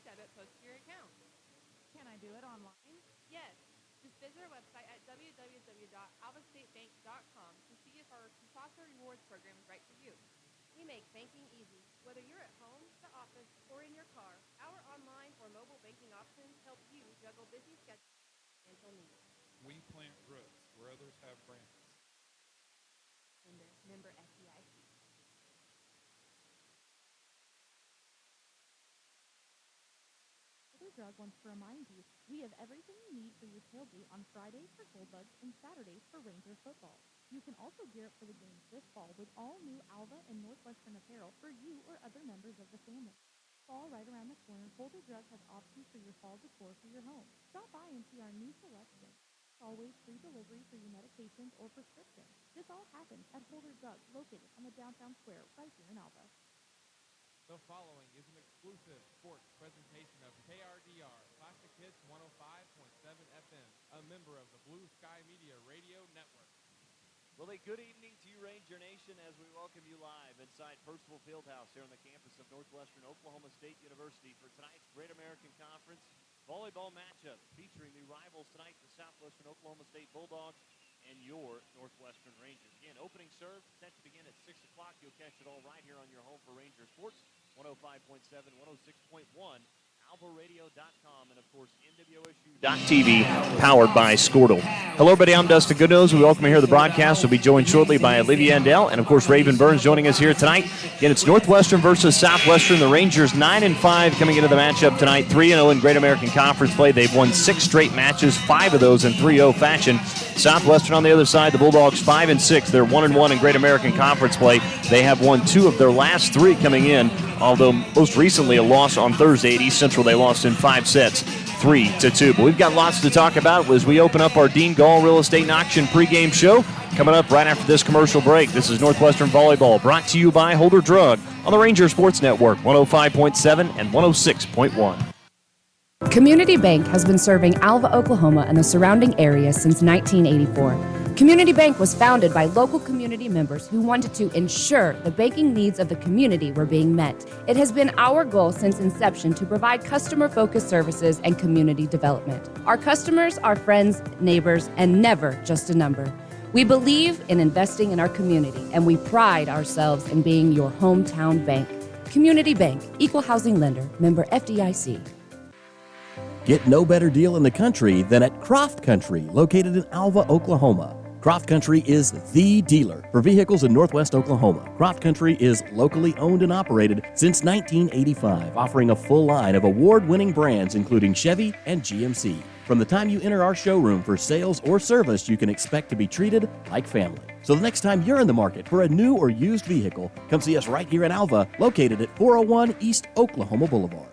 debit post to your account. Can I do it online? Yes, just visit our website at www.alvastatebank.com to see if our Kusasa Rewards program is right for you. We make banking easy. Whether you're at home, the office, or in your car, our online or mobile banking options help you juggle busy schedules and financial needs. We plant growth where others have branches. Member FDIC. Older Drug wants to remind you, we have everything you need for your tailgate on Fridays for Goldbugs and Saturdays for Rangers football. You can also gear up for the games this fall with all new Alva and Northwestern apparel for you or other members of the family. Fall right around the corner, Holder Drug has options for your fall decor for your home. Stop by and see our new selection. Always free delivery for your medications or prescriptions. This all happens at Holder Drug, located on the downtown square right here in Alva. The following is an exclusive sports presentation of KRDR, Classic Hits 105.7 FM, a member of the Blue Sky Media Radio Network. Well, a good evening to you, Ranger Nation, as we welcome you live inside Percival Fieldhouse here on the campus of Northwestern Oklahoma State University for tonight's Great American Conference volleyball matchup featuring the rivals tonight, the Southwestern Oklahoma State Bulldogs and your Northwestern Rangers. Again, opening serve set to begin at 6 o'clock. You'll catch it all right here on your home for Ranger Sports, 105.7, 106.1. AlvaRadio.com, and of course NWOSU.TV, powered by Squirtle. Hello, everybody. I'm Dustin Goodnose. We welcome you here to the broadcast. We'll be joined shortly by Olivia Endell and, of course, Raven Burns joining us here tonight. Again, it's Northwestern versus Southwestern. The Rangers 9-5 coming into the matchup tonight, 3-0 in Great American Conference play. They've won 6 straight matches, 5 of those in 3-0 fashion. Southwestern on the other side, the Bulldogs 5-6. They're 1-1 in Great American Conference play. They have won 2 of their last 3 coming in, although most recently a loss on Thursday at East Central. They lost in 5 sets, 3-2. But we've got lots to talk about as we open up our Dean Gall Real Estate and Auction pregame show. Coming up right after this commercial break, this is Northwestern Volleyball, brought to you by Holder Drug on the Ranger Sports Network, 105.7 and 106.1. Community Bank has been serving Alva, Oklahoma and the surrounding area since 1984. Community Bank was founded by local community members who wanted to ensure the banking needs of the community were being met. It has been our goal since inception to provide customer-focused services and community development. Our customers are friends, neighbors, and never just a number. We believe in investing in our community, and we pride ourselves in being your hometown bank. Community Bank, Equal Housing Lender, member FDIC. Get no better deal in the country than at Croft Country, located in Alva, Oklahoma. Croft Country is the dealer for vehicles in Northwest Oklahoma. Croft Country is locally owned and operated since 1985, offering a full line of award-winning brands including Chevy and GMC. From the time you enter our showroom for sales or service, you can expect to be treated like family. So the next time you're in the market for a new or used vehicle, come see us right here in Alva, located at 401 East Oklahoma Boulevard.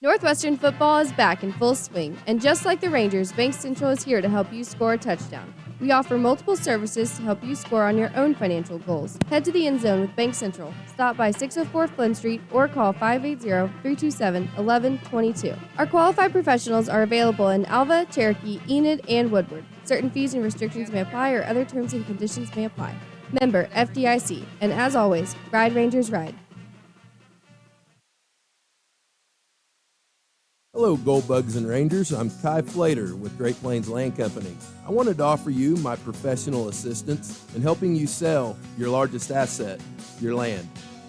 Northwestern football is back in full swing, and just like the Rangers, Bank Central is here to help you score a touchdown. We offer multiple services to help you score on your own financial goals. Head to the end zone with Bank Central. Stop by 604 Flynn Street or call 580-327-1122. Our qualified professionals are available in Alva, Cherokee, Enid, and Woodward. Certain fees and restrictions may apply, or other terms and conditions may apply. Member FDIC, and as always, Ride Rangers Ride. Hello, Goldbugs and Rangers. I'm Kai Flater with Great Plains Land Company. I wanted to offer you my professional assistance in helping you sell your largest asset, your land.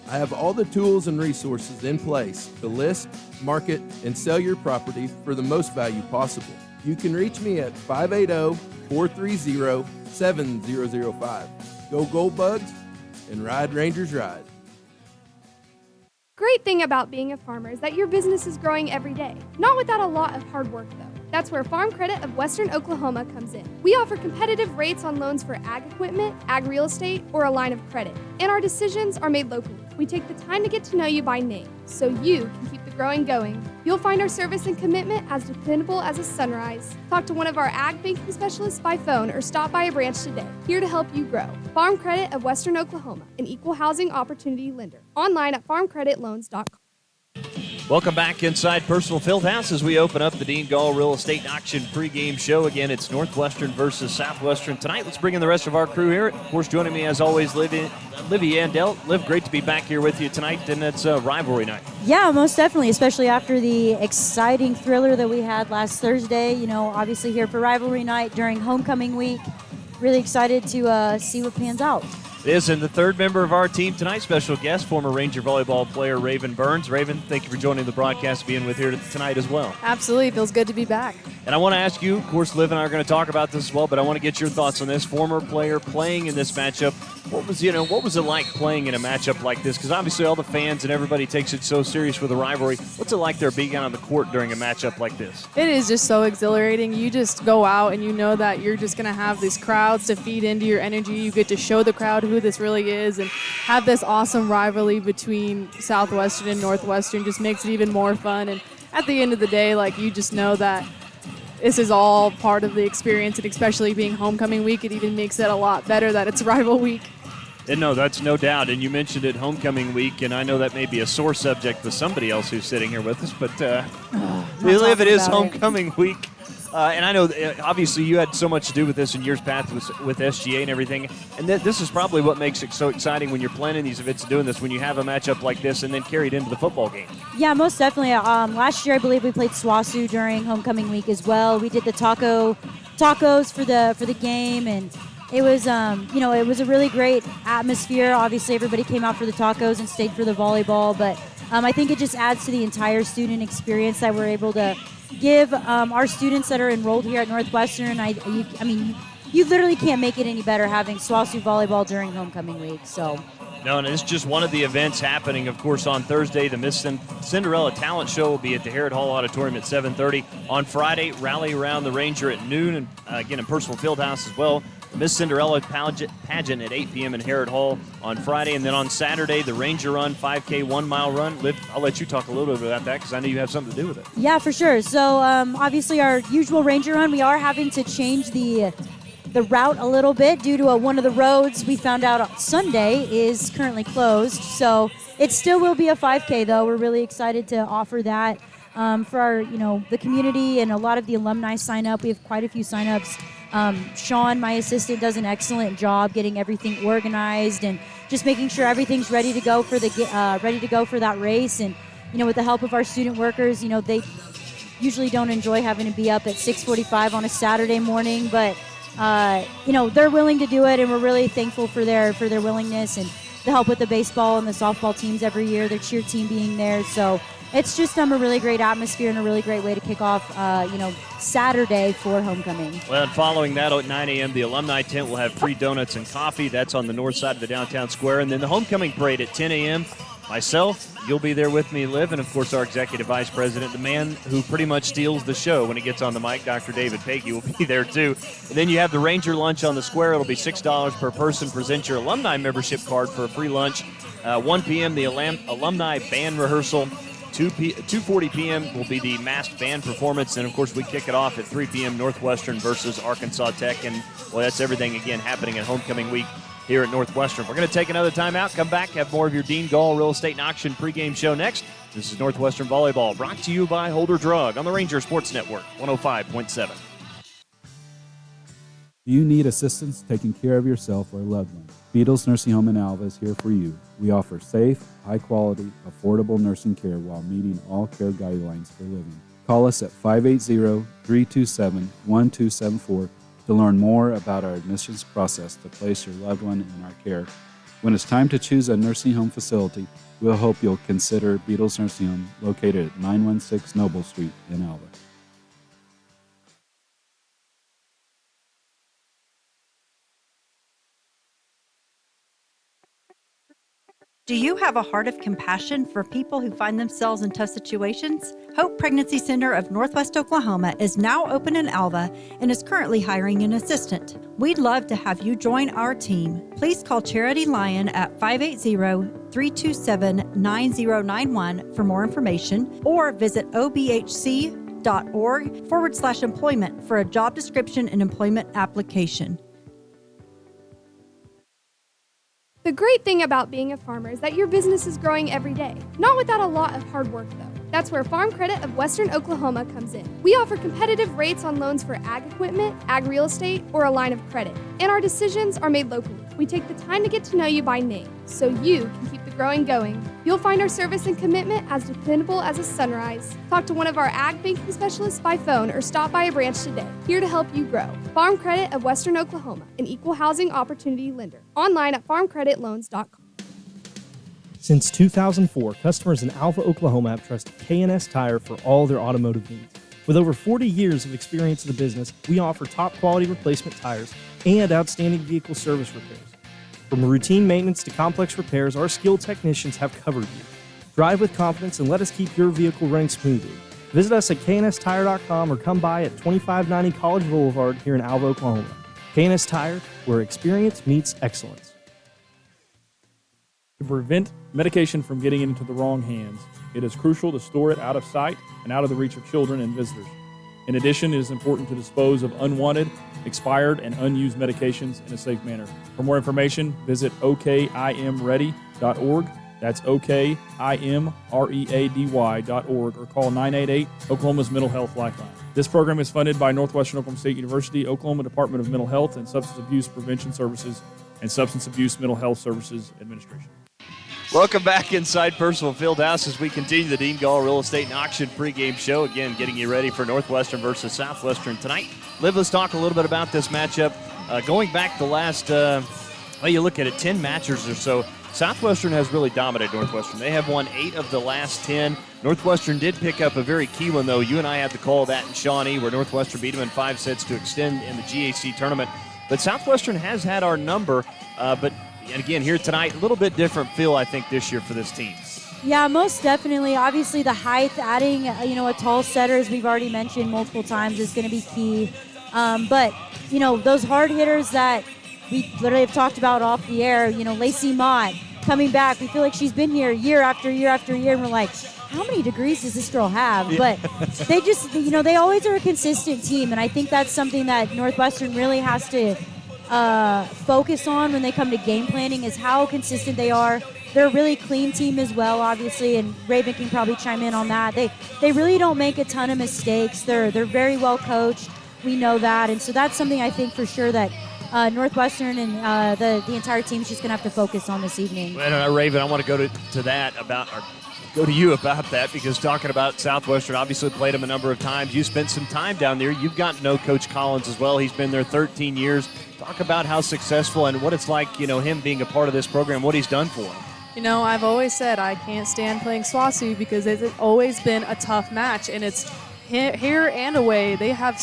I have all the tools and resources in place to list, market, and sell your property for the most value possible. You can reach me at 580-430-7005. Go Goldbugs and Ride Rangers Ride. Great thing about being a farmer is that your business is growing every day. Not without a lot of hard work, though. That's where Farm Credit of Western Oklahoma comes in. We offer competitive rates on loans for ag equipment, ag real estate, or a line of credit. And our decisions are made locally. We take the time to get to know you by name, so you can keep the growing going. You'll find our service and commitment as dependable as a sunrise. Talk to one of our ag banking specialists by phone or stop by a branch today. Here to help you grow. Farm Credit of Western Oklahoma, an equal housing opportunity lender. Online at farmcreditloans.com. Welcome back inside Personal Fieldhouse as we open up the Dean Gall Real Estate Auction pregame show. Again, it's Northwestern versus Southwestern tonight. Let's bring in the rest of our crew here. Of course, joining me as always, Livy Andel. Liv, great to be back here with you tonight, and it's a rivalry night. Yeah, most definitely, especially after the exciting thriller that we had last Thursday. You know, obviously here for rivalry night during homecoming week. Really excited to see what pans out. It is, and the third member of our team tonight, special guest, former Ranger volleyball player Raven Burns. Raven, thank you for joining the broadcast, being with here tonight as well. Absolutely, feels good to be back. And I want to ask you, of course, Liv and I are going to talk about this as well, but I want to get your thoughts on this. Former player playing in this matchup, what was it like playing in a matchup like this? Because obviously all the fans and everybody takes it so serious with the rivalry. What's it like there being out on the court during a matchup like this? It is just so exhilarating. You just go out and you know that you're just going to have these crowds to feed into your energy. You get to show the crowd who this really is and have this awesome rivalry between Southwestern and Northwestern. Just makes it even more fun. And at the end of the day, like, you just know that this is all part of the experience, and especially being homecoming week, it even makes it a lot better that it's rival week. And no, that's no doubt. And you mentioned it, homecoming week, and I know that may be a sore subject with somebody else who's sitting here with us, but Liv, it is homecoming week. And I know, obviously, you had so much to do with this in years past with SGA and everything. And this is probably what makes it so exciting when you're planning these events and doing this, when you have a matchup like this and then carried into the football game. Yeah, most definitely. Last year, I believe we played SWASU during homecoming week as well. We did the tacos for the game, and it was it was a really great atmosphere. Obviously, everybody came out for the tacos and stayed for the volleyball, but I think it just adds to the entire student experience that we're able to give our students that are enrolled here at Northwestern. I mean, you literally can't make it any better having SWASU volleyball during homecoming week. So. No, and it's just one of the events happening, of course, on Thursday. The Miss Cinderella Talent Show will be at the Harrod Hall Auditorium at 7:30. On Friday, Rally Around the Ranger at noon, and again in Personal Fieldhouse as well. The Miss Cinderella pageant at 8 p.m. in Harrod Hall on Friday. And then on Saturday, the Ranger Run, 5K 1-mile run. Liv, I'll let you talk a little bit about that because I know you have something to do with it. Yeah, for sure. So obviously our usual Ranger Run, we are having to change the route a little bit due to one of the roads we found out on Sunday is currently closed. So it still will be a 5K, though. We're really excited to offer that for our, the community, and a lot of the alumni sign up. We have quite a few sign-ups. Sean, my assistant, does an excellent job getting everything organized and just making sure everything's ready to go for that race. And with the help of our student workers, they usually don't enjoy having to be up at 6:45 on a Saturday morning, but they're willing to do it, and we're really thankful for their willingness and the help with the baseball and the softball teams every year, their cheer team being there. So it's just a really great atmosphere and a really great way to kick off, Saturday for homecoming. Well, and following that at 9 a.m., the alumni tent will have free donuts and coffee. That's on the north side of the downtown square. And then the homecoming parade at 10 a.m. Myself, you'll be there with me, Liv, and of course our executive vice president, the man who pretty much steals the show when he gets on the mic, Dr. David Pagey, will be there too. And then you have the Ranger lunch on the square. It'll be $6 per person. Present your alumni membership card for a free lunch. 1 p.m., the alumni band rehearsal. 2:40 p.m. will be the masked band performance, and of course we kick it off at 3 p.m. Northwestern versus Arkansas Tech, and well, that's everything again happening at homecoming week here at Northwestern. We're going to take another timeout, come back, have more of your Dean Gall Real Estate and Auction pregame show next. This is Northwestern Volleyball, brought to you by Holder Drug on the Ranger Sports Network, 105.7. Do you need assistance taking care of yourself or a loved one? Beatles Nursing Home in Alva is here for you. We offer safe, high-quality, affordable nursing care while meeting all care guidelines for living. Call us at 580-327-1274 to learn more about our admissions process to place your loved one in our care. When it's time to choose a nursing home facility, we'll hope you'll consider Beatles Nursing Home, located at 916 Noble Street in Alva. Do you have a heart of compassion for people who find themselves in tough situations? Hope Pregnancy Center of Northwest Oklahoma is now open in Alva and is currently hiring an assistant. We'd love to have you join our team. Please call Charity Lyon at 580-327-9091 for more information, or visit obhc.org/employment for a job description and employment application. The great thing about being a farmer is that your business is growing every day, not without a lot of hard work though. That's where Farm Credit of Western Oklahoma comes in. We offer competitive rates on loans for ag equipment, ag real estate, or a line of credit. And our decisions are made locally. We take the time to get to know you by name, so you can keep the growing going. You'll find our service and commitment as dependable as a sunrise. Talk to one of our ag banking specialists by phone or stop by a branch today. Here to help you grow. Farm Credit of Western Oklahoma, an equal housing opportunity lender. Online at farmcreditloans.com. Since 2004, customers in Alva, Oklahoma have trusted K&S Tire for all their automotive needs. With over 40 years of experience in the business, we offer top quality replacement tires and outstanding vehicle service repairs. From routine maintenance to complex repairs, our skilled technicians have covered you. Drive with confidence and let us keep your vehicle running smoothly. Visit us at knstire.com or come by at 2590 College Boulevard here in Alva, Oklahoma. K&S Tire, where experience meets excellence. To prevent medication from getting into the wrong hands, it is crucial to store it out of sight and out of the reach of children and visitors. In addition, it is important to dispose of unwanted, expired, and unused medications in a safe manner. For more information, visit okimready.org. That's okimready.org or call 988 Oklahoma's Mental Health Lifeline. This program is funded by Northwestern Oklahoma State University, Oklahoma Department of Mental Health and Substance Abuse Prevention Services, and Substance Abuse Mental Health Services Administration. Welcome back inside Percival Fieldhouse as we continue the Dean Gall Real Estate and Auction pregame show. Again, getting you ready for Northwestern versus Southwestern tonight. Liv, let's talk a little bit about this matchup. Going back the last, you look at it, 10 matches or so, Southwestern has really dominated Northwestern. They have won 8 of the last 10. Northwestern did pick up a very key one, though. You and I had the call of that in Shawnee, where Northwestern beat them in 5 sets to extend in the GAC tournament. But Southwestern has had our number, but and again, here tonight, a little bit different feel, I think, this year for this team. Yeah, most definitely. Obviously, the height, adding, a tall setter, as we've already mentioned multiple times, is going to be key. But, those hard hitters that we literally have talked about off the air, Lacey Mott coming back. We feel like she's been here year after year after year, and we're like, how many degrees does this girl have? Yeah. But they just, they always are a consistent team, and I think that's something that Northwestern really has to focus on when they come to game planning is how consistent they are. They're a really clean team as well, obviously, and Raven can probably chime in on that. They really don't make a ton of mistakes. They're very well coached. We know that, and so that's something I think for sure that Northwestern and the entire team is just going to have to focus on this evening. Well, Raven, I want to go to that go to you about that, because talking about Southwestern, obviously played them a number of times. You spent some time down there. You've gotten to know Coach Collins as well. He's been there 13 years. Talk about how successful and what it's like, him being a part of this program, what he's done for him. I've always said I can't stand playing SWASU because it's always been a tough match, and it's here and away. They have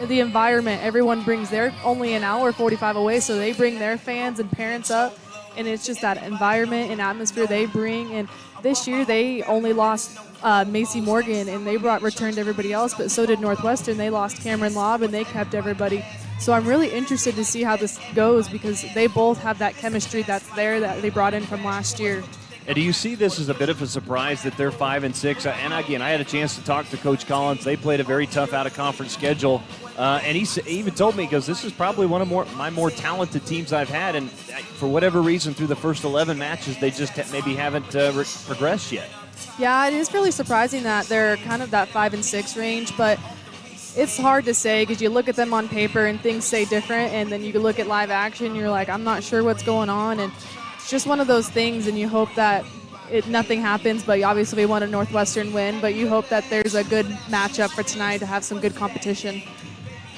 the environment. Everyone they're only an hour 45 away, so they bring their fans and parents up, and it's just that environment and atmosphere they bring. And this year they only lost Macy Morgan, and they returned everybody else, but so did Northwestern. They lost Cameron Lobb, and they kept everybody. So I'm really interested to see how this goes, because they both have that chemistry that's there that they brought in from last year. And do you see this as a bit of a surprise that they're 5-6? And again, I had a chance to talk to Coach Collins. They played a very tough out-of-conference schedule. And he even told me, because this is probably one of my more talented teams I've had. And for whatever reason, through the first 11 matches, they just maybe haven't progressed yet. Yeah, it is really surprising that they're kind of that 5-6 range, but it's hard to say because you look at them on paper and things say different, and then you look at live action, you're like, I'm not sure what's going on, and it's just one of those things, and you hope that nothing happens, but obviously we want a Northwestern win, but you hope that there's a good matchup for tonight to have some good competition.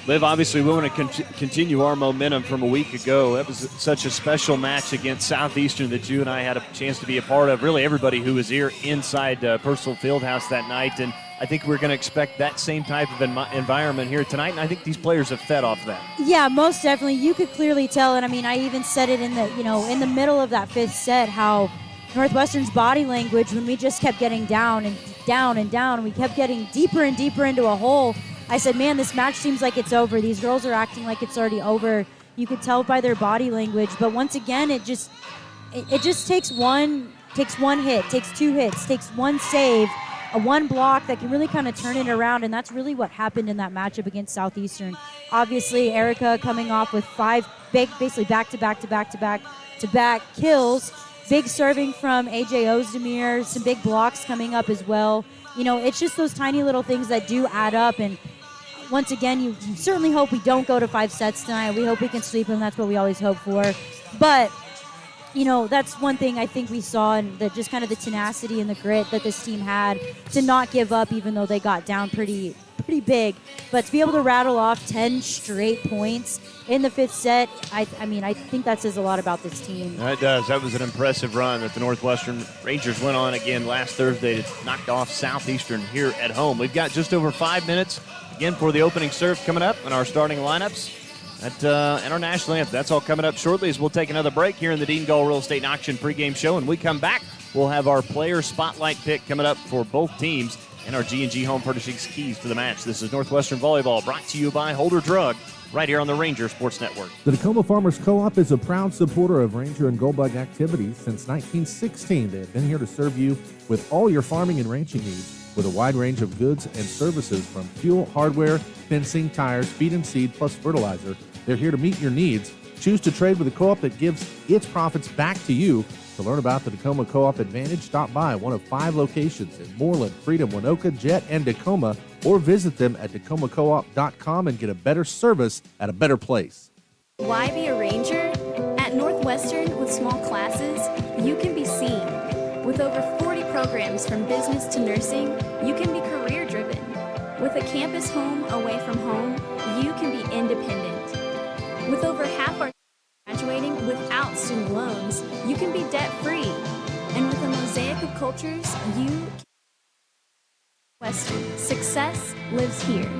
Liv, obviously we want to continue our momentum from a week ago. That was such a special match against Southeastern that you and I had a chance to be a part of. Really everybody who was here inside Percival Fieldhouse that night, and I think we're going to expect that same type of environment here tonight, and I think these players have fed off that. Yeah, most definitely. You could clearly tell, and I even said it in the middle of that fifth set, how Northwestern's body language, when we just kept getting down and down and down, and we kept getting deeper and deeper into a hole, I said, man, this match seems like it's over. These girls are acting like it's already over. You could tell by their body language, but once again, it just takes one hit, takes 2 hits, takes one save, one block that can really kind of turn it around, and that's really what happened in that matchup against Southeastern. Obviously, Erica coming off with 5 basically back-to-back back-to-back kills. Big serving from A.J. Ozdemir, some big blocks coming up as well. You know, it's just those tiny little things that do add up. And once again, you certainly hope we don't go to 5 sets tonight. We hope we can sweep them. That's what we always hope for. But, you know, that's one thing I think we saw, and just kind of the tenacity and the grit that this team had to not give up, even though they got down pretty big. But to be able to rattle off 10 straight points in the 5th set, I think that says a lot about this team. It does. That was an impressive run that the Northwestern Rangers went on again last Thursday to knock off Southeastern here at home. We've got just over 5 minutes again for the opening serve coming up and our starting lineups and our national anthem. That's all coming up shortly as we'll take another break here in the Dean Gall Real Estate and Auction pregame show. And we come back, we'll have our player spotlight pick coming up for both teams and our G&G Home Furnishings keys to the match. This is Northwestern Volleyball, brought to you by Holder Drug, right here on the Ranger Sports Network. The Tacoma Farmers Co-op is a proud supporter of Ranger and Goldbug activities since 1916. They have been here to serve you with all your farming and ranching needs with a wide range of goods and services from fuel, hardware, fencing, tires, feed and seed, plus fertilizer. They're here to meet your needs. Choose to trade with a co-op that gives its profits back to you. To learn about the Tacoma Co-op Advantage, stop by one of 5 locations in Moreland, Freedom, Winoka, Jet, and Tacoma, or visit them at tacomacoop.com and get a better service at a better place. Why be a Ranger? At Northwestern, with small classes, you can be seen. With over 40 programs from business to nursing, you can be career-driven. With a campus home away from home, you can be independent. With over half our graduating without student loans, you can be debt-free. And with a mosaic of cultures, you can Western. Success lives here.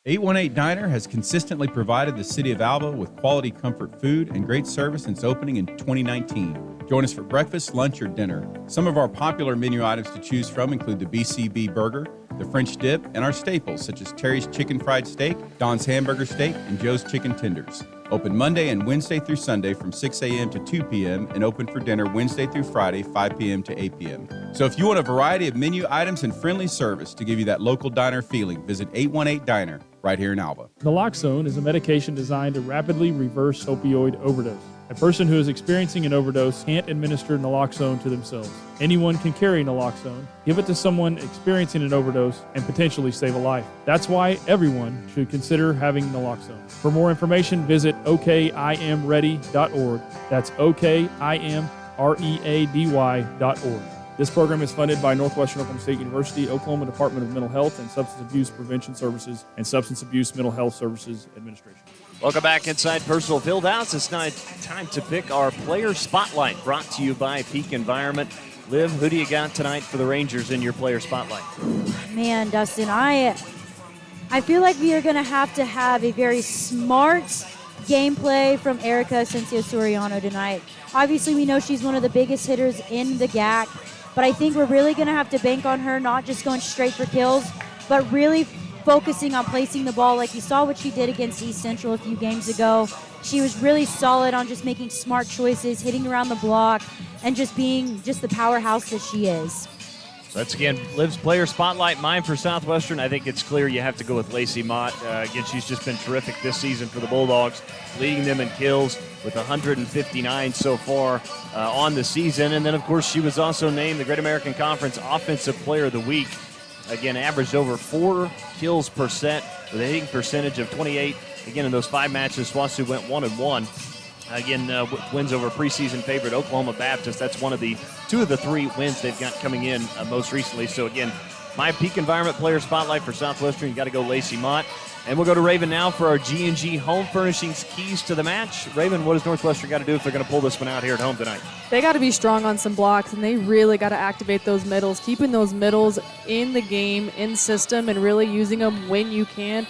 818 Diner has consistently provided the city of Alva with quality comfort food and great service since opening in 2019. Join us for breakfast, lunch, or dinner. Some of our popular menu items to choose from include the BCB burger, the French dip, and our staples such as Terry's Chicken Fried Steak, Don's Hamburger Steak, and Joe's Chicken Tenders. Open Monday and Wednesday through Sunday from 6 a.m. to 2 p.m. and open for dinner Wednesday through Friday, 5 p.m. to 8 p.m. So if you want a variety of menu items and friendly service to give you that local diner feeling, visit 818 Diner right here in Alva. Naloxone is a medication designed to rapidly reverse opioid overdose. A person who is experiencing an overdose can't administer naloxone to themselves. Anyone can carry naloxone, give it to someone experiencing an overdose, and potentially save a life. That's why everyone should consider having naloxone. For more information, visit okimready.org. That's okimready.org. This program is funded by Northwestern Oklahoma State University, Oklahoma Department of Mental Health and Substance Abuse Prevention Services, and Substance Abuse Mental Health Services Administration. Welcome back inside Personal Fieldhouse. It's now time to pick our player spotlight, brought to you by Peak Environment. Liv, who do you got tonight for the Rangers in your player spotlight? Man, Dustin, I feel like we are going to have a very smart gameplay from Erica Asensio Soriano tonight. Obviously, we know she's one of the biggest hitters in the GAC, but I think we're really going to have to bank on her, not just going straight for kills, but really focusing on placing the ball like you saw what she did against East Central a few games ago. She was really solid on just making smart choices, hitting around the block, and just being just the powerhouse that she is. So that's, again, Liv's player spotlight. Mine for Southwestern, I think it's clear you have to go with Lacey Mott. Again, she's just been terrific this season for the Bulldogs, leading them in kills with 159 so far on the season. And then, of course, she was also named the Great American Conference Offensive Player of the Week. Again, averaged over 4 kills per set with a hitting percentage of 28. Again, in those 5 matches, SWOSU went 1-1. Again, wins over preseason favorite Oklahoma Baptist. That's one of the 2 of the 3 wins they've got coming in most recently. So, again, my Peak Environment player spotlight for Southwestern, you got to go Lacey Mott. And we'll go to Raven now for our G&G Home Furnishings keys to the match. Raven, what does Northwestern got to do if they're going to pull this one out here at home tonight? They got to be strong on some blocks, and they really got to activate those middles, keeping those middles in the game, in system, and really using them when you can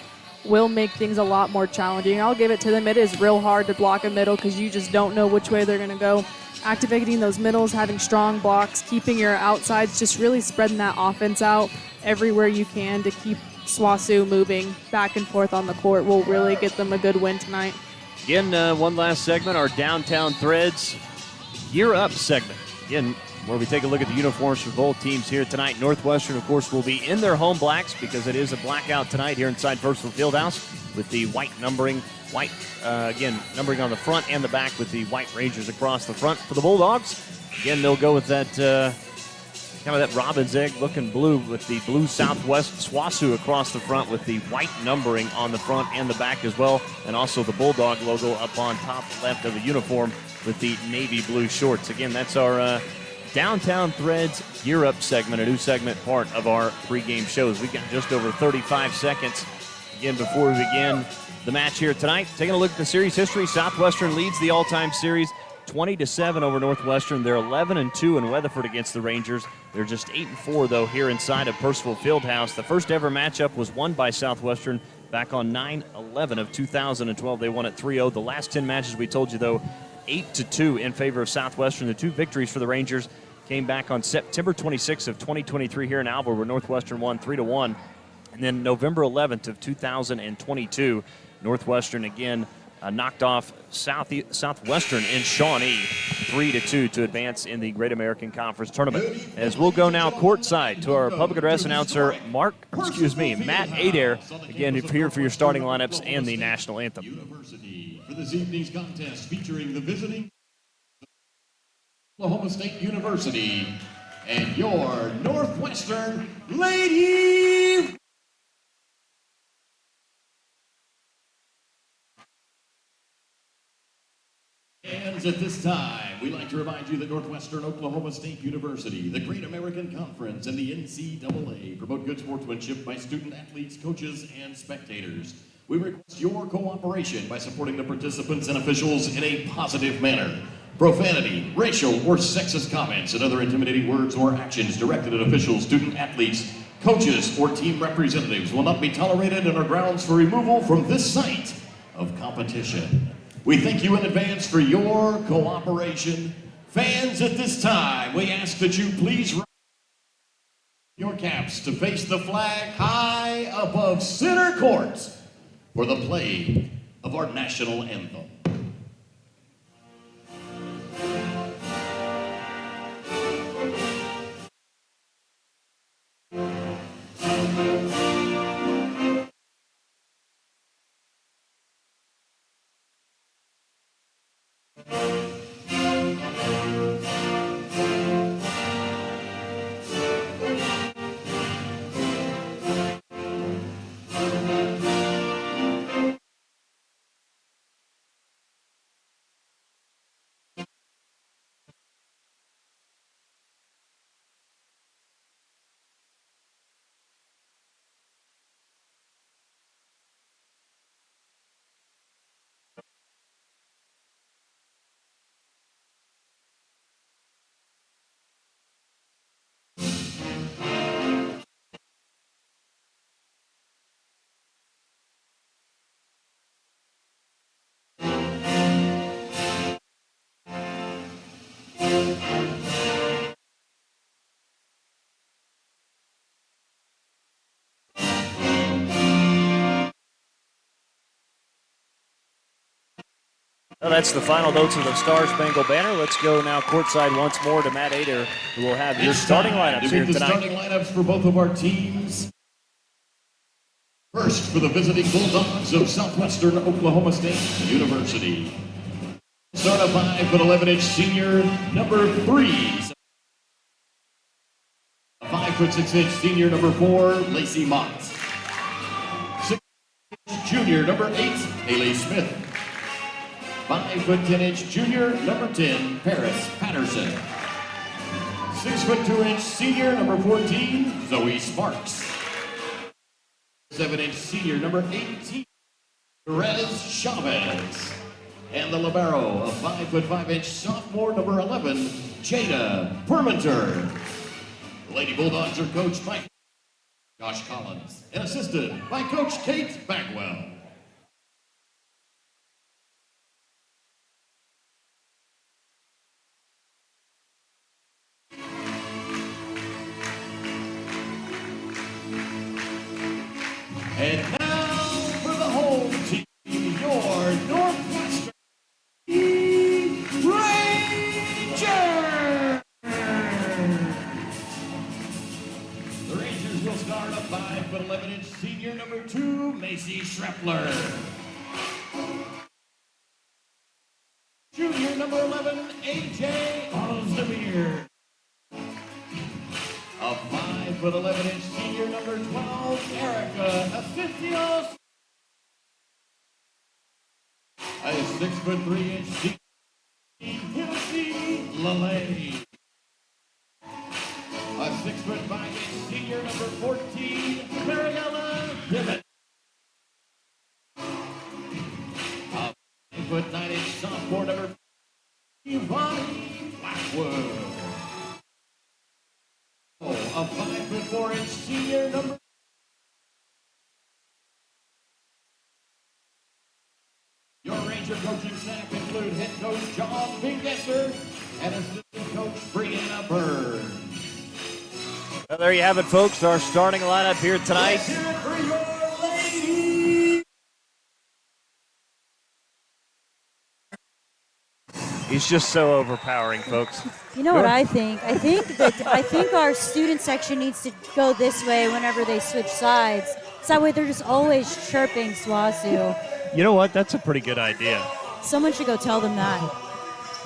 will make things a lot more challenging. I'll give it to them. It is real hard to block a middle because you just don't know which way they're going to go. Activating those middles, having strong blocks, keeping your outsides, just really spreading that offense out everywhere you can to keep SWOSU moving back and forth on the court will really get them a good win tonight. Again, one last segment, our Downtown Threads Gear Up segment. Again, where we take a look at the uniforms for both teams here tonight. Northwestern, of course, will be in their home blacks because it is a blackout tonight here inside Personal Fieldhouse with the white numbering, white, again, numbering on the front and the back with the white Rangers across the front. For the Bulldogs, again, they'll go with that kind of that robin's egg looking blue with the blue Southwest SWASU across the front with the white numbering on the front and the back as well, and also the Bulldog logo up on top left of the uniform with the navy blue shorts. Again, that's our Downtown Threads Gear Up segment, a new segment part of our pregame shows. We've got just over 35 seconds, again, before we begin the match here tonight. Taking a look at the series history, Southwestern leads the all-time series 20-7 over Northwestern. They're 11-2 in Weatherford against the Rangers. They're just 8-4, though, here inside of Percival Fieldhouse. The first ever matchup was won by Southwestern back on 9/11 of 2012. They won it 3-0. The last 10 matches, we told you, though, 8-2 in favor of Southwestern. The two victories for the Rangers came back on September 26th of 2023 here in Alva, where Northwestern won 3-1. And then November 11th of 2022, Northwestern again knocked off Southwestern in Shawnee 3-2 to advance in the Great American Conference Tournament. As we'll go now courtside to our public address announcer, Matt Adair, again here for your starting lineups and the national anthem. University for this evening's contest featuring the visiting Oklahoma State University and your Northwestern Lady. And at this time, we'd like to remind you that Northwestern Oklahoma State University, the Great American Conference, and the NCAA promote good sportsmanship by student athletes, coaches, and spectators. We request your cooperation by supporting the participants and officials in a positive manner. Profanity, racial, or sexist comments, and other intimidating words or actions directed at officials, student athletes, coaches, or team representatives will not be tolerated and are grounds for removal from this site of competition. We thank you in advance for your cooperation. Fans, at this time, we ask that you please raise your caps to face the flag high above center court for the play of our national anthem. Well, that's the final notes of the Star Spangled Banner. Let's go now courtside once more to Matt Adair, who will have your starting lineups here tonight. The starting lineups for both of our teams. First, for the visiting Bulldogs of Southwestern Oklahoma State University. Start a 5'11" senior, number 3. A 5'6" senior, number 4, Lacey Mott. 6 junior, number 8, Haley Smith. 5'10" junior, number 10, Paris Patterson. 6'2" senior, number 14, Zoe Sparks. 7" senior, number 18, Perez Chavez. And the libero, a 5'5" sophomore, number 11, Jada Permenter. The Lady Bulldogs are coached by Josh Collins and assisted by Coach Kate Bagwell. And now for the home team, your Northwestern Rangers. The Rangers will start a 5'11" senior, number 2, Macy Schreffler. number 11, AJ Ozdemir. A 5'11" senior, number 12, Erica Ascensios. A 6'3" senior, Hennessy Lele. A 6'5" senior, number 14, Mariella Dimmitt. A 5'9" sophomore, number 5, Ronnie Blackwood. A 5'4" senior, number. Your Ranger coaching staff include head coach John Bingesser and assistant coach Brianna Burns. Well, there you have it, folks. Our starting lineup here tonight. Let's hear it for your ladies. He's just so overpowering, folks. You know what I think? I think our student section needs to go this way whenever they switch sides. So that way they're just always chirping SWASU. You know what? That's a pretty good idea. Someone should go tell them that.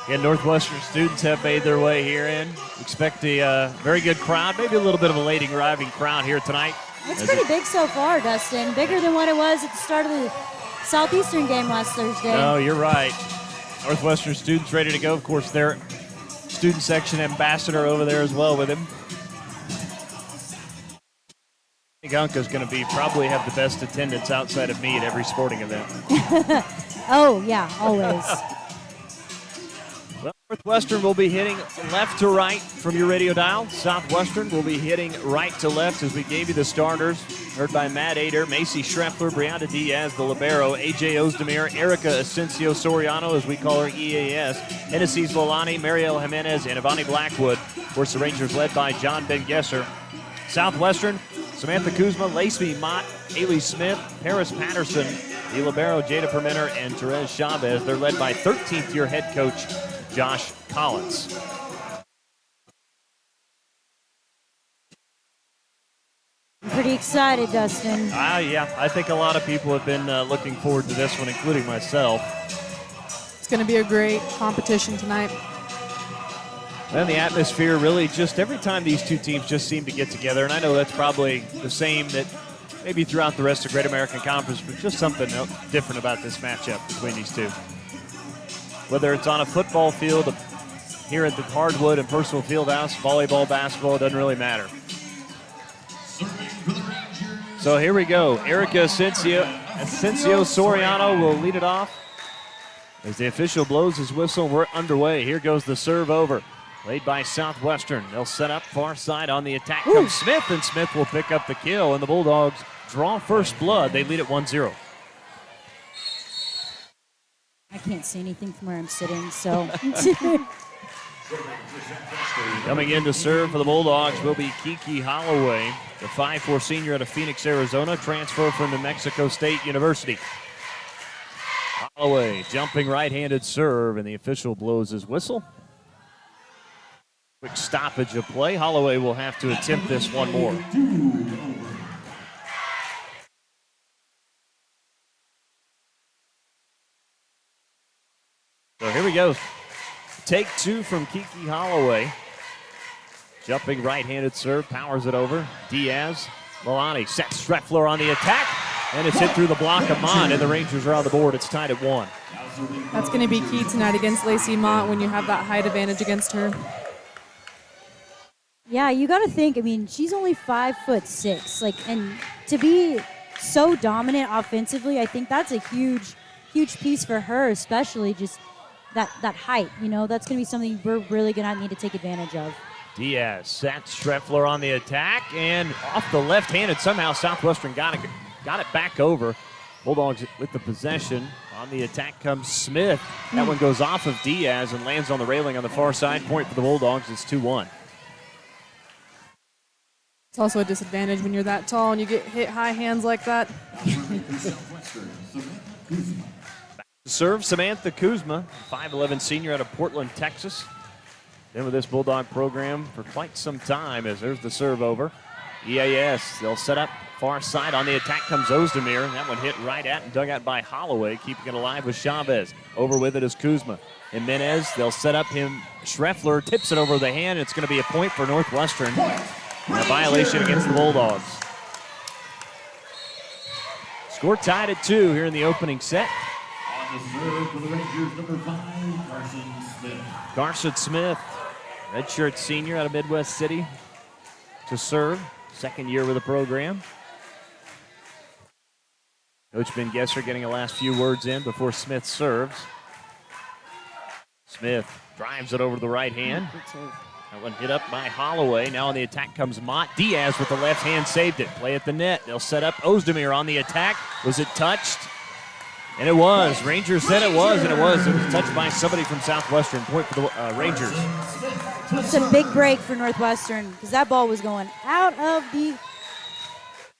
Again, Northwestern students have made their way here in. Expect a very good crowd, maybe a little bit of a late arriving crowd here tonight. It's pretty big so far, Dustin. Bigger than what it was at the start of the Southeastern game last Thursday. No, you're right. Northwestern students ready to go. Of course, their student section ambassador over there as well with him. I think Unca's going to probably have the best attendance outside of me at every sporting event. Oh, yeah, always. Well, Northwestern will be hitting left to right from your radio dial. Southwestern will be hitting right to left as we gave you the starters. Heard by Matt Ader, Macy Schreffler, Brianna Diaz, the libero, AJ Ozdemir, Erica Ascencio Soriano, as we call her EAS, Hennessy's Lalani, Marielle Jimenez, and Ivani Blackwood. Of course, the Rangers led by John Ben-Gesser. Southwestern, Samantha Kuzma, Lacey Mott, Haley Smith, Paris Patterson, the libero Jada Permenter, and Therese Chavez. They're led by 13th-year head coach Josh Collins. I'm pretty excited, Dustin. Yeah, I think a lot of people have been looking forward to this one, including myself. It's going to be a great competition tonight. And the atmosphere really just every time these two teams just seem to get together, and I know that's probably the same that maybe throughout the rest of Great American Conference, but just something different about this matchup between these two. Whether it's on a football field, here at the Hardwood and Percival Fieldhouse, volleyball, basketball, it doesn't really matter. So here we go. Erica Ascencio Soriano will lead it off. As the official blows his whistle, we're underway. Here goes the serve over. Laid by Southwestern. They'll set up far side on the attack. Comes Smith, and Smith will pick up the kill, and the Bulldogs draw first blood. They lead at 1-0. I can't see anything from where I'm sitting, so. Coming in to serve for the Bulldogs will be Kiki Holloway, the 5'4" senior out of Phoenix, Arizona, transfer from New Mexico State University. Holloway jumping right-handed serve, and the official blows his whistle. Quick stoppage of play. Holloway will have to attempt this one more. So here we go. Take two from Kiki Holloway. Jumping right-handed serve, powers it over. Diaz, Milani sets Schreffler on the attack, and it's hit through the block of Mott, and the Rangers are on the board. It's tied at 1. That's going to be key tonight against Lacey Mott when you have that height advantage against her. Yeah, you got to think, I mean, she's only 5'6", and to be so dominant offensively, I think that's a huge piece for her, especially just that height. You know, that's going to be something we're really going to need to take advantage of. Diaz sets Schreffler on the attack, and off the left-handed, somehow Southwestern got it back over. Bulldogs with the possession. On the attack comes Smith. That one goes off of Diaz and lands on the railing on the far side. Point for the Bulldogs. It's 2-1. It's also a disadvantage when you're that tall and you get hit high hands like that. Serve Samantha Kuzma, 5'11" senior out of Portland, Texas. Been with this Bulldog program for quite some time as there's the serve over. EAS, they'll set up far side. On the attack comes Ozdemir. That one hit right at and dug out by Holloway, keeping it alive with Chavez. Over with it is Kuzma. Jimenez, they'll set up him. Schreffler tips it over the hand. It's going to be a point for Northwestern. And a violation against the Bulldogs. Score tied at 2 here in the opening set. On the serve for the Rangers, number 5, Carson Smith. Carson Smith, redshirt senior out of Midwest City, to serve. Second year with the program. Coach Ben Gesser getting the last few words in before Smith serves. Smith drives it over to the right hand. That one hit up by Holloway. Now on the attack comes Mott. Diaz with the left hand saved it. Play at the net. They'll set up Ozdemir on the attack. Was it touched? And it was. Rangers said it was, and it was. It was touched by somebody from Southwestern. Point for the Rangers. It's a big break for Northwestern because that ball was going out of the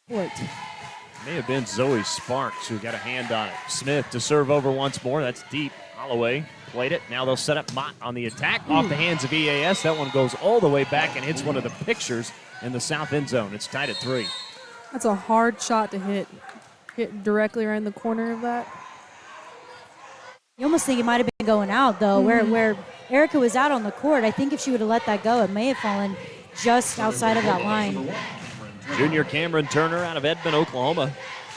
court. May have been Zoe Sparks who got a hand on it. Smith to serve over once more. That's deep. Holloway played it. Now they'll set up Mott on the attack. Off the hands of EAS. That one goes all the way back and hits one of the pictures in the south end zone. It's tied at 3. That's a hard shot to hit. Hit directly right in the corner of that. You almost think it might have been going out, though, where Erica was out on the court. I think if she would have let that go, it may have fallen just outside of that line. Junior Cameron Turner out of Edmond, Oklahoma,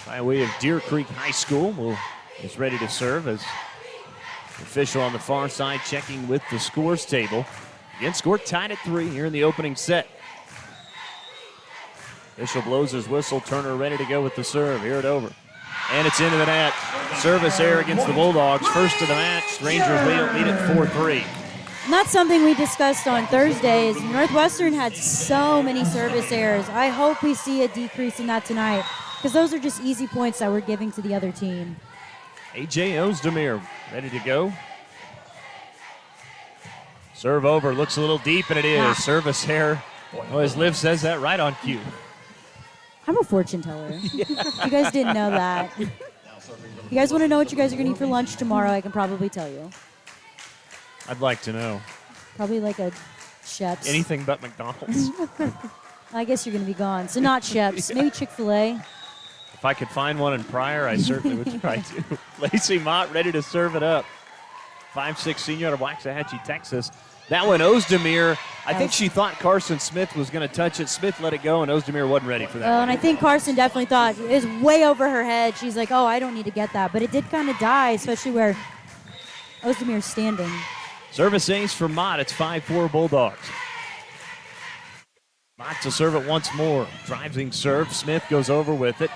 by way of Deer Creek High School, is ready to serve as official on the far side checking with the scores table. Again, score tied at 3 here in the opening set. Official blows his whistle. Turner ready to go with the serve. Hear it over. And it's into the net. Service error against the Bulldogs. First of the match. Rangers lead it 4-3. And that's something we discussed on Thursday is Northwestern had so many service errors. I hope we see a decrease in that tonight because those are just easy points that we're giving to the other team. A.J. Ozdemir ready to go. Serve over. Looks a little deep, and it is. Service error. Well, as Liv says that right on cue. I'm a fortune teller. You guys didn't know that. If you guys want to know what you guys are going to eat for lunch tomorrow, I can probably tell you. I'd like to know. Probably like a Shep's. Anything but McDonald's. I guess you're going to be gone. So not Shep's. Yeah. Maybe Chick-fil-A. If I could find one in Pryor, I certainly would try to. Lacey Mott ready to serve it up. 5'6" senior out of Waxahachie, Texas. That one, Ozdemir, I think she thought Carson Smith was going to touch it. Smith let it go, and Ozdemir wasn't ready for that. And I think Carson definitely thought it was way over her head. She's like, oh, I don't need to get that. But it did kind of die, especially where Ozdemir's standing. Service ace for Mott. It's 5-4 Bulldogs. Mott to serve it once more. Driving serve. Smith goes over with it.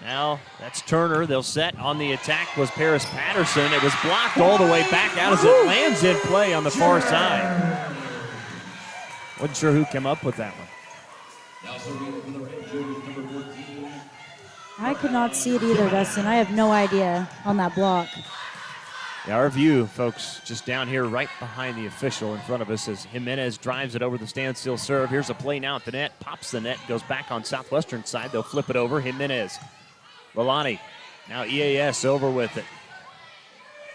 Now that's Turner. They'll set on the attack was Paris Patterson. It was blocked all the way back out as it lands in play on the far side. Wasn't sure who came up with that one. I could not see it either, Dustin. I have no idea on that block. Yeah, our view, folks, just down here right behind the official in front of us as Jimenez drives it over the standstill serve. Here's a play now at the net. Pops the net, goes back on Southwestern side. They'll flip it over. Jimenez. Lalani. Now EAS over with it.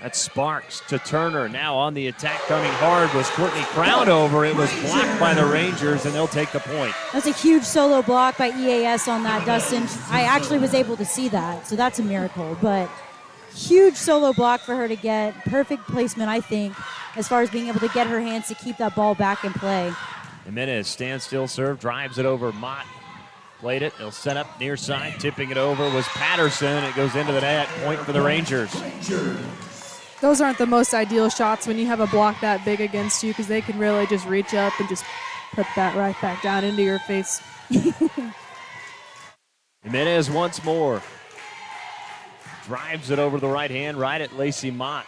That's Sparks to Turner. Now on the attack coming hard was Courtney Crownover. It was blocked by the Rangers, and they'll take the point. That's a huge solo block by EAS on that, Dustin. I actually was able to see that, so that's a miracle. But huge solo block for her to get. Perfect placement, I think, as far as being able to get her hands to keep that ball back in play. Jimenez, standstill serve, drives it over. Mott played it. They'll set up near side. Tipping it over was Patterson. It goes into the net. Point for the Rangers. Those aren't the most ideal shots when you have a block that big against you because they can really just reach up and just put that right back down into your face. Jimenez once more. Drives it over the right hand, right at Lacey Mott.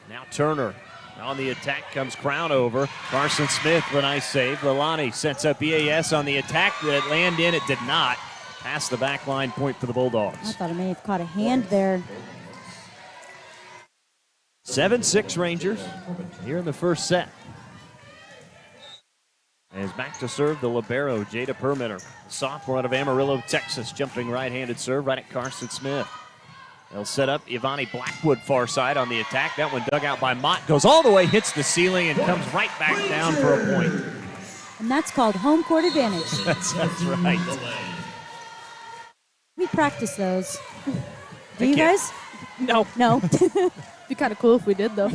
Now Turner. On the attack comes Crownover. Carson Smith with a nice save. Lalani sets up EAS on the attack. That land in, it did not. Past the back line, point for the Bulldogs. I thought it may have caught a hand there. 7-6 Rangers here in the first set. And is back to serve the libero, Jada Permitter. Sophomore out of Amarillo, Texas. Jumping right-handed serve right at Carson Smith. They'll set up Ivani Blackwood far side on the attack. That one dug out by Mott. Goes all the way, hits the ceiling, and comes right back down for a point. And that's called home court advantage. That's right. We practice those. Do I you can't- guys? No. No. Be kind of cool if we did, though.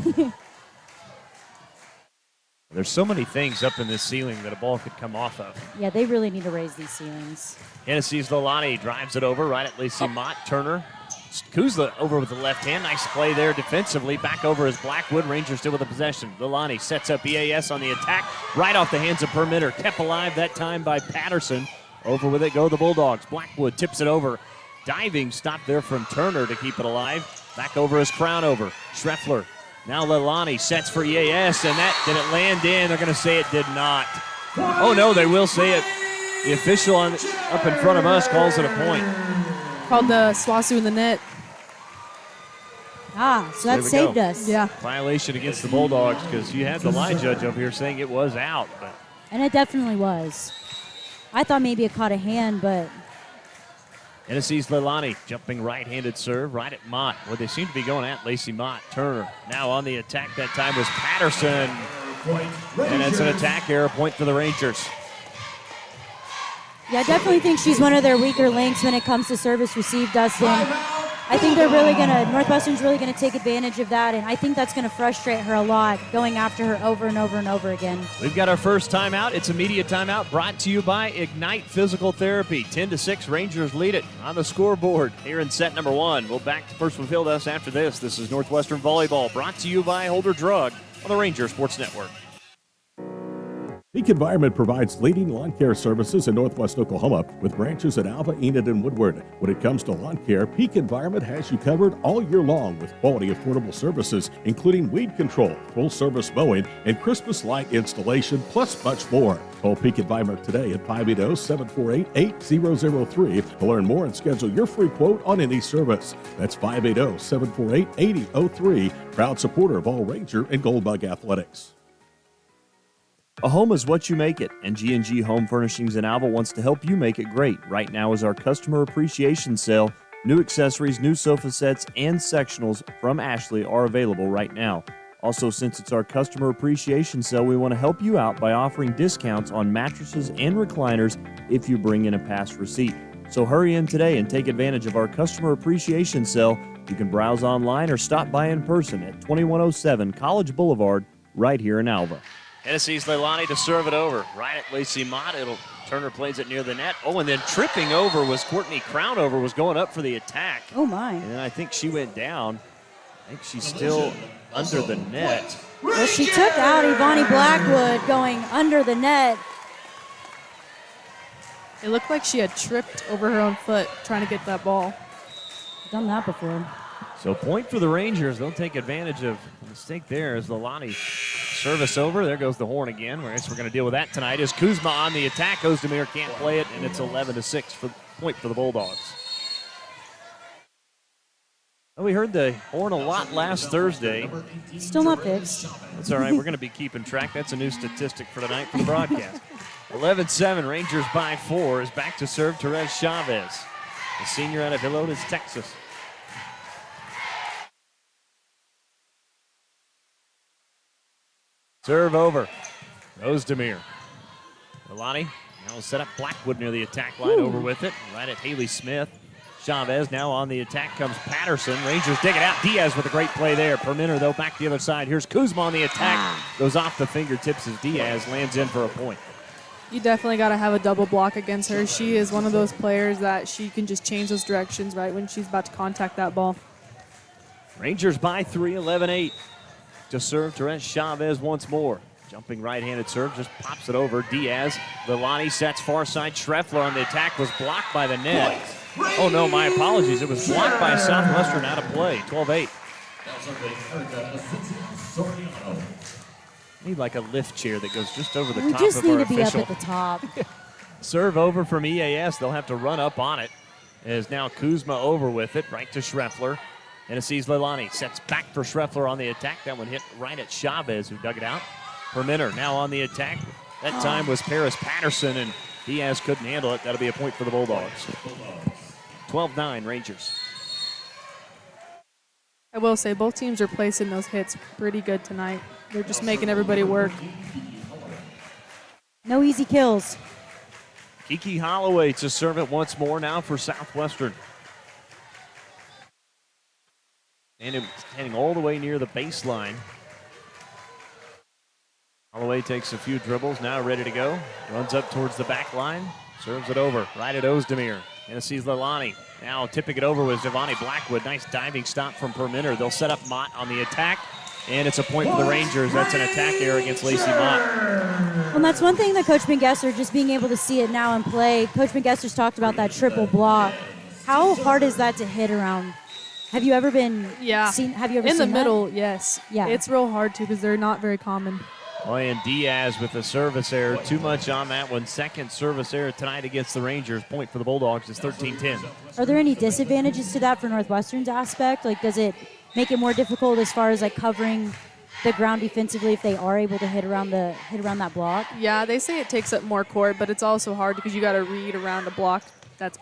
There's so many things up in this ceiling that a ball could come off of. Yeah, they really need to raise these ceilings. Hennessy's Lilani drives it over right at Lacey Mott. Turner. Kuzla over with the left hand. Nice play there defensively. Back over is Blackwood. Rangers still with the possession. Lilani sets up EAS on the attack. Right off the hands of Permitter. Kept alive that time by Patterson. Over with it go the Bulldogs. Blackwood tips it over. Diving stop there from Turner to keep it alive. Back over is Crownover. Schreffler. Now Lilani sets for EAS, and that, did it land in? They're going to say it did not. Oh, no, they will say it. The official up in front of us calls it a point. Called the Swasu in the net. Ah, so There that we saved go. us. Yeah. Violation against the Bulldogs because you had the line judge over here saying it was out. But And it definitely was. I thought maybe it caught a hand, but Tennessee's Lilani jumping right-handed serve right at Mott. Well, they seem to be going at Lacey Mott. Turner now on the attack. That time was Patterson. And it's an attack error point for the Rangers. yeah, I definitely think she's one of their weaker links when it comes to service receive, Dustin. I think Northwestern's really going to take advantage of that, and I think that's going to frustrate her a lot, going after her over and over and over again. We've got our first timeout. It's a media timeout brought to you by Ignite Physical Therapy. 10-6, Rangers lead it on the scoreboard here in set number 1. We'll back to Firstwood Fieldhouse after this. This is Northwestern Volleyball brought to you by Holder Drug on the Ranger Sports Network. Peak Environment provides leading lawn care services in Northwest Oklahoma with branches at Alva, Enid, and Woodward. When it comes to lawn care, Peak Environment has you covered all year long with quality, affordable services, including weed control, full-service mowing, and Christmas light installation, plus much more. Call Peak Environment today at 580-748-8003 to learn more and schedule your free quote on any service. That's 580-748-8003. Proud supporter of all Ranger and Goldbug athletics. A home is what you make it, and G&G Home Furnishings in Alva wants to help you make it great. Right now is our customer appreciation sale. New accessories, new sofa sets, and sectionals from Ashley are available right now. Also, since it's our customer appreciation sale, we want to help you out by offering discounts on mattresses and recliners if you bring in a past receipt. So hurry in today and take advantage of our customer appreciation sale. You can browse online or stop by in person at 2107 College Boulevard right here in Alva. Tennessee's Leilani to serve it over. Right at Lacey Mott. Turner plays it near the net. Oh, and then tripping over was Courtney Crownover, was going up for the attack. Oh, my. And then I think she went down. I think she's still under the net. Well, she took out Ivani Blackwood going under the net. It looked like she had tripped over her own foot trying to get that ball. Done that before. So point for the Rangers. They'll take advantage of the mistake there as Leilani service over. There goes the horn again. I guess we're going to deal with that tonight as Kuzma on the attack. Ozdemir can't play it, and it's 11-6 for point for the Bulldogs. Well, we heard the horn a lot last Thursday. Still not fixed. That's all right. We're going to be keeping track. That's a new statistic for tonight for the broadcast. 11-7, Rangers by 4 is back to serve Therese Chavez, the senior out of Helotes, Texas. Serve over. Ozdemir. Leilani now set up Blackwood near the attack line. Over with it. Right at Haley Smith. Chavez now on the attack comes Patterson. Rangers dig it out. Diaz with a great play there. Permitter, though, back the other side. Here's Kuzma on the attack. Goes off the fingertips as Diaz lands in for a point. You definitely got to have a double block against her. She is one of those players that she can just change those directions right when she's about to contact that ball. Rangers by 3, 11-8. To serve Therese Chavez once more. Jumping right-handed serve, just pops it over. Diaz, Leilani sets far side. Schreffler on the attack was blocked by the net. Oh no, my apologies. It was blocked by Southwestern out of play. 12-8. Need like a lift chair that goes just over the We top just of need our to be official. up at the top. Serve over from EAS. They'll have to run up on it. As now Kuzma over with it, right to Schreffler. Tennessee's Leilani sets back for Schreffler on the attack. That one hit right at Chavez, who dug it out. Permitter now on the attack. That time was Paris Patterson, and Diaz couldn't handle it. That'll be a point for the Bulldogs. 12-9, Rangers. I will say both teams are placing those hits pretty good tonight. They're just making everybody work. No easy kills. Kiki Holloway to serve it once more now for Southwestern. And heading all the way near the baseline. Holloway takes a few dribbles, now ready to go. Runs up towards the back line, serves it over, right at Ozdemir. Tennessee's Leilani now tipping it over with Giovanni Blackwood. Nice diving stop from Perminter. They'll set up Mott on the attack, and it's a point for the Rangers. That's an attack error against Lacey Mott. Well, that's one thing that Coach Bengesser, just being able to see it now in play. Coach Bengesser's talked about that triple block. How hard is that to hit around? Have you ever been Have you ever seen in the that? middle? Yes. Yeah. It's real hard to because they're not very common. Boy, and Diaz with the service error. Too much on that one. Second service error tonight against the Rangers. Point for the Bulldogs is 13-10. Are there any disadvantages to that for Northwestern's aspect? Like, does it make it more difficult as far as like covering the ground defensively if they are able to hit around that block? Yeah, they say it takes up more court, but it's also hard because you got to read around a block that's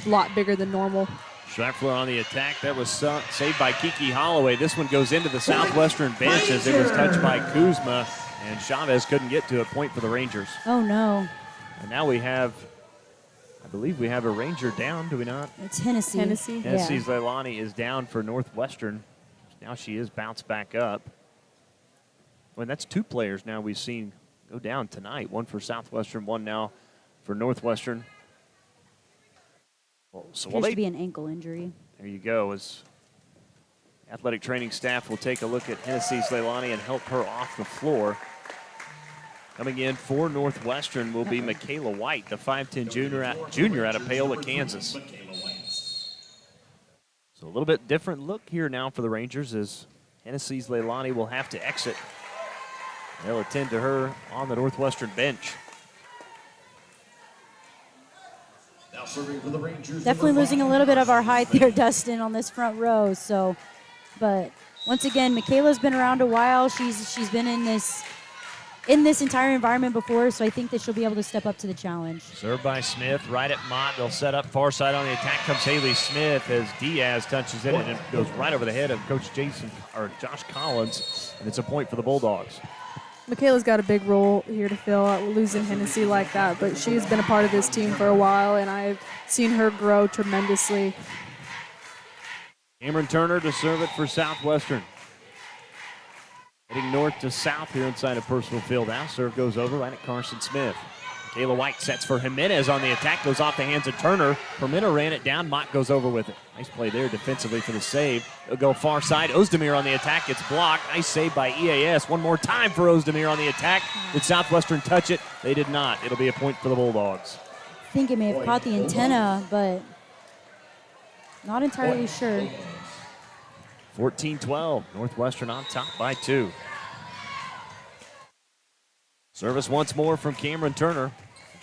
a lot bigger than normal. Scheffler on the attack. That was saved by Kiki Holloway. This one goes into the Southwestern bench as it was touched by Kuzma, and Chavez couldn't get to a point for the Rangers. Oh, no. And now we have, I believe we have a Ranger down, do we not? It's Hennessy. Tennessee's Leilani is down for Northwestern. Now she is bounced back up. Well, that's two players now we've seen go down tonight. One for Southwestern, one now for Northwestern. Well, so Appears to be an ankle injury. there you go. As athletic training staff will take a look at Hennessy's Leilani and help her off the floor. Coming in for Northwestern will be Michaela White, the 5'10 junior out of Paola, Kansas. So a little bit different look here now for the Rangers as Hennessy's Leilani will have to exit. They'll attend to her on the Northwestern bench. Now serving for the Rangers. Definitely losing a little bit of our height there, Dustin, on this front row. So, but once again, Michaela's been around a while. She's been in this entire environment before, so I think that she'll be able to step up to the challenge. Served by Smith, right at Mott. They'll set up far side on the attack. Comes Haley Smith as Diaz touches it, and it goes right over the head of Coach Josh Collins, and it's a point for the Bulldogs. Michaela's got a big role here to fill, losing Hennessy like that, but she's been a part of this team for a while, and I've seen her grow tremendously. Cameron Turner to serve it for Southwestern. Heading north to south here inside of Percival Fieldhouse. Serve goes over right at Carson Smith. Michaela White sets for Jimenez on the attack. Goes off the hands of Turner. Permina ran it down. Mott goes over with it. Nice play there defensively for the save. They'll go far side. Ozdemir on the attack. Gets blocked. Nice save by EAS. One more time for Ozdemir on the attack. Did Southwestern touch it? They did not. It'll be a point for the Bulldogs. I think it may have caught the antenna, but not entirely sure. 14-12. Northwestern on top by 2. Service once more from Cameron Turner.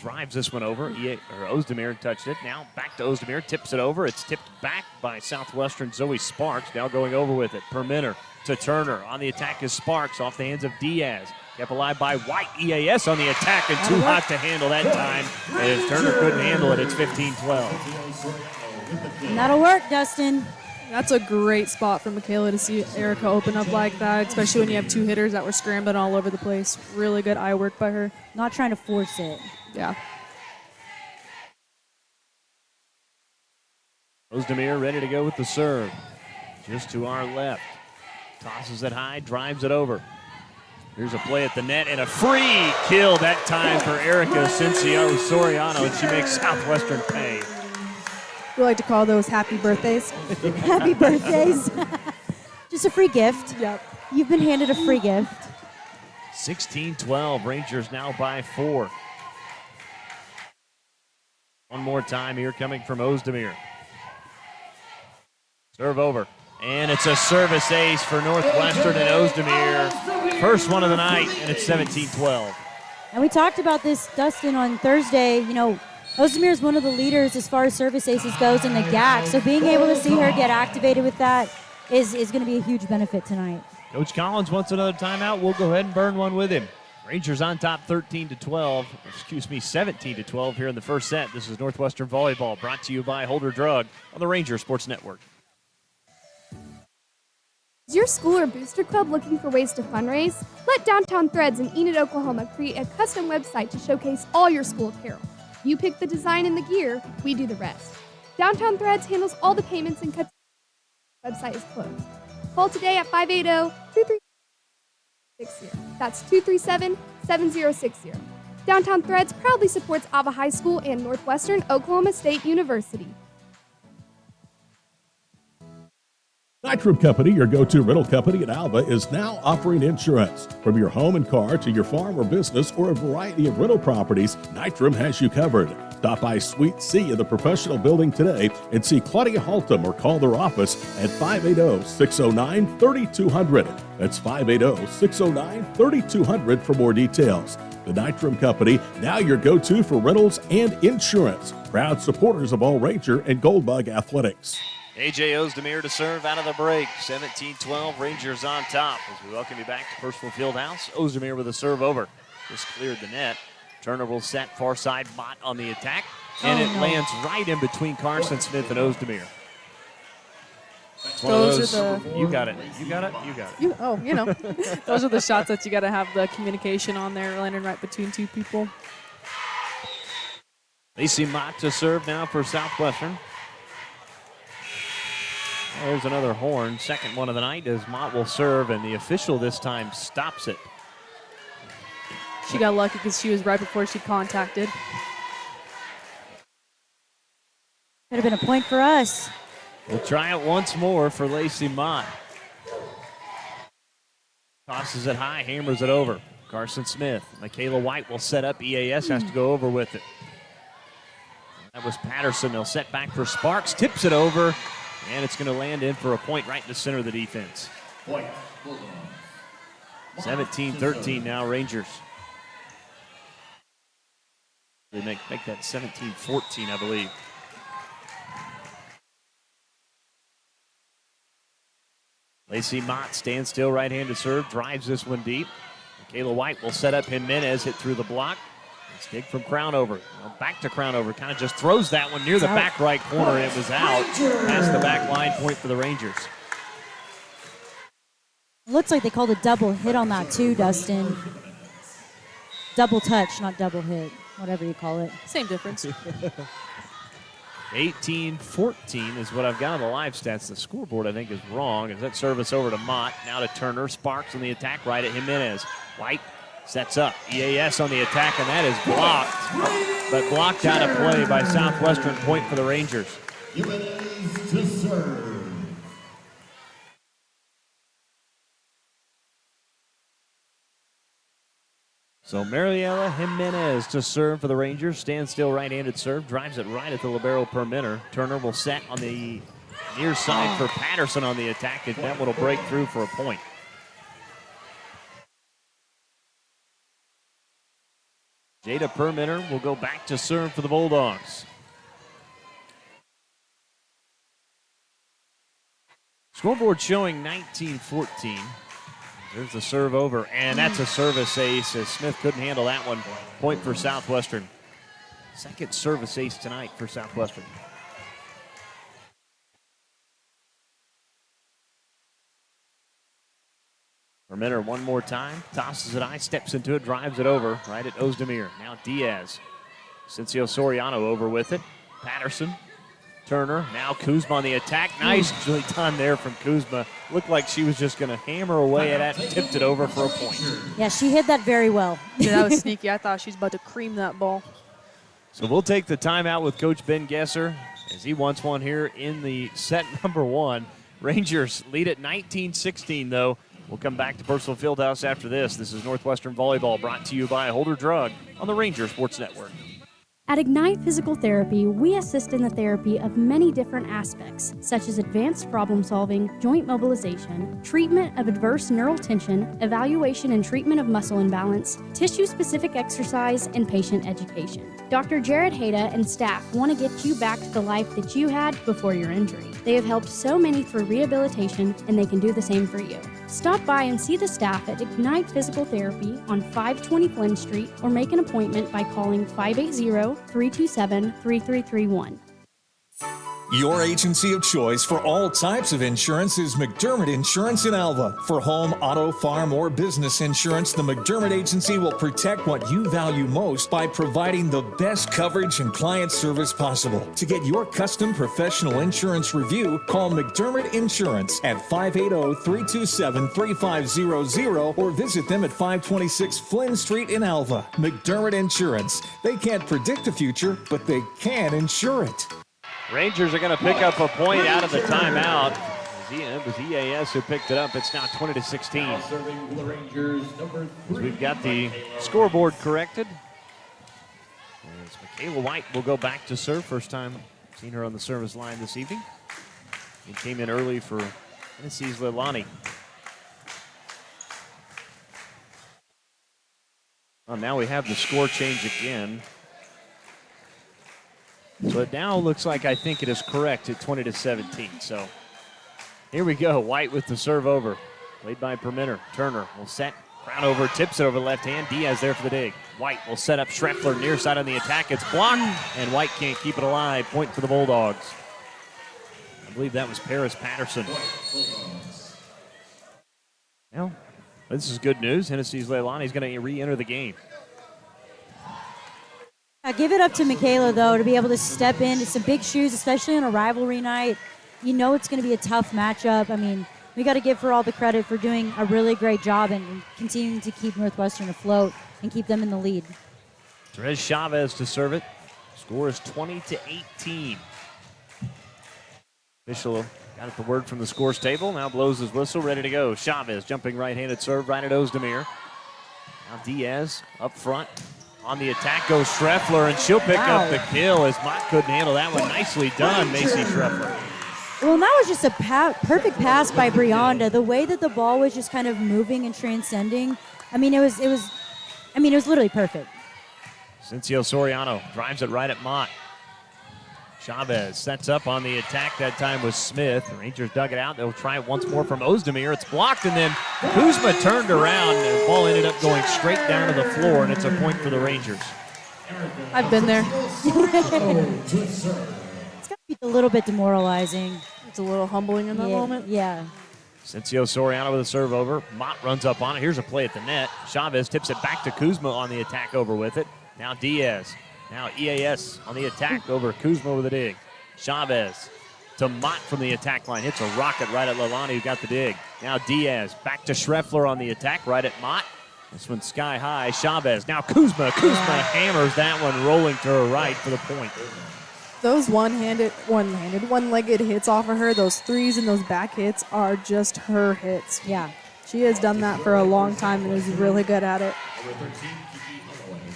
Drives this one over. Ozdemir touched it. Now back to Ozdemir. Tips it over. It's tipped back by Southwestern Zoe Sparks. Now going over with it. Perminter to Turner. On the attack is Sparks off the hands of Diaz. Kept alive by White. EAS on the attack and too hot to handle that time. As Turner couldn't handle it, it's 15-12. And that'll work, Dustin. That's a great spot for Michaela to see Erica open up like that, especially when you have two hitters that were scrambling all over the place. Really good eye work by her. Not trying to force it. Yeah. Ozdemir ready to go with the serve. Just to our left. Tosses it high, drives it over. Here's a play at the net and a free kill that time for Erica Cincio Soriano, and she makes Southwestern pay. We like to call those happy birthdays. Happy birthdays. Just a free gift. Yep. You've been handed a free gift. 16-12, Rangers now by 4. One more time here coming from Ozdemir. Serve over. And it's a service ace for Northwestern and Ozdemir. First one of the night, and it's 17-12. And we talked about this, Dustin, on Thursday. You know, Ozdemir is one of the leaders as far as service aces goes in the GAC. So being able to see her get activated with that is going to be a huge benefit tonight. Coach Collins wants another timeout. We'll go ahead and burn one with him. Rangers on top 17-12 here in the first set. This is Northwestern Volleyball brought to you by Holder Drug on the Ranger Sports Network. Is your school or booster club looking for ways to fundraise? Let Downtown Threads in Enid, Oklahoma create a custom website to showcase all your school apparel. You pick the design and the gear, we do the rest. Downtown Threads handles all the payments and cuts. Website is closed. Call today at 580-237-7060. That's 237-7060. Downtown Threads proudly supports Alva High School and Northwestern Oklahoma State University. Nitram Company, your go-to rental company in Alva, is now offering insurance. From your home and car to your farm or business or a variety of rental properties, Nitram has you covered. Stop by Suite C in the professional building today and see Claudia Haltom or call their office at 580-609-3200. That's 580-609-3200 for more details. The Nitram Company, now your go-to for rentals and insurance. Proud supporters of All Ranger and Goldbug Athletics. A.J. Ozdemir to serve out of the break. 17-12, Rangers on top. As we welcome you back to Percival Fieldhouse, Ozdemir with a serve over. Just cleared the net. Turner will set far side, Mott on the attack. And it lands right in between Carson Smith and Ozdemir. Those are the... You got it. You got it. You got it. Those are the shots that you got to have the communication on there, landing right between two people. Lacey Mott to serve now for Southwestern. There's another horn, second one of the night, as Mott will serve, and the official this time stops it. She got lucky because she was right before she contacted. Could have been a point for us. We'll try it once more for Lacey Mott. Tosses it high, hammers it over. Carson Smith. Michaela White will set up. EAS has to go over with it. That was Patterson. They'll set back for Sparks. Tips it over. And it's going to land in for a point right in the center of the defense. 17-13 now, Rangers. They make that 17-14, I believe. Lacey Mott stands still, right-handed serve, drives this one deep. Michaela White will set up Jimenez, hit through the block. Dig from Crownover. Back to Crownover. Kind of just throws that one near the back right corner. It was out. Past the back line, point for the Rangers. Looks like they called a double hit on that too, Dustin. Double touch, not double hit. Whatever you call it. Same difference. 18-14 is what I've got on the live stats. The scoreboard, I think, is wrong. As that service over to Mott. Now to Turner. Sparks on the attack right at Jimenez. White sets up. EAS on the attack, and that is blocked. But blocked out of play by Southwestern. Point for the Rangers. Jimenez to serve. So Mariela Jimenez to serve for the Rangers. Stands still, right-handed serve. Drives it right at the libero per minute. Turner will set on the near side for Patterson on the attack. And that one will break through for a point. Jada Permitter will go back to serve for the Bulldogs. Scoreboard showing 19-14. There's the serve over, and that's a service ace as Smith couldn't handle that one. Point for Southwestern. Second service ace tonight for Southwestern. Permitter one more time, tosses it high, steps into it, drives it over, right at Ozdemir. Now Diaz. Cincio Soriano over with it. Patterson, Turner, now Kuzma on the attack. Nicely done there from Kuzma. Looked like she was just going to hammer away at that, tipped it over for a point. Yeah, she hit that very well. Yeah, that was sneaky. I thought she was about to cream that ball. So we'll take the timeout with Coach Ben Gesser as he wants one here in the set number one. Rangers lead at 19-16, though. We'll come back to Percival Fieldhouse after this. This is Northwestern Volleyball, brought to you by Holder Drug on the Ranger Sports Network. At Ignite Physical Therapy, we assist in the therapy of many different aspects, such as advanced problem solving, joint mobilization, treatment of adverse neural tension, evaluation and treatment of muscle imbalance, tissue-specific exercise, and patient education. Dr. Jared Hayda and staff want to get you back to the life that you had before your injury. They have helped so many through rehabilitation, and they can do the same for you. Stop by and see the staff at Ignite Physical Therapy on 520 Flynn Street, or make an appointment by calling 580-327-3331. Your agency of choice for all types of insurance is McDermott Insurance in Alva. For home, auto, farm, or business insurance, the McDermott Agency will protect what you value most by providing the best coverage and client service possible. To get your custom professional insurance review, call McDermott Insurance at 580-327-3500 or visit them at 526 Flynn Street in Alva. McDermott Insurance. They can't predict the future, but they can insure it. Rangers are going to pick up a point out of the timeout. It was EAS who picked it up. It's now 20-16. Now serving for the Rangers, number 3. We've got the scoreboard corrected. As Michaela White will go back to serve. First time seen her on the service line this evening. He came in early for Tennessee's Leilani. Well, now we have the score change again. So it now looks like I think it is correct at 20-17. So here we go. White with the serve over. Played by Permenter. Turner will set. Crown over, tips it over left hand. Diaz there for the dig. White will set up Schreffler near side on the attack. It's blocked, and White can't keep it alive. Point for the Bulldogs. I believe that was Paris Patterson. Well, this is good news. Tennessee's Leilani is going to re-enter the game. Give it up to Michaela, though, to be able to step into some big shoes, especially on a rivalry night. You know it's going to be a tough matchup. I mean, we got to give her all the credit for doing a really great job and continuing to keep Northwestern afloat and keep them in the lead. Therese Chavez to serve it. Score is 20-18. Official got it the word from the scores table. Now blows his whistle, ready to go. Chavez jumping right-handed serve right at Ozdemir. Now Diaz up front. On the attack goes Schreffler, and she'll pick up the kill as Mott couldn't handle that one. Nicely done, Macy Schreffler. Well, that was just a perfect pass by Brianda. The way that the ball was just kind of moving and transcending. I mean, it was literally perfect. Cincio Soriano drives it right at Mott. Chavez sets up on the attack. That time was Smith. The Rangers dug it out. They'll try it once more from Ozdemir. It's blocked, and then Kuzma turned around, and the ball ended up going straight down to the floor, and it's a point for the Rangers. I've been there. It's got to be a little bit demoralizing. It's a little humbling in that moment. Yeah. Cincio Soriano with a serve over. Mott runs up on it. Here's a play at the net. Chavez tips it back to Kuzma on the attack over with it. Now Diaz. Now EAS on the attack over Kuzma with a dig. Chavez to Mott from the attack line. Hits a rocket right at Leilani who got the dig. Now Diaz back to Schreffler on the attack right at Mott. This one's sky high. Chavez. Now Kuzma. Kuzma hammers that one rolling to her right for the point. Those one-legged hits off of her, those threes and those back hits are just her hits. Yeah. She has done that for a long time and is really good at it.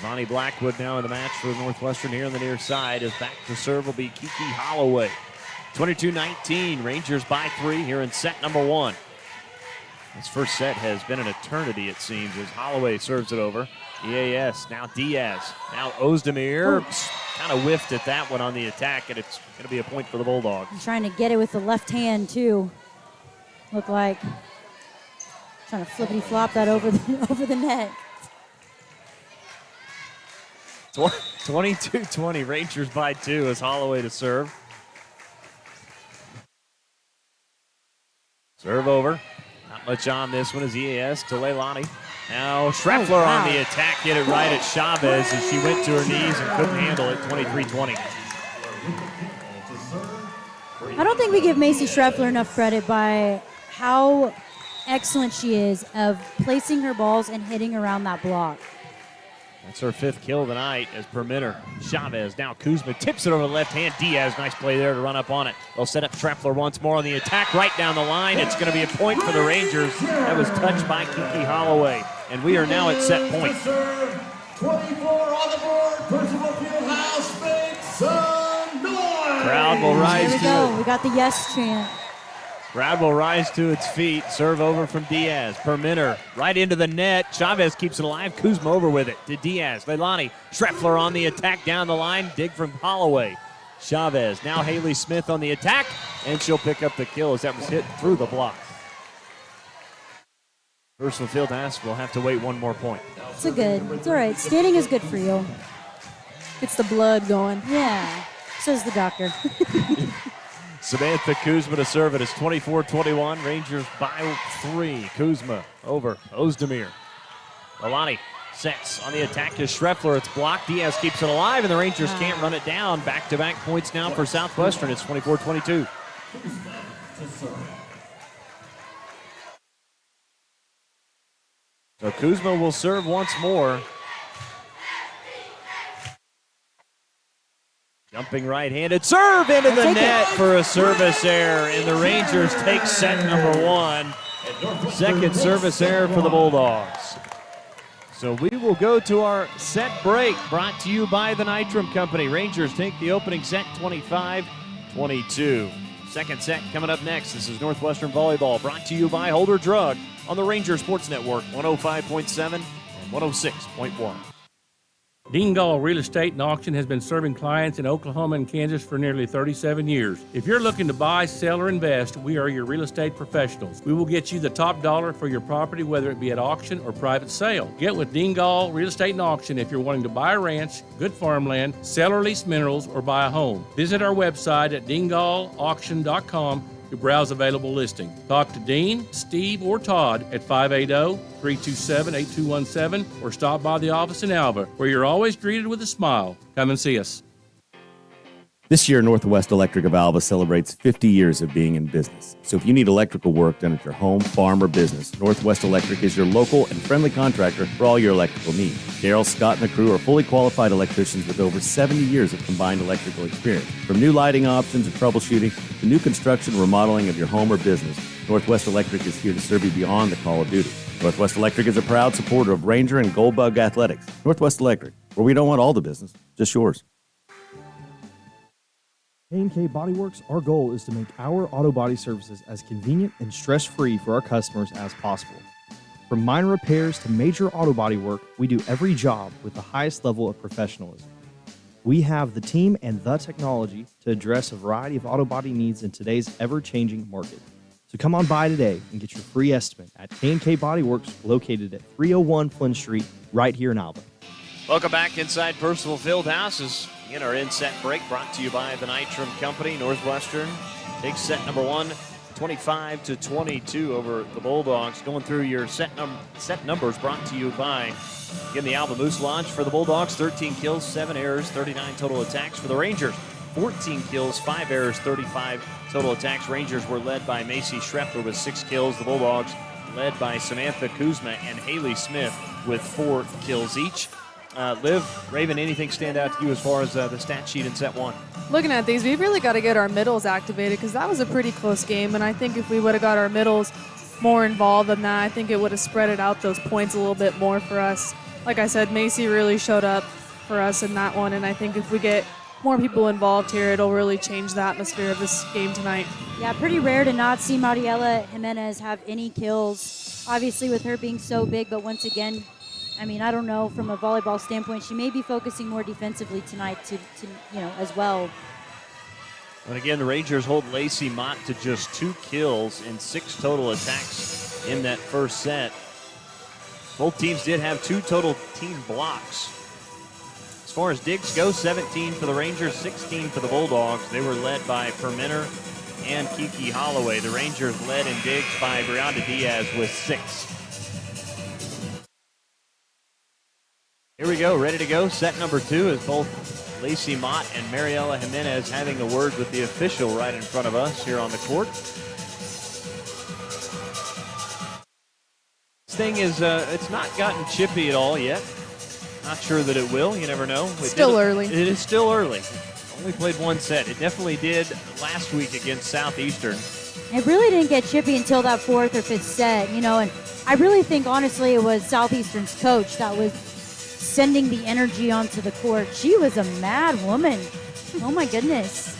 Vonnie Blackwood now in the match for Northwestern here on the near side. As back to serve will be Kiki Holloway. 22-19, Rangers by 3 here in set number 1. This first set has been an eternity, it seems, as Holloway serves it over. EAS, now Diaz, now Ozdemir. Kind of whiffed at that one on the attack, and it's going to be a point for the Bulldogs. I'm trying to get it with the left hand, too. Look like trying to flippity-flop that over the net. 22-20, Rangers by 2 as Holloway to serve. Serve over. Not much on this one as EAS to Leilani. Now Schreffler on the attack, hit it right at Chavez as she went to her knees and couldn't handle it, 23-20. I don't think we give Macy Schreffler enough credit by how excellent she is of placing her balls and hitting around that block. That's her 5th kill tonight as Permenter. Chavez, now Kuzma tips it over the left hand. Diaz, nice play there to run up on it. They'll set up Schreffler once more on the attack right down the line. It's going to be a point for the Rangers. That was touched by Kiki Holloway. And we are now at set point. 24 on the board. Percival Fieldhouse makes some noise. Crowd will rise There we go. We got the yes chant. Crowd will rise to its feet. Serve over from Diaz. Permenter right into the net. Chavez keeps it alive. Kuzma over with it to Diaz. Leilani. Schreffler on the attack down the line. Dig from Holloway. Chavez. Now Haley Smith on the attack. And she'll pick up the kill as that was hit through the block. Ursula Fieldhouse will have to wait one more point. It's all right. Standing is good for you. It's the blood going. Yeah. Says the doctor. Samantha Kuzma to serve it. It's 24-21. Rangers by 3. Kuzma over Ozdemir. Alani sets on the attack to Schreffler. It's blocked. Diaz keeps it alive, and the Rangers can't run it down. Back-to-back points now for Southwestern. It's 24-22. So Kuzma will serve once more. Jumping right-handed serve into the net for a service error, and the Rangers take set number 1. Second service error for the Bulldogs. So we will go to our set break, brought to you by the Nitram Company. Rangers take the opening set 25-22. Second set coming up next. This is Northwestern Volleyball, brought to you by Holder Drug on the Ranger Sports Network, 105.7 and 106.1. Dingall Real Estate and Auction has been serving clients in Oklahoma and Kansas for nearly 37 years. If you're looking to buy, sell, or invest, we are your real estate professionals. We will get you the top dollar for your property, whether it be at auction or private sale. Get with Dingall Real Estate and Auction if you're wanting to buy a ranch, good farmland, sell or lease minerals, or buy a home. Visit our website at dingallauction.com to browse available listing. Talk to Dean, Steve, or Todd at 580-327-8217 or stop by the office in Alva, where you're always greeted with a smile. Come and see us. This year, Northwest Electric of Alva celebrates 50 years of being in business. So if you need electrical work done at your home, farm, or business, Northwest Electric is your local and friendly contractor for all your electrical needs. Daryl, Scott, and the crew are fully qualified electricians with over 70 years of combined electrical experience. From new lighting options and troubleshooting to new construction remodeling of your home or business, Northwest Electric is here to serve you beyond the call of duty. Northwest Electric is a proud supporter of Ranger and Goldbug Athletics. Northwest Electric, where we don't want all the business, just yours. K&K Body Works, our goal is to make our auto body services as convenient and stress-free for our customers as possible. From minor repairs to major auto body work, we do every job with the highest level of professionalism. We have the team and the technology to address a variety of auto body needs in today's ever-changing market. So come on by today and get your free estimate at K&K Body Works, located at 301 Flynn Street, right here in Alva. Welcome back inside Percival Fieldhouse as in our in-set break, brought to you by the Nitram Company. Northwestern takes set number 1, 25-22 over the Bulldogs. Going through your set numbers, brought to you by, again, the Alva Moose Lodge for the Bulldogs. 13 kills, 7 errors, 39 total attacks for the Rangers. 14 kills, 5 errors, 35 total attacks. Rangers were led by Macy Schreffler with 6 kills. The Bulldogs led by Samantha Kuzma and Haley Smith with 4 kills each. Liv, Raven, anything stand out to you as far as the stat sheet in set 1? Looking at these, we've really got to get our middles activated because that was a pretty close game, and I think if we would have got our middles more involved in that, I think it would have spread it out those points a little bit more for us. Like I said, Macy really showed up for us in that one, and I think if we get more people involved here, it'll really change the atmosphere of this game tonight. Yeah, pretty rare to not see Mariela Jimenez have any kills, obviously with her being so big, but once again, I mean, I don't know, from a volleyball standpoint, she may be focusing more defensively tonight to as well. And again, the Rangers hold Lacey Mott to just 2 kills and 6 total attacks in that first set. Both teams did have 2 total team blocks. As far as digs go, 17 for the Rangers, 16 for the Bulldogs. They were led by Permenter and Kiki Holloway. The Rangers led in digs by Brianda Diaz with 6. Here we go, ready to go. Set number 2 is both Lacey Mott and Mariela Jimenez having a word with the official right in front of us here on the court. This thing is, it's not gotten chippy at all yet. Not sure that it will, you never know. Still early. It is still early. Only played 1 set. It definitely did last week against Southeastern. It really didn't get chippy until that 4th or 5th set, and I really think, honestly, it was Southeastern's coach that was sending the energy onto the court. She was a mad woman. Oh my goodness.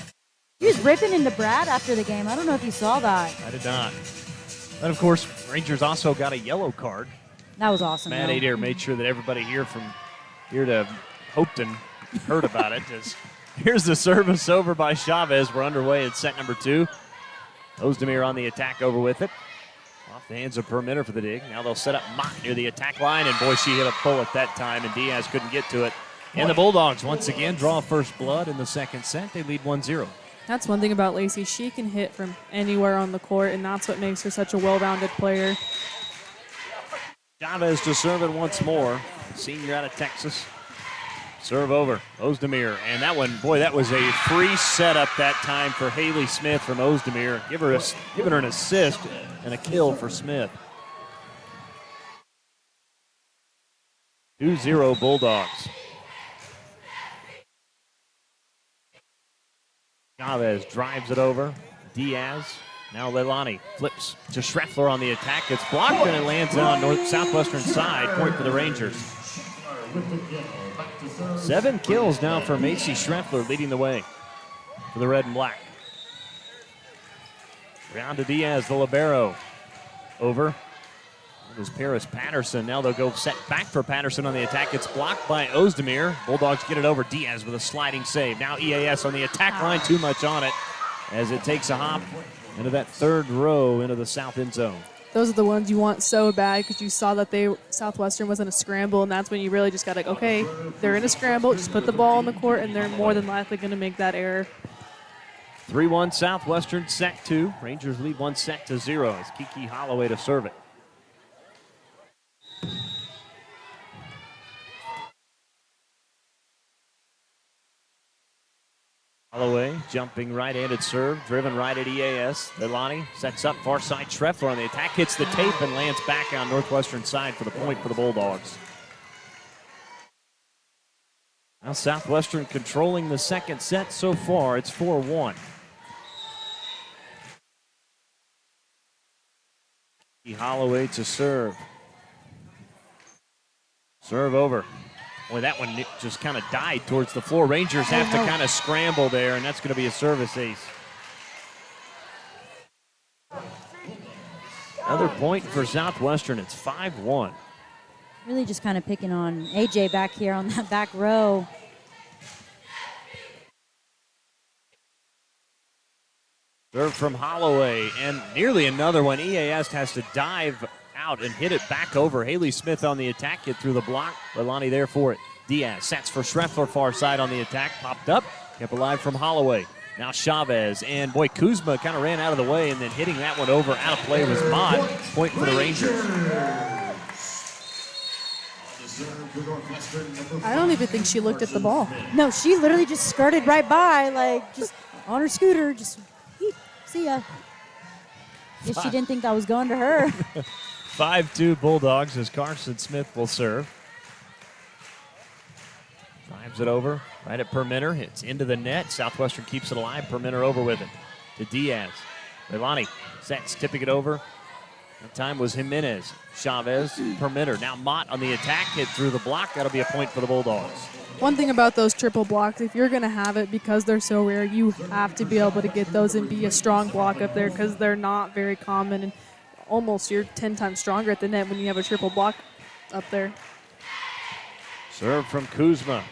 She was ripping into Brad after the game. I don't know if you saw that. I did not. And of course, Rangers also got a yellow card. That was awesome. Matt Adair made sure that everybody here from here to Hopeton heard about it. Here's the service over by Chavez. We're underway at set number 2. Ozdemir on the attack over with it. Off the hands of Permenter for the dig. Now they'll set up Mott near the attack line, and boy, she hit a bullet that time, and Diaz couldn't get to it. And the Bulldogs once again draw first blood in the second set. They lead 1-0. That's one thing about Lacey. She can hit from anywhere on the court, and that's what makes her such a well-rounded player. Chavez to serve it once more. Senior out of Texas. Serve over. Ozdemir. And that one, boy, that was a free setup that time for Haley Smith from Ozdemir. Giving her an assist and a kill for Smith. 2-0 Bulldogs. Chavez drives it over. Diaz. Now Leilani flips to Schreffler on the attack. It's blocked and it lands on Southwestern side. Point for the Rangers. 7 kills now for Macy Schreffler, leading the way for the red and black. Down to Diaz, the libero. Over. It was Paris Patterson. Now they'll go set back for Patterson on the attack. It's blocked by Ozdemir. Bulldogs get it over. Diaz with a sliding save. Now EAS on the attack line. Too much on it as it takes a hop into that third row into the south end zone. Those are the ones you want so bad because you saw that Southwestern was in a scramble, and that's when you really just got like, okay, they're in a scramble. Just put the ball on the court, and they're more than likely going to make that error. 3-1 Southwestern, set 2. Rangers lead 1-0 as Kiki Holloway to serve it. Holloway jumping right-handed serve, driven right at EAS. Leilani sets up far side. Schreffler on the attack, hits the tape and lands back on Northwestern side for the point for the Bulldogs. Now Southwestern controlling the second set so far. It's 4-1. Holloway to serve. Serve over. Boy, that one just kind of died towards the floor. Rangers have to kind of scramble there, and that's going to be a service ace. Another point for Southwestern. It's 5-1. Really just kind of picking on AJ back here on that back row. Serve from Holloway, and nearly another one. EAS has to dive out and hit it back over. Haley Smith on the attack, hit through the block. Leilani there for it. Diaz sets for Schreffler, far side on the attack. Popped up, kept alive from Holloway. Now Chavez, and boy, Kuzma kind of ran out of the way, and then hitting that one over out of play was Mott. Point for the Rangers. I don't even think she looked at the ball. No, she literally just skirted right by, like just on her scooter, just see ya. Guess she didn't think that was going to her. 5-2 Bulldogs as Carson Smith will serve. Drives it over, right at Permenter. It's into the net. Southwestern keeps it alive. Permenter over with it to Diaz. Leilani sets, tipping it over. That time was Jimenez. Chavez, Permenter. Now Mott on the attack, hit through the block. That'll be a point for the Bulldogs. One thing about those triple blocks, if you're going to have it, because they're so rare, you have to be able to get those and be a strong block up there because they're not very common. And almost you're 10 times stronger at the net when you have a triple block up there. Serve from Kuzma.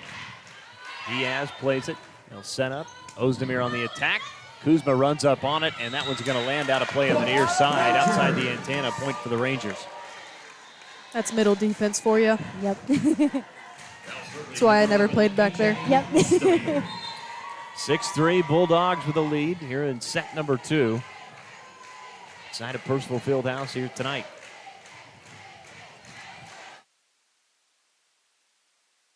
Diaz plays it. He'll set up. Ozdemir on the attack. Kuzma runs up on it, and that one's going to land out of play on the near side, outside the antenna. Point for the Rangers. That's middle defense for you. Yep. That's why I never played back there. Yep. 6-3 Bulldogs with a lead here in set number 2. Inside of Percival Fieldhouse here tonight.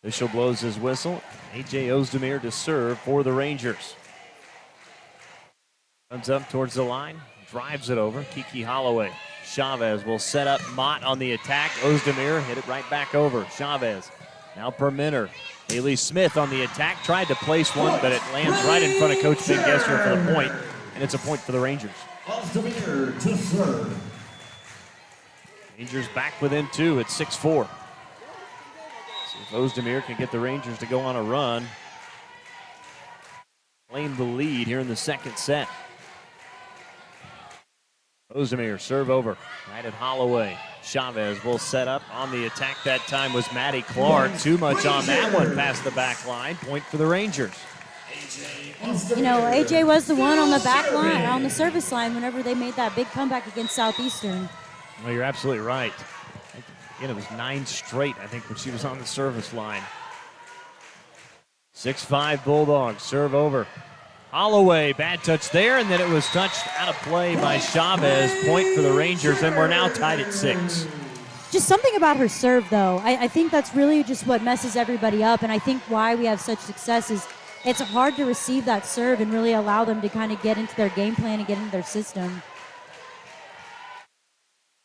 Official blows his whistle. A.J. Ozdemir to serve for the Rangers. Runs up towards the line, drives it over. Kiki Holloway. Chavez will set up Mott on the attack. Ozdemir hit it right back over. Chavez. Now Permenter. Haley Smith on the attack. Tried to place one, but it lands right in front of Coach Ben Gesser for the point, and it's a point for the Rangers. Ozdemir to serve. Rangers back within 2 at 6-4. See if Ozdemir can get the Rangers to go on a run. Claim the lead here in the second set. Ozdemir, serve over, right at Holloway. Chavez will set up on the attack. That time was Maddie Clark. Too much on that one past the back line. Point for the Rangers. You know, AJ was the one on the back line, on the service line, whenever they made that big comeback against Southeastern. Well, you're absolutely right. Again, it was 9 straight, I think, when she was on the service line. 6-5 Bulldogs, serve over. Holloway, bad touch there, and then it was touched out of play by Chavez. Point for the Rangers, and we're now tied at 6. Just something about her serve, though. I think that's really just what messes everybody up, and I think why we have such success is it's hard to receive that serve and really allow them to kind of get into their game plan and get into their system.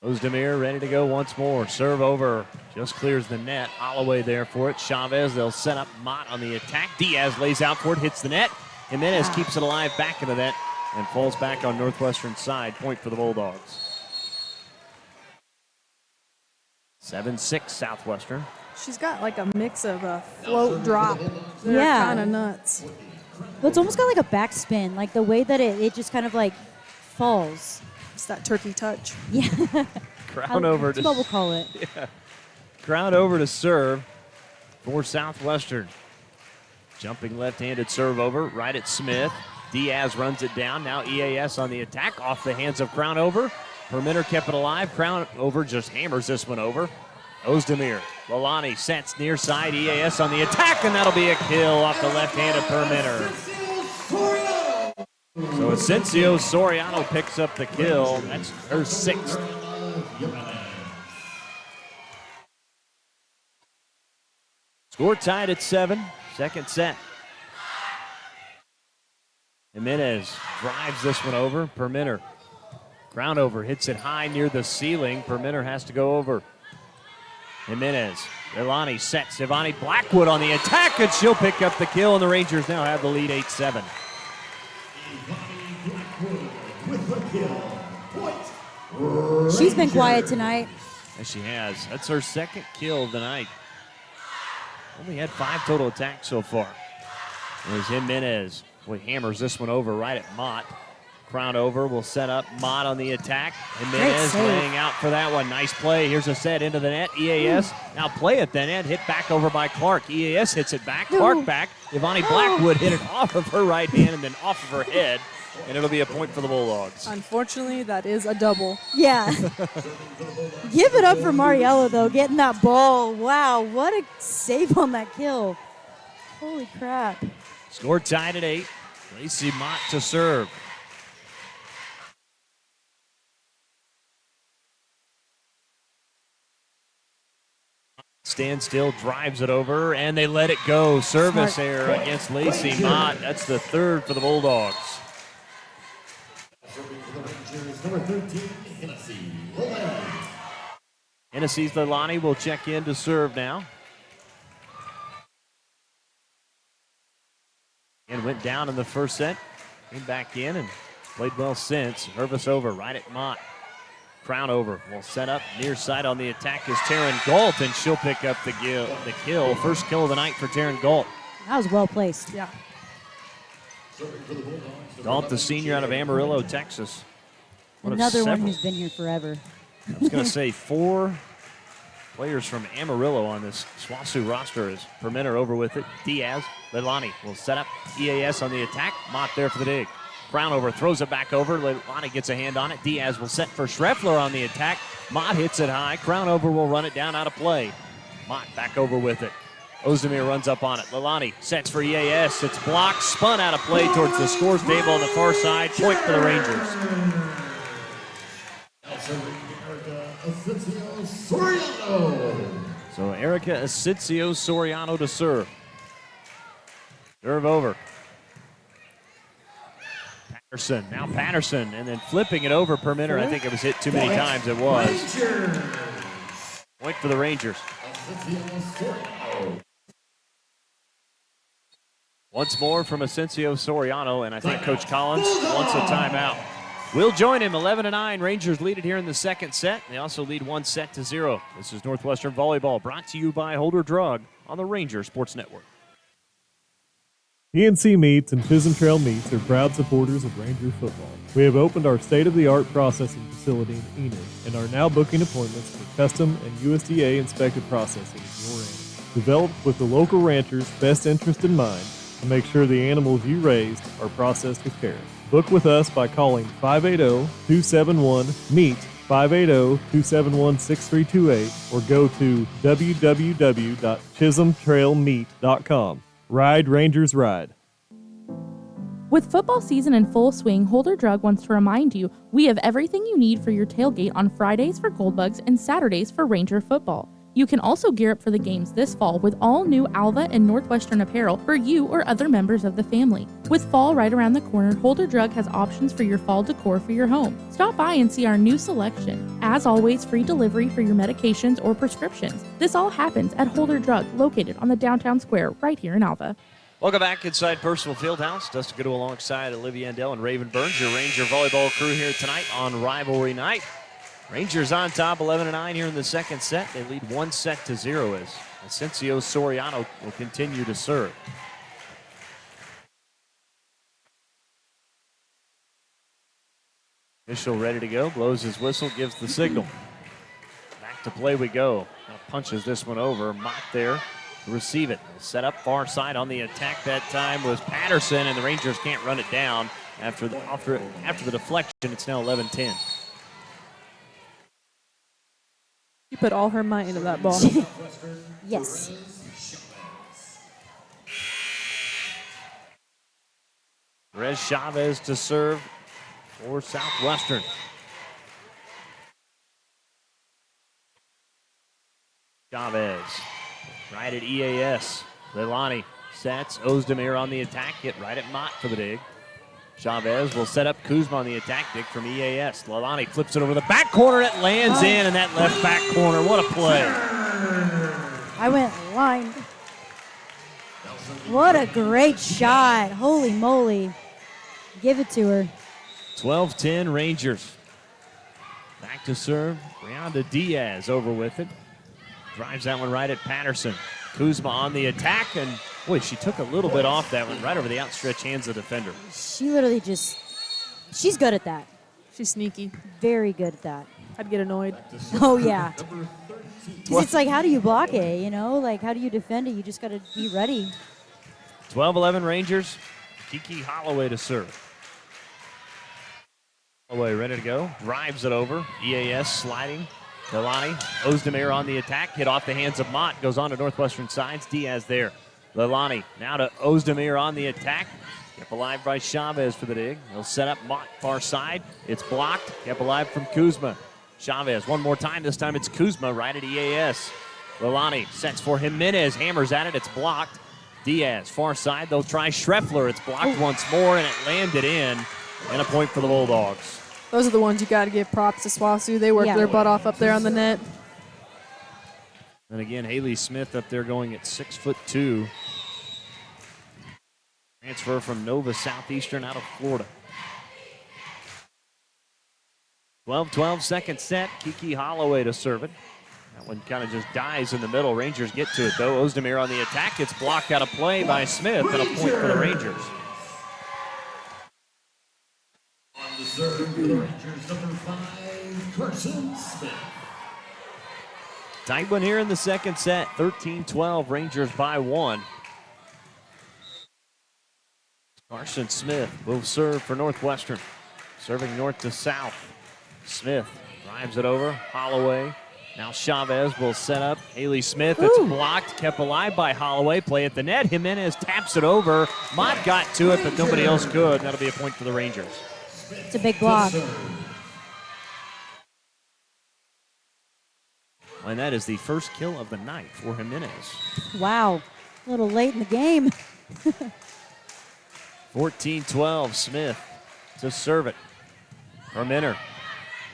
Ozdemir ready to go once more. Serve over, just clears the net. Holloway there for it. Chavez, they'll set up Mott on the attack. Diaz lays out for it, hits the net. Jimenez keeps it alive back into the net and falls back on Northwestern's side. Point for the Bulldogs. 7-6 Southwestern. She's got like a mix of a float drop. They're Yeah. kind of nuts. Well, it's almost got like a backspin, like the way that it just kind of like falls. It's that turkey touch. Yeah. Crown over That's what we'll call it. Yeah. Crown over to serve for Southwestern. Jumping left-handed serve over, right at Smith. Diaz runs it down. Now EAS on the attack, off the hands of Crown over. Permitter kept it alive. Crown over just hammers this one over. Ozdemir. Lalani sets near side. EAS on the attack, and that'll be a kill off the left-handed Permitter. So Asensio Soriano picks up the kill. That's her 6th. Score tied at 7. Second set. Jimenez drives this one over. Permitter. Ground over, hits it high near the ceiling. Permitter has to go over. Jimenez. Ilani sets. Ivani Blackwood on the attack, and she'll pick up the kill, and the Rangers now have the lead 8-7. She's been quiet tonight. Yes, she has. That's her 2nd kill of the night. Only had 5 total attacks so far. There's Jimenez. Boy, hammers this one over right at Mott. Crown over will set up Mott on the attack. Jimenez laying out for that one. Nice play. Here's a set into the net. EAS now play at the net. Hit back over by Clark. EAS hits it back. Clark back. Ivani Blackwood hit it off of her right hand and then off of her head. And it'll be a point for the Bulldogs. Unfortunately, that is a double. Yeah. Give it up for Mariella, though, getting that ball. Wow, what a save on that kill. Holy crap. Score tied at 8. Lacey Mott to serve. Stands still, drives it over, and they let it go. Service error against Lacey Mott. That's the 3rd for the Bulldogs. Number 13, Hennessy's Leilani will check in to serve now. And went down in the first set. Came back in and played well since. Service over right at Mott. Crown over will set up near side on the attack is Taryn Galt, and she'll pick up the kill. First kill of the night for Taryn Galt. That was well placed. Yeah. Galt, the senior out of Amarillo, Texas. Another one who's been here forever. I was going to say 4 players from Amarillo on this SWASU roster is Permitter over with it. Diaz, Leilani will set up. EAS on the attack. Mott there for the dig. Crown over, throws it back over. Leilani gets a hand on it. Diaz will set for Schreffler on the attack. Mott hits it high. Crown over will run it down out of play. Mott back over with it. Ozdemir runs up on it. Leilani sets for EAS. It's blocked, spun out of play towards the scores table on the far side. Point for the Rangers. So Erica Asensio Soriano to serve. Serve over. Patterson, now Patterson, and then flipping it over per minute. I think it was hit too many times. It was. Point for the Rangers. Once more from Asensio Soriano, and I think Coach Collins wants a timeout. We'll join him, 11-9. Rangers lead it here in the second set. They also lead 1-0. This is Northwestern Volleyball, brought to you by Holder Drug on the Ranger Sports Network. ENC Meats and Chisholm Trail Meats are proud supporters of Ranger football. We have opened our state-of-the-art processing facility in Enid and are now booking appointments for custom and USDA-inspected processing of your animals. Developed with the local ranchers' best interest in mind to make sure the animals you raised are processed with care. Book with us by calling 580-271-MEAT, 580-271-6328, or go to www.chisholmtrailmeat.com. Ride, Rangers, ride. With football season in full swing, Holder Drug wants to remind you we have everything you need for your tailgate on Fridays for Goldbugs and Saturdays for Ranger football. You can also gear up for the games this fall with all new Alva and Northwestern apparel for you or other members of the family. With fall right around the corner, Holder Drug has options for your fall decor for your home. Stop by and see our new selection. As always, free delivery for your medications or prescriptions. This all happens at Holder Drug, located on the downtown square right here in Alva. Welcome back inside Percival Fieldhouse. Dustin Goodall alongside Olivia Endell and Raven Burns, your Ranger volleyball crew here tonight on Rivalry Night. Rangers on top 11-9 here in the second set. They lead 1-0 as Asensio Soriano will continue to serve. Official ready to go, blows his whistle, gives the signal. Back to play we go. Now punches this one over. Mott there to receive it. Set up far side on the attack that time was Patterson, and the Rangers can't run it down after the deflection. It's now 11-10. She put all her might into that ball. Yes. Rez Chavez to serve for Southwestern. Chavez right at EAS. Leilani sets. Ozdemir on the attack. Get right at Mott for the dig. Chavez will set up Kuzma on the attack. Dig from EAS. Leilani flips it over the back corner. It lands in, and that left back corner. What a play. I went line. What a great shot. Holy moly. Give it to her. 12-10 Rangers. Back to serve. Brianda Diaz over with it. Drives that one right at Patterson. Kuzma on the attack, and boy, she took a little bit off that one, right over the outstretched hands of the defender. She literally she's good at that. She's sneaky. Very good at that. I'd get annoyed. Oh, yeah. 'Cause it's like, how do you block it, you know? Like, how do you defend it? You just got to be ready. 12-11 Rangers. Kiki Holloway to serve. Holloway ready to go. Drives it over. EAS sliding. Leilani. Ozdemir on the attack. Hit off the hands of Mott. Goes on to Northwestern sides. Diaz there. Leilani now to Ozdemir on the attack. Kept alive by Chavez for the dig. He'll set up Mott far side. It's blocked. Kept alive from Kuzma. Chavez one more time. This time it's Kuzma right at EAS. Leilani sets for Jimenez. Hammers at it. It's blocked. Diaz far side. They'll try Schreffler. It's blocked once more, and it landed in. And a point for the Bulldogs. Those are the ones you got to give props to SWASU. They worked their butt off up there on the net. And again, Haley Smith up there going at 6'2". Transfer from Nova Southeastern out of Florida. 12-12 second set. Kiki Holloway to serve it. That one kind of just dies in the middle. Rangers get to it though. Ozdemir on the attack. It's blocked out of play by Smith, and a point for the Rangers. On the serve for the Rangers, number 5, Carson Smith. Tight one here in the second set. 13-12, Rangers by 1. Carson Smith will serve for Northwestern. Serving north to south. Smith drives it over. Holloway. Now Chavez will set up Haley Smith. It's blocked, kept alive by Holloway. Play at the net. Jimenez taps it over. Mott got to it, but nobody else could. That'll be a point for the Rangers. It's a big block. And that is the first kill of the night for Jimenez. Wow. A little late in the game. 14-12, Smith to serve it. Herminer.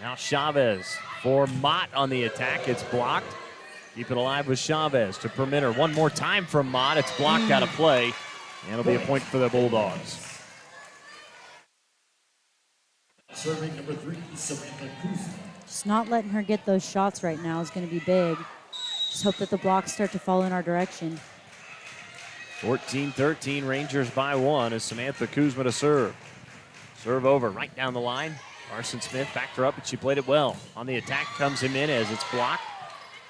Now Chavez for Mott on the attack. It's blocked. Keep it alive with Chavez to Perminer. One more time from Mott. It's blocked out of play. And it'll be a point for the Bulldogs. Serving number 3, Samantha Kuzma. Just not letting her get those shots right now is going to be big. Just hope that the blocks start to fall in our direction. 14-13, Rangers by 1 as Samantha Kuzma to serve. Serve over right down the line. Carson Smith backed her up, and she played it well. On the attack comes Jimenez. It's blocked.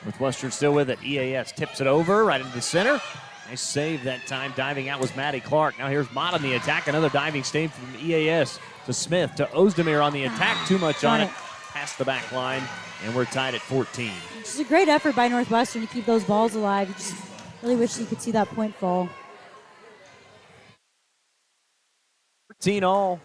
Northwestern still with it. EAS tips it over right into the center. Nice save that time. Diving out was Maddie Clark. Now here's Mott on the attack. Another diving save from EAS to Smith to Ozdemir on the attack. Too much on it. Past the back line, and we're tied at 14. It's a great effort by Northwestern to keep those balls alive. You just really wish you could see that point fall. 14 all.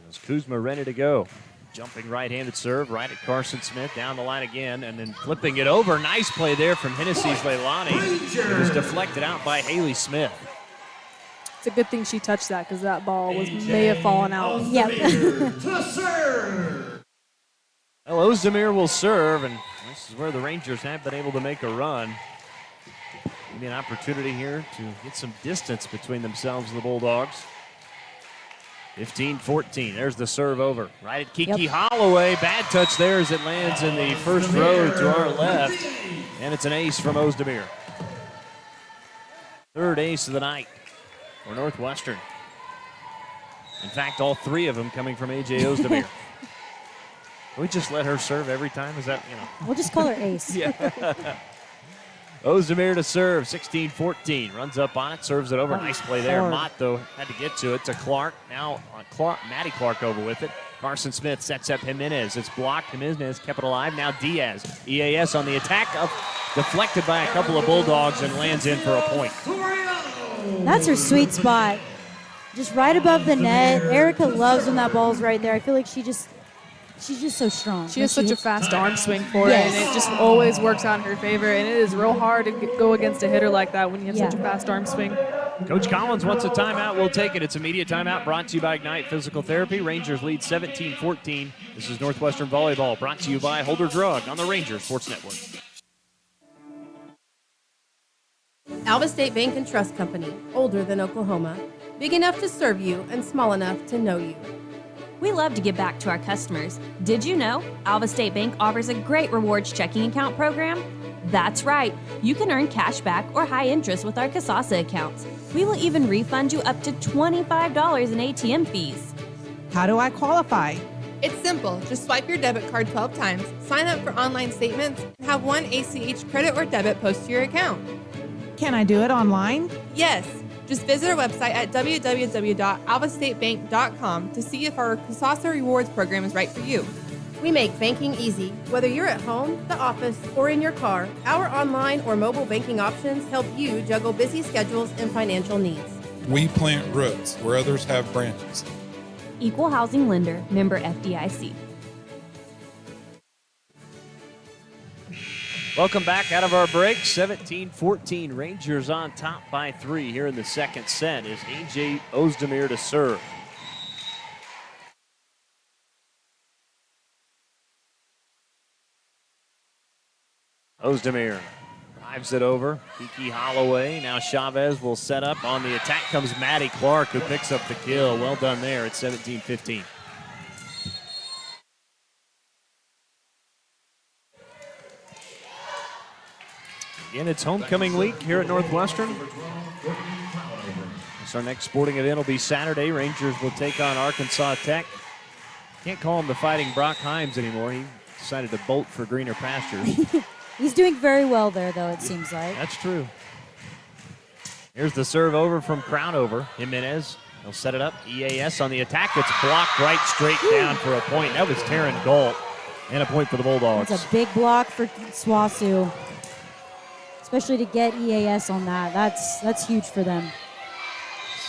There's Kuzma ready to go. Jumping right-handed serve, right at Carson Smith, down the line again, and then flipping it over. Nice play there from Hennessy's Leilani. It was deflected out by Haley Smith. It's a good thing she touched that because that ball may have fallen out. Yep. Well, Ozdemir will serve, and this is where the Rangers have been able to make a run. Maybe an opportunity here to get some distance between themselves and the Bulldogs. 15-14. There's the serve over. Right at Kiki Holloway. Bad touch there as it lands in the first row to our left. And it's an ace from Ozdemir. Third ace of the night for Northwestern. In fact, all three of them coming from A.J. Ozdemir. Can we just let her serve every time? Is that, We'll just call her Ace. Yeah. Ozdemir to serve, 16-14. Runs up on it, serves it over. Nice play there. Mott, though, had to get to it to Clark. Now Maddie Clark over with it. Carson Smith sets up Jimenez. It's blocked. Jimenez kept it alive. Now Diaz. EAS on the attack. Deflected by a couple of Bulldogs and lands in for a point. That's her sweet spot. Just right above the net. Erica loves when that ball's right there. I feel like she's just so strong. She has such a fast arm swing for it, and it just always works out in her favor. And it is real hard to go against a hitter like that when you have such a fast arm swing. Coach Collins wants a timeout. We'll take it. It's immediate timeout brought to you by Ignite Physical Therapy. Rangers lead 17-14. This is Northwestern Volleyball brought to you by Holder Drug on the Rangers Sports Network. Alva State Bank and Trust Company, older than Oklahoma, big enough to serve you and small enough to know you. We love to give back to our customers. Did you know Alva State Bank offers a great rewards checking account program? That's right. You can earn cash back or high interest with our Kasasa accounts. We will even refund you up to $25 in ATM fees. How do I qualify? It's simple. Just swipe your debit card 12 times, sign up for online statements, and have one ACH credit or debit post to your account. Can I do it online? Yes. Just visit our website at www.alvastatebank.com to see if our Kasasa Rewards program is right for you. We make banking easy. Whether you're at home, the office, or in your car, our online or mobile banking options help you juggle busy schedules and financial needs. We plant roots where others have branches. Equal housing lender, member FDIC. Welcome back out of our break. 17-14. Rangers on top by 3 here in the second set is A.J. Ozdemir to serve. Ozdemir drives it over. Kiki Holloway. Now Chavez will set up. On the attack comes Maddie Clark, who picks up the kill. Well done there at 17-15. Again, it's homecoming week here at Northwestern. So our next sporting event will be Saturday. Rangers will take on Arkansas Tech. Can't call him the Fighting Brock Himes anymore. He decided to bolt for greener pastures. He's doing very well there, though, it seems like. That's true. Here's the serve over from Crownover. Jimenez, he'll set it up. EAS on the attack. It's blocked right straight down for a point. That was Taryn Galt. And a point for the Bulldogs. It's a big block for Swasu. Especially to get EAS on that. That's huge for them.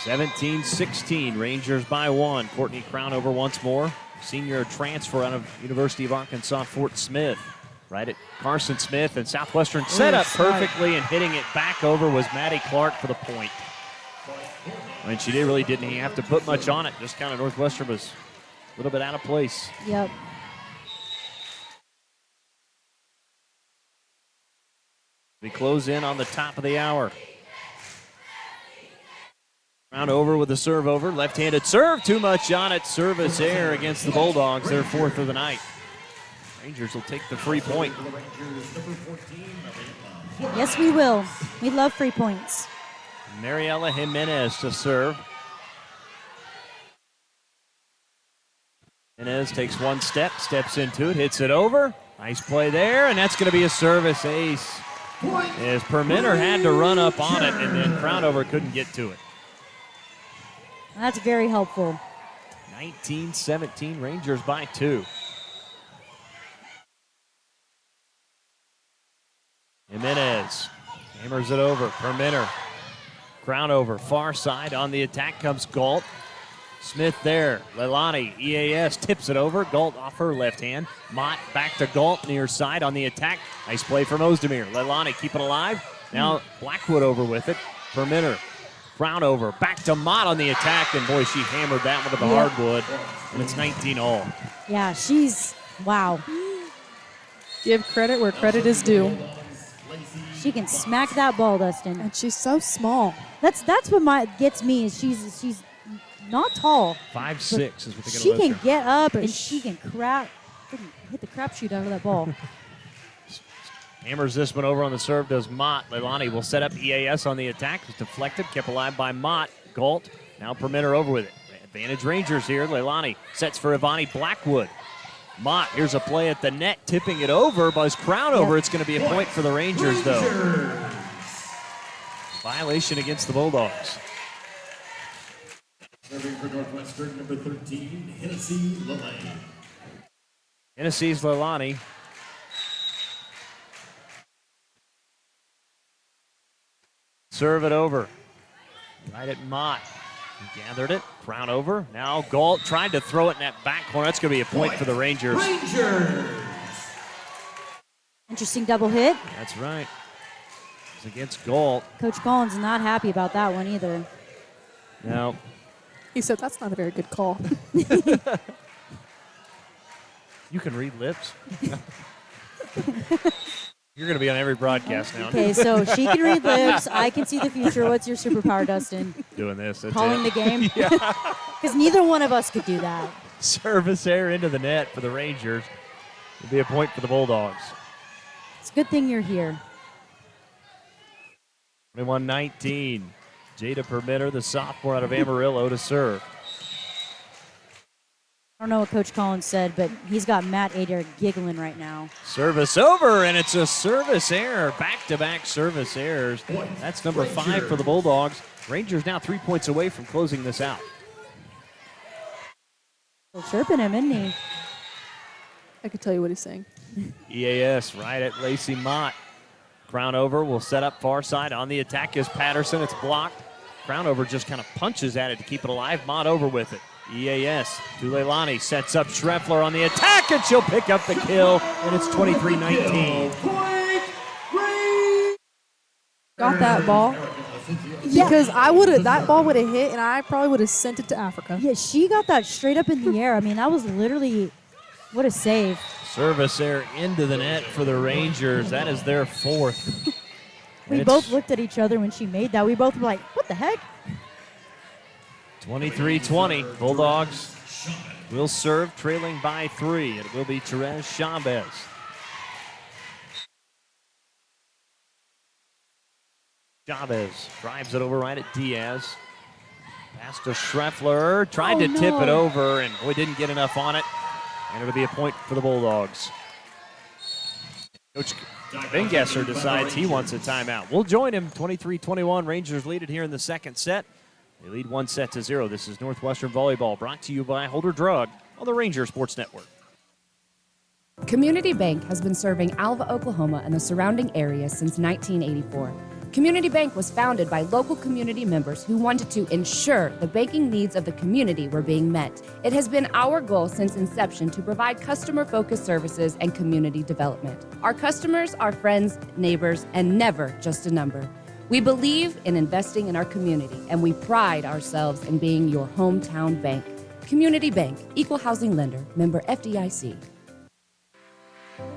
17-16, Rangers by 1. Courtney Crownover once more. Senior transfer out of University of Arkansas, Fort Smith. Right at Carson Smith, and Southwestern set up perfectly, and hitting it back over was Maddie Clark for the point. I mean, she really didn't have to put much on it. Just kind of Northwestern was a little bit out of place. Yep. We close in on the top of the hour. Round over with the serve over. Left-handed serve, too much on it. Service error against the Bulldogs, their 4th of the night. Rangers will take the free point. Yes, we will. We love free points. Mariela Jimenez to serve. Jimenez takes one step, steps into it, hits it over. Nice play there, and that's going to be a service ace. As Permenter had to run up on it, and then Crownover couldn't get to it. That's very helpful. 19-17, Rangers by 2. Jimenez hammers it over. Permenter Crown over, far side. On the attack comes Galt. Smith there. Leilani, EAS tips it over. Galt off her left hand. Mott back to Galt, near side on the attack. Nice play from Ozdemir. Leilani keep it alive. Now Blackwood over with it. Per minute. Crown over. Back to Mott on the attack. And boy, she hammered that one to the hardwood. And it's 19 all. Yeah, she's, wow. Give credit where credit is due. She can smack that ball, Dustin. And she's so small. That's what gets me is she's not tall. 5'6" is what they She can get up and she can hit the crapshoot out of that ball. Hammers this one over on the serve, does Mott. Leilani will set up EAS on the attack. It's deflected, kept alive by Mott. Galt now per minute over with it. Advantage Rangers here. Leilani sets for Ivani Blackwood. Mott, here's a play at the net, tipping it over, but his Crown over. It's going to be a point for the Rangers, though. Violation against the Bulldogs. Serving for Northwestern, number 13, Hennessy Leilani. Hennessy's Leilani. Serve it over. Right at Mott. He gathered it. Crown over. Now Galt tried to throw it in that back corner. That's going to be a point for the Rangers. Interesting double hit. That's right. It's against Galt. Coach Collins not happy about that one either. No. He said that's not a very good call. You can read lips. You're going to be on every broadcast now. Okay, so she can read lips. I can see the future. What's your superpower, Dustin? Doing this. That's Calling it. the game? Because neither one of us could do that. Service error into the net for the Rangers. It'll be a point for the Bulldogs. It's a good thing you're here. 21-19. Jada Permitter, the sophomore out of Amarillo, to serve. I don't know what Coach Collins said, but he's got Matt Adair giggling right now. Service over, and it's a service error. Back-to-back service errors. That's number 5 for the Bulldogs. Rangers now 3 points away from closing this out. Still chirping him, isn't he? I could tell you what he's saying. EAS right at Lacey Mott. Crown over will set up far side. On the attack is Patterson. It's blocked. Crown over just kind of punches at it to keep it alive. Mott over with it. EAS to Leilani, sets up Schreffler on the attack, and she'll pick up the kill, and it's 23-19. Got that ball. Because that ball would have hit, and I probably would have sent it to Africa. Yeah, she got that straight up in the air. I mean, that was literally, what a save. Service error into the net for the Rangers. That is their 4th. We both looked at each other when she made that. We both were like, what the heck? 23-20. Bulldogs will serve, trailing by 3. It will be Therese Chavez. Chavez drives it over right at Diaz. Pass to Schreffler. Tried to tip it over, and boy, didn't get enough on it. And it'll be a point for the Bulldogs. Coach Bengesser decides he wants a timeout. We'll join him. 23-21. Rangers lead it here in the second set. They lead 1-0. This is Northwestern Volleyball, brought to you by Holder Drug on the Ranger Sports Network. Community Bank has been serving Alva, Oklahoma and the surrounding area since 1984. Community Bank was founded by local community members who wanted to ensure the banking needs of the community were being met. It has been our goal since inception to provide customer-focused services and community development. Our customers are friends, neighbors, and never just a number. We believe in investing in our community, and we pride ourselves in being your hometown bank. Community Bank, Equal Housing Lender, member FDIC.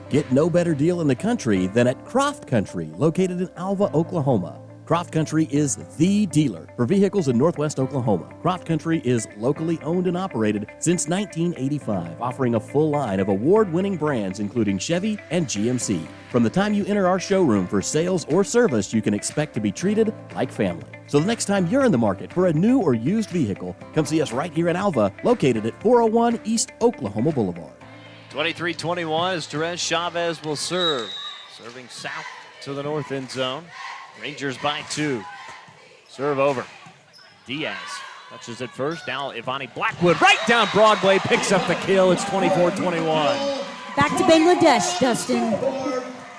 Get no better deal in the country than at Croft Country, located in Alva, Oklahoma. Croft Country is the dealer for vehicles in Northwest Oklahoma. Croft Country is locally owned and operated since 1985, offering a full line of award-winning brands including Chevy and GMC. From the time you enter our showroom for sales or service, you can expect to be treated like family. So the next time you're in the market for a new or used vehicle, come see us right here in Alva, located at 401 East Oklahoma Boulevard. 23-21 as Therese Chavez will serve. Serving south to the north end zone. Rangers by 2. Serve over. Diaz touches it first. Now Ivani Blackwood right down Broadway. Picks up the kill. It's 24-21. Back to Bangladesh, Dustin.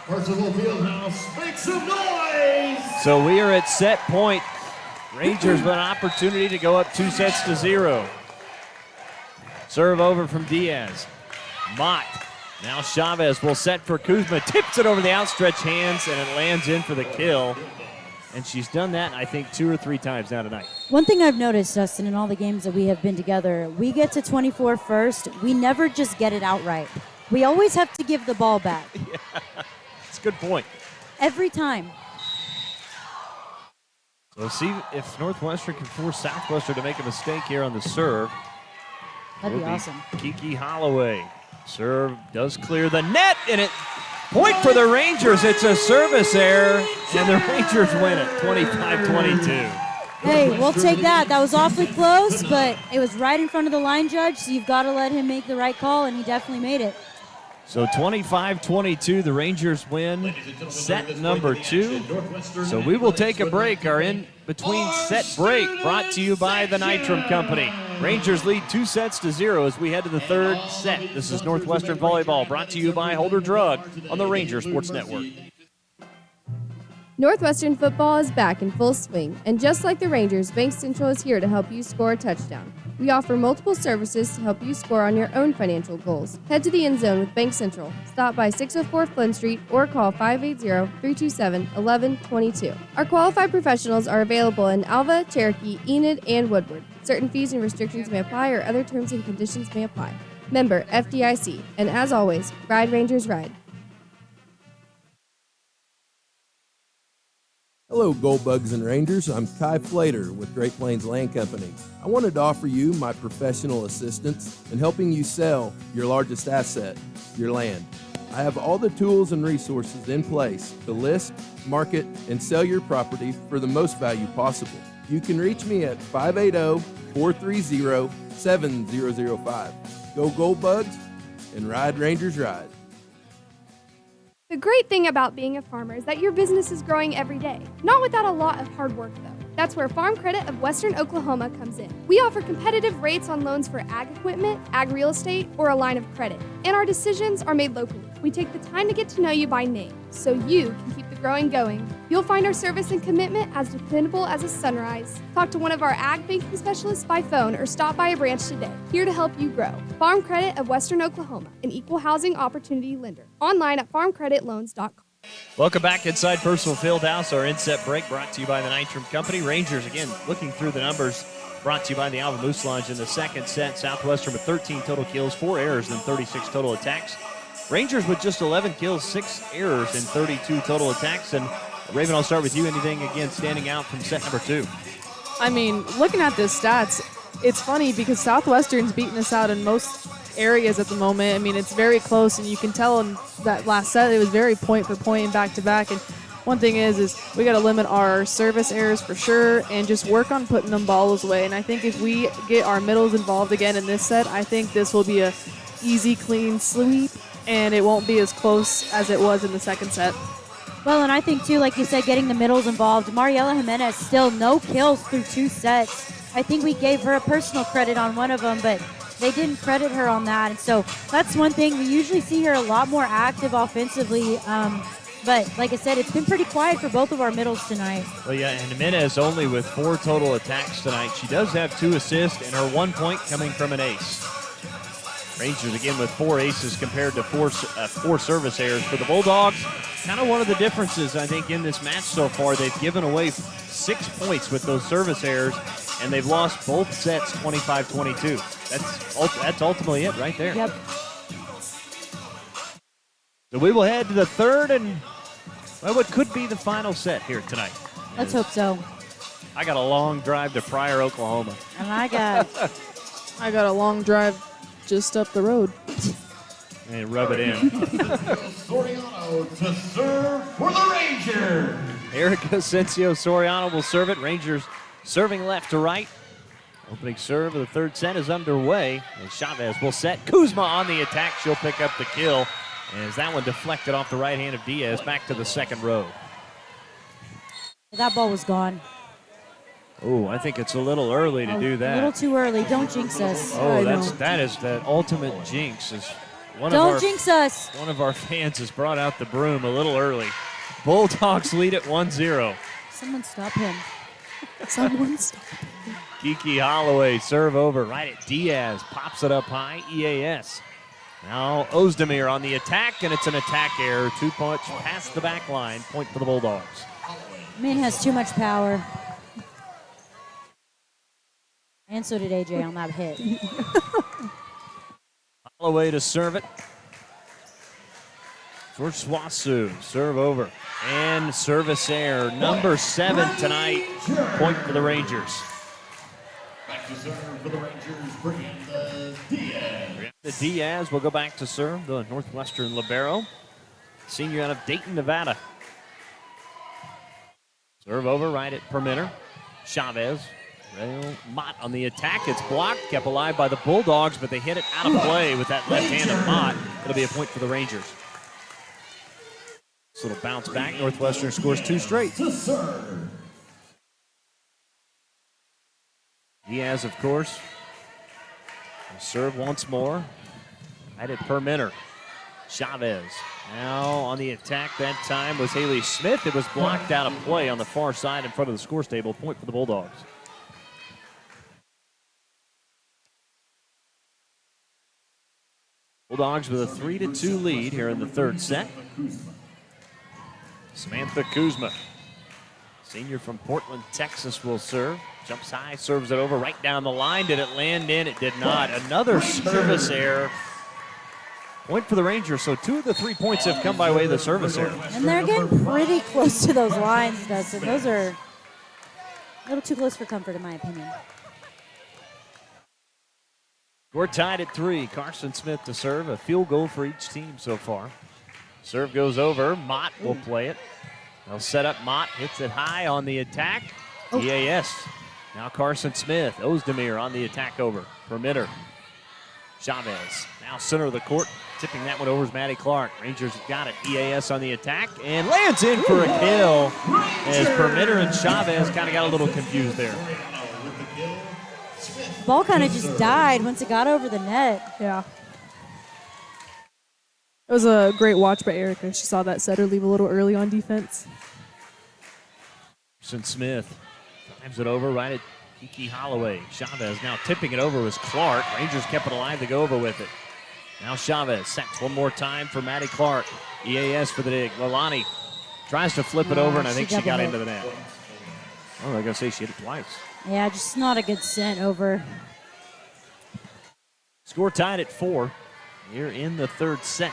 Parsival Fieldhouse, make some noise! So we are at set point. Rangers with an opportunity to go up 2-0. Serve over from Diaz. Mott. Now Chavez will set for Kuzma. Tips it over the outstretched hands, and it lands in for the kill. And she's done that, I think, 2 or 3 times now tonight. One thing I've noticed, Dustin, in all the games that we have been together, we get to 24 first. We never just get it outright. We always have to give the ball back. Yeah, that's a good point. Every time. So see if Northwestern can force Southwestern to make a mistake here on the serve. That'd be awesome. Kiki Holloway. Serve does clear the net, and it point for the Rangers. It's a service error, and the Rangers win it 25-22. Hey, we'll take that. That was awfully close, but it was right in front of the line judge, so you've got to let him make the right call, and he definitely made it. So 25-22, the Rangers win set number 2. So we will take a break. Our in-between set break brought to you by the Nitram Company. Rangers lead 2-0 as we head to the third set. This is Northwestern Volleyball brought to you by Holder Drug on the Ranger Sports Network. Northwestern football is back in full swing, and just like the Rangers, Bank Central is here to help you score a touchdown. We offer multiple services to help you score on your own financial goals. Head to the end zone with Bank Central. Stop by 604 Flynn Street or call 580-327-1122. Our qualified professionals are available in Alva, Cherokee, Enid, and Woodward. Certain fees and restrictions may apply, or other terms and conditions may apply. Member FDIC, and as always, Ride Rangers Ride. Hello, Gold Bugs and Rangers. I'm Kai Flater with Great Plains Land Company. I wanted to offer you my professional assistance in helping you sell your largest asset, your land. I have all the tools and resources in place to list, market, and sell your property for the most value possible. You can reach me at 580-430-7005. Go Gold Bugs and Ride Rangers Ride. The great thing about being a farmer is that your business is growing every day, not without a lot of hard work though. That's where Farm Credit of Western Oklahoma comes in. We offer competitive rates on loans for ag equipment, ag real estate, or a line of credit. And our decisions are made locally. We take the time to get to know you by name, so you can keep the growing going. You'll find our service and commitment as dependable as a sunrise. Talk to one of our ag banking specialists by phone or stop by a branch today. Here to help you grow. Farm Credit of Western Oklahoma, an equal housing opportunity lender. Online at farmcreditloans.com. Welcome back inside Personal Fieldhouse. Our inset break brought to you by the Nitram Company. Rangers, again, looking through the numbers, brought to you by the Alva Moose Lodge in the second set. Southwestern with 13 total kills, 4 errors, and 36 total attacks. Rangers with just 11 kills, 6 errors, and 32 total attacks. And Raven, I'll start with you. Anything, again, standing out from set number 2? I mean, looking at the stats, it's funny because Southwestern's beating us out in most areas at the moment. I mean, it's very close, and you can tell in that last set it was very point for point and back to back. And one thing is we got to limit our service errors for sure and just work on putting them balls away. And I think if we get our middles involved again in this set, I think this will be a easy, clean sweep, and it won't be as close as it was in the second set. Well, and I think, too, like you said, getting the middles involved. Mariela Jimenez still no kills through 2 sets. I think we gave her a personal credit on one of them, but they didn't credit her on that. And so that's one thing. We usually see her a lot more active offensively. But like I said, it's been pretty quiet for both of our middles tonight. Well, yeah, and Jimenez only with 4 total attacks tonight. She does have 2 assists and her 1 point coming from an ace. Rangers again with 4 aces compared to 4 service errors for the Bulldogs. Kind of one of the differences, I think, in this match so far. They've given away 6 points with those service errors, and they've lost both sets 25-22. That's ultimately it right there. Yep. So we will head to the third and, well, what could be the final set here tonight. Let's hope so. I got a long drive to Pryor, Oklahoma. And I got a long drive just up the road. And rub it in. Soriano to serve for the Rangers. Erica Asensio Soriano will serve it. Rangers serving left to right. Opening serve of the third set is underway. And Chavez will set. Kuzma on the attack. She'll pick up the kill. As that one deflected off the right hand of Diaz back to the second row. That ball was gone. Oh, I think it's a little early to do that. A little too early. Don't jinx us. Oh, that is the ultimate jinx. Don't jinx us. One of our fans has brought out the broom a little early. Bulldogs lead at 1-0. Someone stop him. Someone stop. Kiki Holloway serve over right at Diaz. Pops it up high. EAS. Now Ozdemir on the attack, and it's an attack error. 2 points past the back line. Point for the Bulldogs. Min has too much power. And so did AJ on that hit. Holloway to serve it. For Swasu. Serve over. And service error. Number 7 tonight. Point for the Rangers. Back to serve for the Rangers, Brianna Diaz. The Diaz will go back to serve, the Northwestern libero. Senior out of Dayton, Nevada. Serve over right at perimeter. Chavez. Rail Mott on the attack. It's blocked, kept alive by the Bulldogs, but they hit it out of play with that left hand of Mott. It'll be a point for the Rangers. This little bounce back. Northwestern scores 2 straight. Diaz, of course, will serve once more. Right at perimeter. Chavez now on the attack. That time was Haley Smith. It was blocked out of play on the far side in front of the scores table. Point for the Bulldogs. Bulldogs with a 3-2 lead here in the third set. Samantha Kuzma, senior from Portland, Texas, will serve. Jumps high, serves it over right down the line. Did it land in? It did not. Another service error. Point for the Rangers. So 2 of the 3 points have come by way of the service error. And they're getting pretty close to those lines, Dustin. Those are a little too close for comfort, in my opinion. We're tied at 3. Carson Smith to serve. A field goal for each team so far. Serve goes over. Mott will play it. They'll set up. Mott hits it high on the attack. EAS. Now Carson Smith. Ozdemir on the attack over. Perimeter. Chavez. Now center of the court. Tipping that one over is Maddie Clark. Rangers have got it. EAS on the attack and lands in for a kill. As Perimeter and Chavez kind of got a little confused there. The ball kind of just died once it got over the net. Yeah. It was a great watch by Erica. She saw that setter leave a little early on defense. Carson Smith drives it over right at Kiki Holloway. Chavez now tipping it over was Clark. Rangers kept it alive to go over with it. Now Chavez sets one more time for Maddie Clark. EAS for the dig. Lalani tries to flip it over, and I think she got into the net. Oh, they're going to say she hit it twice. Yeah, just not a good sent over. Score tied at 4 here in the third set.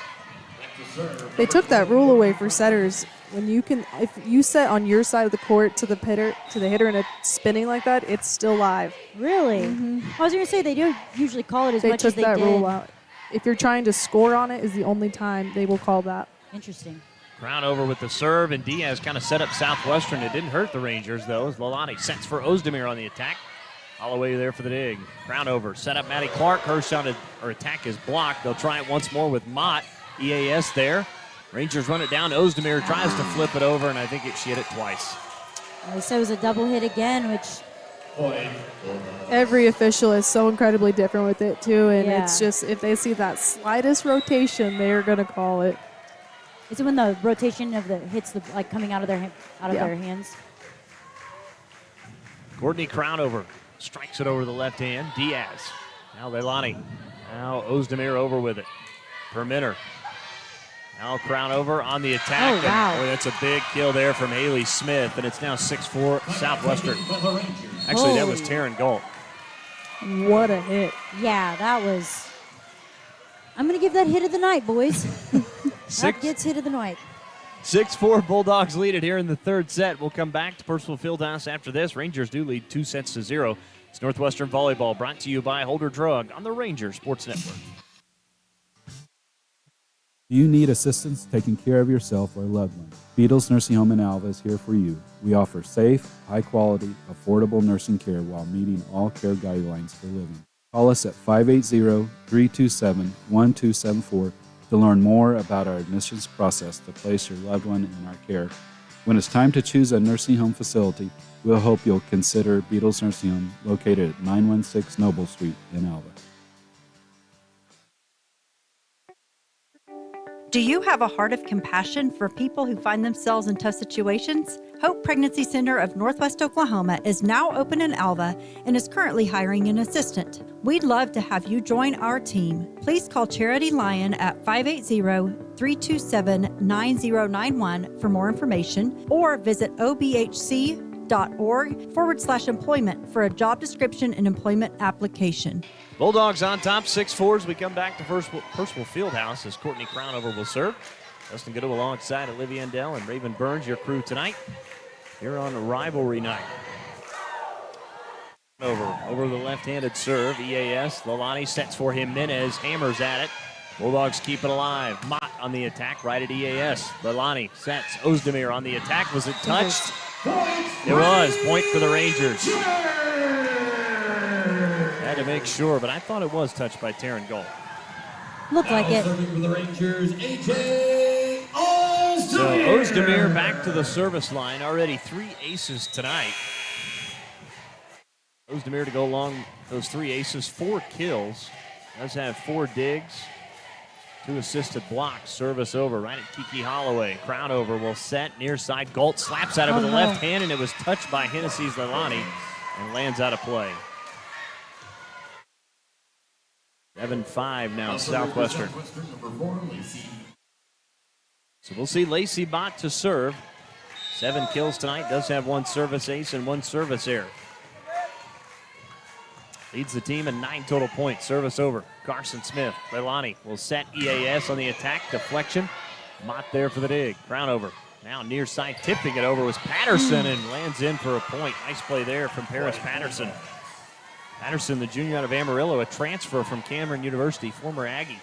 They took that rule away for setters. When you can, if you set on your side of the court to the hitter, and it's spinning like that, it's still live. Really? I was going to say they don't usually call it as much as they did. They took that rule out. If you're trying to score on it, is the only time they will call that. Interesting. Crown over with the serve, and Diaz kind of set up Southwestern. It didn't hurt the Rangers, though, as Lalani sets for Ozdemir on the attack. Holloway there for the dig. Crown over. Set up Maddie Clark. Her shot or attack is blocked. They'll try it once more with Mott. EAS there. Rangers run it down. Ozdemir tries to flip it over, and I think she hit it twice. They said it was a double hit again, which... Every official is so incredibly different with it, too, and Yeah. it's just, if they see that slightest rotation, they're going to call it. Is it when the rotation of the hits the like coming out of their their hands? Courtney Crownover strikes it over the left hand. Diaz. Now Leilani. Now Ozdemir over with it. Perimeter. Now Crownover on the attack. Oh, wow. And, boy, that's a big kill there from Haley Smith, and it's now 6-4 Southwestern. Actually, that was Taryn Galt. What a hit. Yeah, that was... I'm going to give that hit of the night, boys. That gets hit of the night. 6-4 Bulldogs lead it here in the third set. We'll come back to Purcell Fieldhouse after this. Rangers do lead 2-0. It's Northwestern Volleyball, brought to you by Holder Drug on the Ranger Sports Network. Do you need assistance taking care of yourself or a loved one? Beatles Nursing Home in Alva is here for you. We offer safe, high-quality, affordable nursing care while meeting all care guidelines for living. Call us at 580-327-1274 to learn more about our admissions process to place your loved one in our care. When it's time to choose a nursing home facility, we'll hope you'll consider Beatles Nursing Home, located at 916 Noble Street in Alva. Do you have a heart of compassion for people who find themselves in tough situations? Hope Pregnancy Center of Northwest Oklahoma is now open in Alva and is currently hiring an assistant. We'd love to have you join our team. Please call Charity Lyon at 580-327-9091 for more information, or visit obhc.org/employment for a job description and employment application. Bulldogs on top, 6-4 as we come back to Percival Fieldhouse as Courtney Crownover will serve. Justin Goodo alongside Olivia Endell and Raven Burns, your crew tonight here on a rivalry night. Over the left-handed serve, EAS. Lalani sets for Jimenez, hammers at it. Bulldogs keep it alive. Mott on the attack, right at EAS. Lalani sets. Ozdemir on the attack. Was it touched? It was. Point for the Rangers. Had to make sure, but I thought it was touched by Taryn Gold. Looked like it. Serving for the Rangers, AJ Ozdemir. So Ozdemir back to the service line. Already 3 aces tonight. Ozdemir to go along those 3 aces, 4 kills. Does have 4 digs, 2 assisted blocks. Service over right at Kiki Holloway. Crownover will set near side. Galt slaps at it with the left hand, and it was touched by Hennessy's Lalani and lands out of play. 7-5 now, Southwestern. So we'll see Lacey Bott to serve. 7 kills tonight. Does have 1 service ace and 1 service error. Leads the team in 9 total points. Service over. Carson Smith. Leilani will set EAS on the attack. Deflection. Mott there for the dig. Crownover. Now near side, tipping it over was Patterson and lands in for a point. Nice play there from Paris Patterson. Patterson, the junior out of Amarillo, a transfer from Cameron University, former Aggie.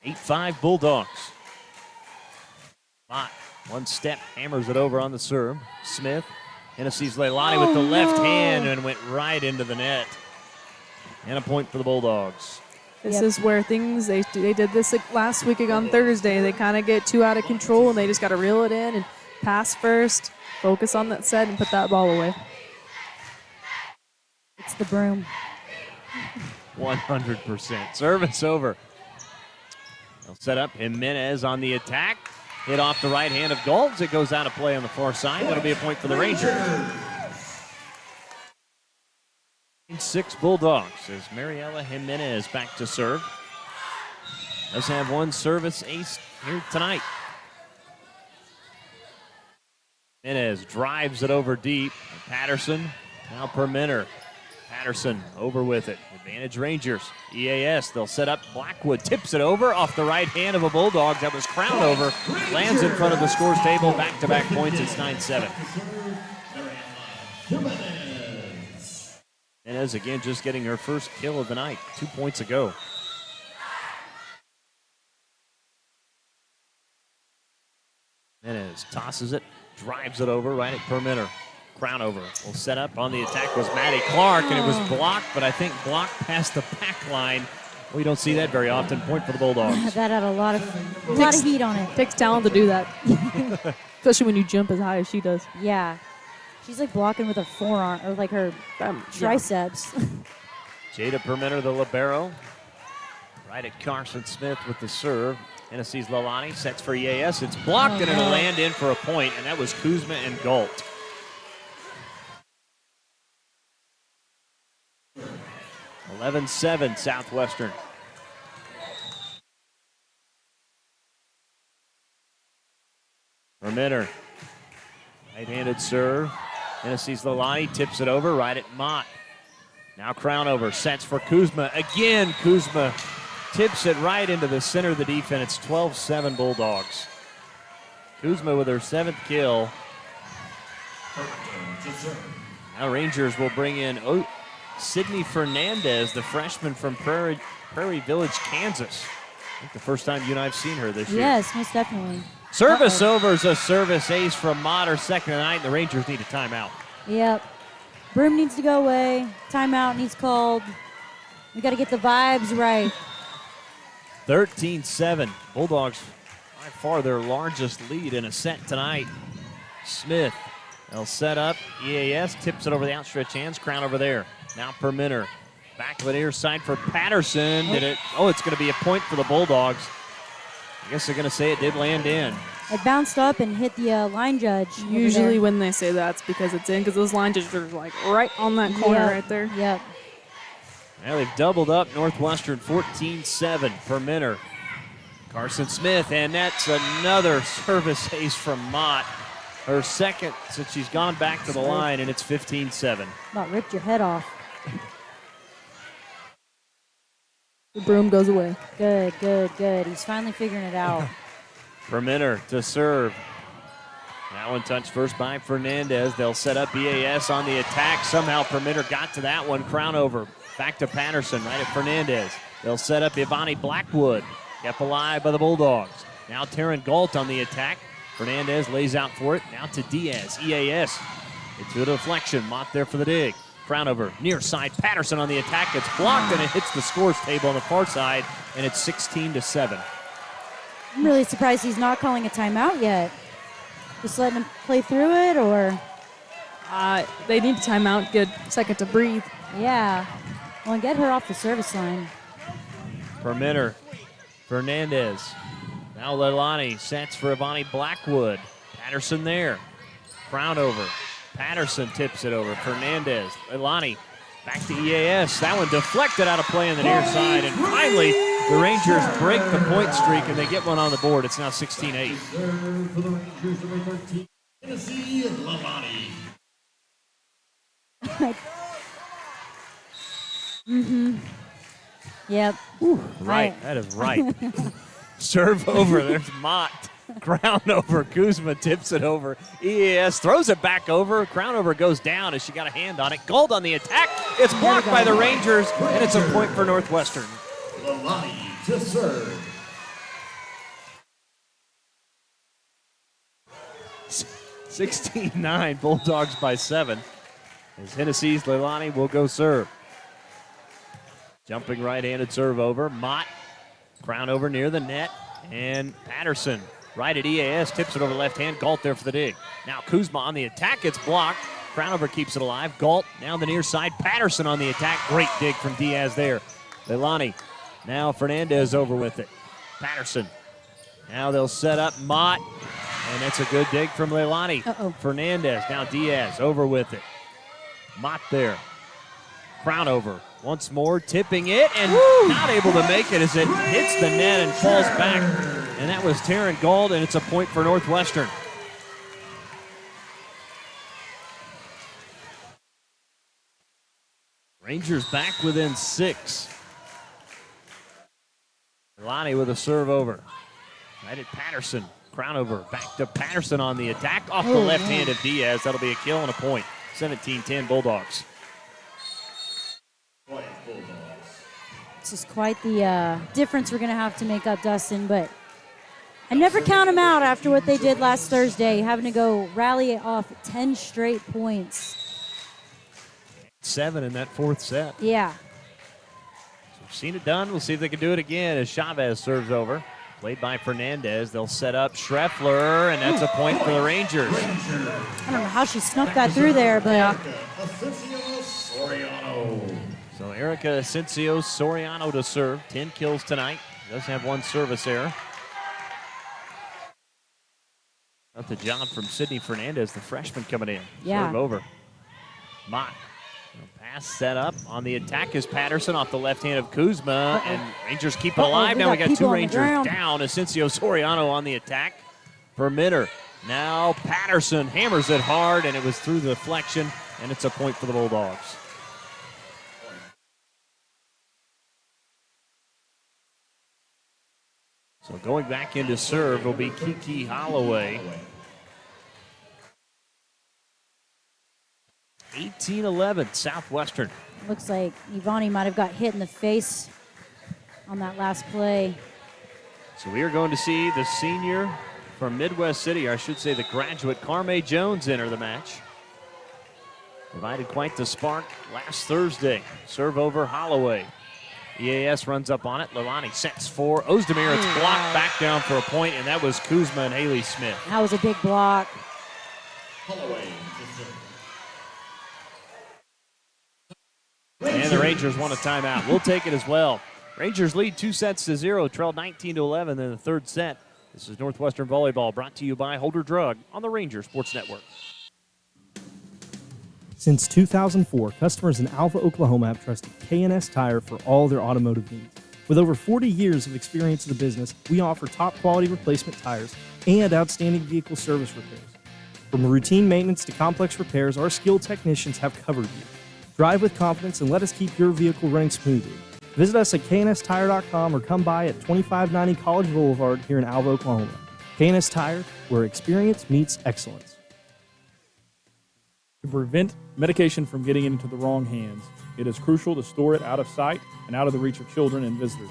Eight-5 Bulldogs. Mott, 1 step, hammers it over on the serve. Smith, Hennessy's Leilani with the left hand and went right into the net. And a point for the Bulldogs. This is where things, they did this last week on Thursday. They kind of get too out of control, and they just got to reel it in and pass first, focus on that set, and put that ball away. It's the broom. 100%. Service over. They'll set up Jimenez on the attack. Hit off the right hand of Golds. It goes out of play on the far side. That'll be a point for the Rangers. 6 Bulldogs as Mariela Jimenez back to serve. Does have 1 service ace here tonight. Jimenez drives it over deep. Patterson now per minute. Patterson over with it. Advantage Rangers. EAS, they'll set up. Blackwood tips it over off the right hand of a Bulldog. That was Crownover. Lands in front of the scores table. Back-to-back points. It's 9-7. Jimenez again just getting her first kill of the night. 2 points ago. Jimenez tosses it. Drives it over right at per minute. Crownover will set up on the attack was Maddie Clark, and it was blocked, but I think blocked past the back line. We don't see that very often. Point for the Bulldogs. That had a lot of heat on it. Takes talent to do that, especially when you jump as high as she does. Yeah, she's like blocking with her forearm or like her triceps. Jada Permenter, the libero, right at Carson Smith with the serve. Hennessy's Lalani sets for EAS. It's blocked, and it'll land in for a point, and that was Kuzma and Galt. 11-7 Southwestern. Permenter, right-handed serve. Hennessy's Lalani tips it over right at Mott. Now Crownover sets for Kuzma. Again, Kuzma tips it right into the center of the defense. It's 12-7 Bulldogs. Kuzma with her 7th kill. Now Rangers will bring in Sydney Fernandez, the freshman from Prairie Village, Kansas. I think the first time you and I have seen her this year. Yes, most definitely. Service over is a service ace from Mott, her second tonight, and the Rangers need a timeout. Yep. Broom needs to go away. Timeout needs called. We got to get the vibes right. 13-7. Bulldogs by far their largest lead in a set tonight. Smith, they'll set up. EAS tips it over the outstretched hands. Crown over there. Now Permenter. Back to the near side for Patterson. It's going to be a point for the Bulldogs. I guess they're going to say it did land in. It bounced up and hit the line judge. over Usually there. when they say that, it's because it's in, because those line judges are like right on that corner Yep, right there. Yep. Now they've doubled up Northwestern 14-7 per minute. Carson Smith, and that's another service ace from Mott. Her second since she's gone back to the line, and it's 15-7. About ripped your head off. The broom goes away. Good, good, good. He's finally figuring it out. Permitter to serve. That one touched first by Fernandez. They'll set up EAS on the attack. Somehow Permitter got to that one. Crown over. Back to Patterson, right at Fernandez. They'll set up Ivani Blackwood. Kept alive by the Bulldogs. Now Taryn Galt on the attack. Fernandez lays out for it. Now to Diaz. EAS. Into a deflection. Mott there for the dig. Crown over. Near side. Patterson on the attack. It's blocked and it hits the scores table on the far side. And it's 16-7. I'm really surprised he's not calling a timeout yet. Just letting him play through it, or? They need a timeout, get a second to breathe. Yeah. Well, and get her off the service line. Permitter. Fernandez. Now Leilani sets for Ivani Blackwood. Patterson there. Crown over. Patterson tips it over. Fernandez. Leilani back to EAS. That one deflected out of play on the near side. And finally, the Rangers break the point streak and they get one on the board. It's now 16-8. Serve for the Rangers, number 13, Tennessee Leilani. Mm-hmm. Yep. Right, that is right. Serve over. There's Mott. Crown over. Kuzma tips it over. EAS throws it back over. Crown over goes down as she got a hand on it. Gold on the attack. It's blocked by the Rangers, and it's a point for Northwestern. Leilani to serve. 16-9, Bulldogs by 7. As Tennessee's Leilani will go serve. Jumping right-handed serve over. Mott. Crown over near the net. And Patterson right at EAS. Tips it over left hand. Galt there for the dig. Now Kuzma on the attack. It's blocked. Crown over keeps it alive. Galt now the near side. Patterson on the attack. Great dig from Diaz there. Leilani. Now Fernandez over with it. Patterson. Now they'll set up Mott. And it's a good dig from Leilani. Fernandez. Now Diaz over with it. Mott there. Crown over. Once more, tipping it and not able to make it as it hits the net and falls back. And that was Taryn Gold, and it's a point for Northwestern. Rangers back within 6. Leilani with a serve over. Right at Patterson. Crown over. Back to Patterson on the attack. Off the left hand of Diaz. That'll be a kill and a point. 17-10 Bulldogs. This is quite the difference we're going to have to make up, Dustin, but I never count them out after what they did last Thursday, having to go rally off 10 straight points. 7 in that fourth set. Yeah. So we've seen it done. We'll see if they can do it again as Chavez serves over. Played by Fernandez. They'll set up Schreffler, and that's a point for the Rangers. I don't know how she snuck that through there, but... So Erica Asensio Soriano to serve. 10 kills tonight. Does have one service error. Got the job from Sydney Fernandez, the freshman coming in. Yeah. Serve over. Mott. Pass set up. On the attack is Patterson off the left hand of Kuzma. And Rangers keep it alive. Now we got 2 Rangers down. Asensio Soriano on the attack. Permitter. Now Patterson hammers it hard, and it was through the deflection, and it's a point for the Bulldogs. So going back into serve will be Kiki Holloway. 18-11, Southwestern. Looks like Ivani might have got hit in the face on that last play. So we are going to see the senior from Midwest City, or I should say the graduate, Carme Jones, enter the match. Provided quite the spark last Thursday. Serve over Holloway. EAS runs up on it. Leilani sets for Ozdemir. It's blocked back down for a point, and that was Kuzma and Haley Smith. That was a big block. And the Rangers want a timeout. We'll take it as well. Rangers lead 2-0, trail 19-11 in the third set. This is Northwestern Volleyball, brought to you by Holder Drug on the Ranger Sports Network. Since 2004, customers in Alva, Oklahoma have trusted K&S Tire for all their automotive needs. With over 40 years of experience in the business, we offer top quality replacement tires and outstanding vehicle service repairs. From routine maintenance to complex repairs, our skilled technicians have covered you. Drive with confidence and let us keep your vehicle running smoothly. Visit us at knstire.com or come by at 2590 College Boulevard here in Alva, Oklahoma. K&S Tire, where experience meets excellence. To prevent medication from getting into the wrong hands, it is crucial to store it out of sight and out of the reach of children and visitors.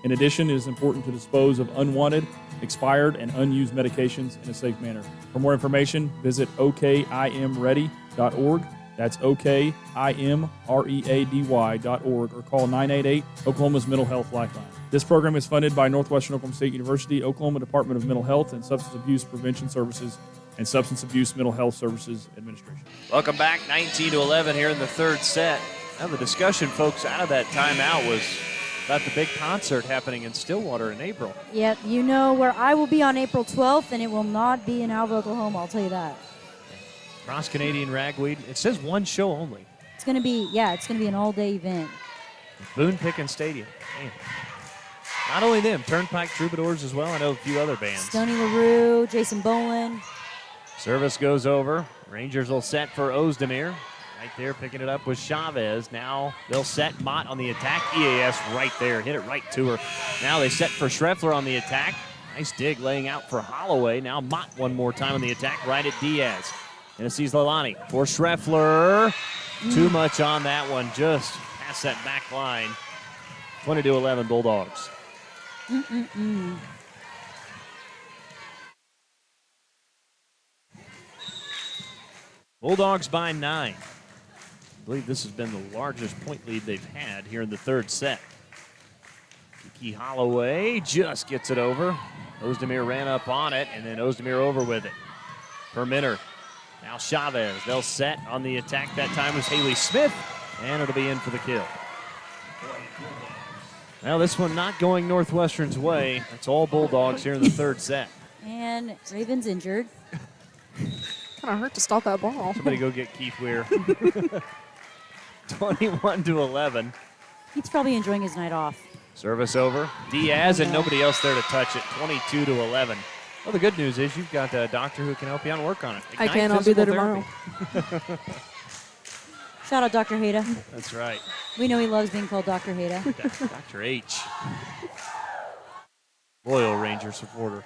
In addition, it is important to dispose of unwanted, expired, and unused medications in a safe manner. For more information, visit okimready.org. That's okimready.org or call 988 Oklahoma's Mental Health Lifeline. This program is funded by Northwestern Oklahoma State University, Oklahoma Department of Mental Health and Substance Abuse Prevention Services, and Substance Abuse Mental Health Services Administration. Welcome back, 19-11 here in the third set. Now the discussion, folks, out of that timeout was about the big concert happening in Stillwater in April. Yep, you know where I will be on April 12th, and it will not be in Alva, Oklahoma, I'll tell you that. Cross Canadian Ragweed. It says one show only. It's going to be, it's going to be an all-day event. Boone Pickens Stadium. Man. Not only them, Turnpike Troubadours as well. I know a few other bands. Stoney LaRue, Jason Bolin. Service goes over. Rangers will set for Ozdemir. Right there, picking it up with Chavez. Now they'll set Mott on the attack. EAS right there. Hit it right to her. Now they set for Schreffler on the attack. Nice dig laying out for Holloway. Now Mott one more time on the attack right at Diaz. Tennessee's Lalani for Schreffler. Too much on that one. Just past that back line. 20-11 Bulldogs. Bulldogs by 9. I believe this has been the largest point lead they've had here in the third set. Kiki Holloway just gets it over. Ozdemir ran up on it, and then Ozdemir over with it. Per minute. Now Chavez. They'll set on the attack. That time was Haley Smith, and it'll be in for the kill. Now this one not going Northwestern's way. It's all Bulldogs here in the third set. And Raven's injured. Kind of hurt to stop that ball. Somebody go get Keith Weir. 21-11. He's probably enjoying his night off. Service over. Diaz and nobody else there to touch it. 22-11. Well, the good news is you've got a doctor who can help you out and work on it. I can. I'll be there tomorrow. Shout out Dr. Hayda. That's right. We know he loves being called Dr. Hayda. Dr. H. Loyal Ranger supporter.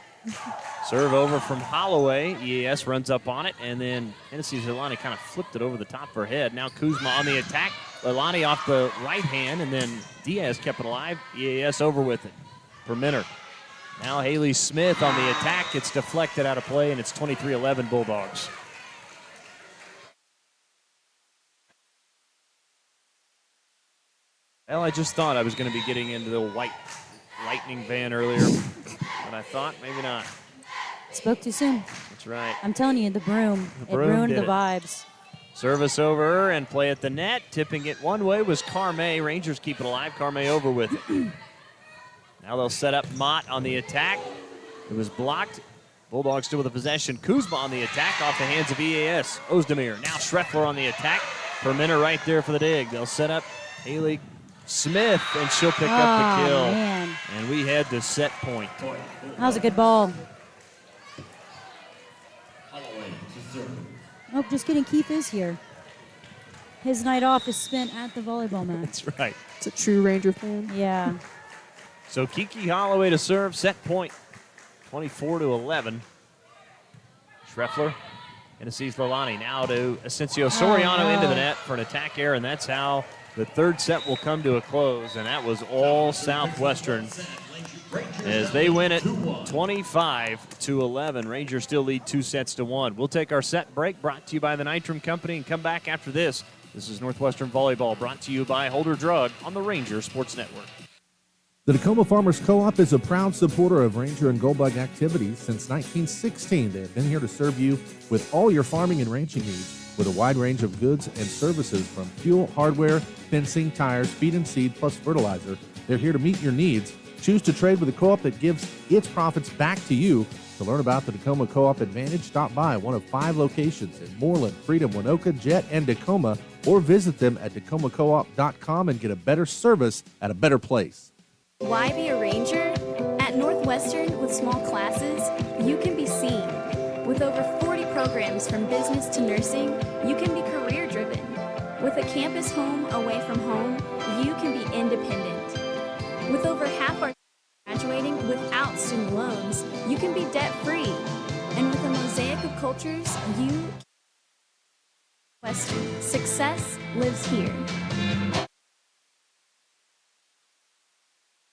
Serve over from Holloway. EAS runs up on it, and then Tennessee's Leilani kind of flipped it over the top of her head. Now Kuzma on the attack. Leilani off the right hand, and then Diaz kept it alive. EAS over with it. Per minute. Now Haley Smith on the attack. It's deflected out of play, and it's 23-11 Bulldogs. Well, I just thought I was going to be getting into the white lightning van earlier, but I thought maybe not. Spoke too soon. That's right. I'm telling you, the broom. It ruined the vibes. Service over and play at the net. Tipping it one way was Carme. Rangers keep it alive. Carme over with it. Now they'll set up Mott on the attack. It was blocked. Bulldogs still with the possession. Kuzma on the attack off the hands of EAS. Ozdemir. Now Schreffler on the attack. Per minute right there for the dig. They'll set up Haley Smith, and she'll pick up the kill. Man. And we had the set point. That was a good ball. Oh, just kidding. Keith is here. His night off is spent at the volleyball match. That's right. It's a true Ranger fan. Yeah. So Kiki Holloway to serve, set point, 24-11. Schreffler, Tennessee's Leilani now to Asensio Soriano into the net for an attack error, and that's how the third set will come to a close, and that was all Southwestern as they win it 25-11. Rangers still lead 2-1. We'll take our set break, brought to you by the Nitram Company, and come back after this. This is Northwestern Volleyball, brought to you by Holder Drug on the Ranger Sports Network. The Tacoma Farmers Co-op is a proud supporter of Ranger and Goldbug activities since 1916. They have been here to serve you with all your farming and ranching needs with a wide range of goods and services from fuel, hardware, fencing, tires, feed and seed, plus fertilizer. They're here to meet your needs. Choose to trade with a co-op that gives its profits back to you. To learn about the Tacoma Co-op Advantage, stop by one of 5 locations in Moreland, Freedom, Winoka, Jet, and Tacoma, or visit them at tacomacoop.com and get a better service at a better place. Why be a ranger? At Northwestern, with small classes, you can be seen. With over 40 programs from business to nursing, you can be career-driven. With a campus home away from home, you can be independent. With over half our graduating without student loans, you can be debt-free. And with a mosaic of cultures, you Western. Success lives here.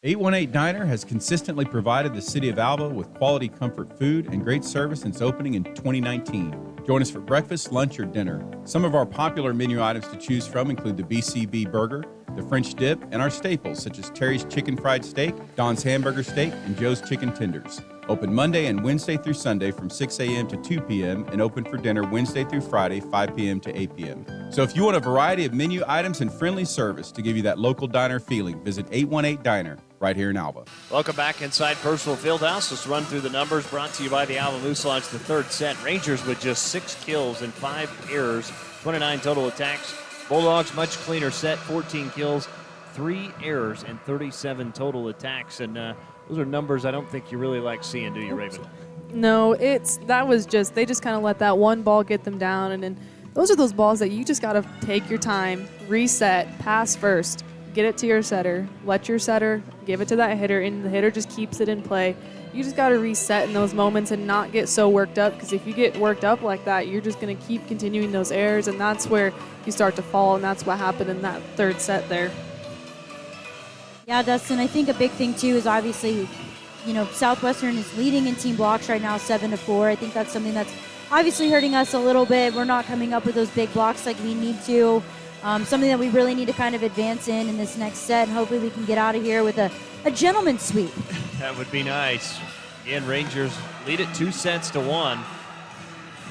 818 Diner has consistently provided the city of Alva with quality comfort food and great service since opening in 2019. Join us for breakfast, lunch, or dinner. Some of our popular menu items to choose from include the BCB burger, the French dip, and our staples such as Terry's chicken fried steak, Don's hamburger steak, and Joe's chicken tenders. Open Monday and Wednesday through Sunday from 6 a.m. to 2 p.m. and open for dinner Wednesday through Friday, 5 p.m. to 8 p.m. So if you want a variety of menu items and friendly service to give you that local diner feeling, visit 818 Diner right here in Alva. Welcome back inside Percival Fieldhouse. Let's run through the numbers brought to you by the Alva Moose Lodge. The third set, Rangers with just 6 kills and 5 errors, 29 total attacks. Bulldogs, much cleaner set, 14 kills, 3 errors, and 37 total attacks. And those are numbers I don't think you really like seeing, do you, Raven? No, they just kind of let that one ball get them down. And then those are those balls that you just got to take your time, reset, pass first, get it to your setter, let your setter give it to that hitter, and the hitter just keeps it in play. You just got to reset in those moments and not get so worked up, because if you get worked up like that, you're just going to keep continuing those errors, and that's where you start to fall, and that's what happened in that third set there. Yeah, Dustin, I think a big thing, too, is obviously, Southwestern is leading in team blocks right now 7-4. I think that's something that's obviously hurting us a little bit. We're not coming up with those big blocks like we need to. Something that we really need to kind of advance in this next set, and hopefully we can get out of here with a gentleman's sweep. That would be nice. Again, Rangers lead it 2-1.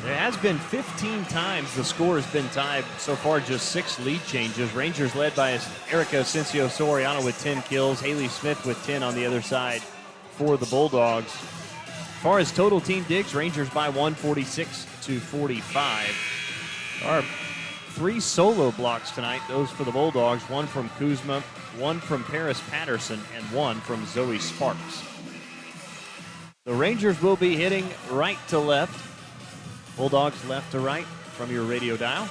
There has been 15 times the score has been tied. So far, just 6 lead changes. Rangers led by Erica Asensio Soriano with 10 kills. Haley Smith with 10 on the other side for the Bulldogs. As far as total team digs, Rangers by 146-45. Our 3 solo blocks tonight, those for the Bulldogs. 1 from Kuzma, 1 from Paris Patterson, and 1 from Zoe Sparks. The Rangers will be hitting right to left. Bulldogs left to right from your radio dial.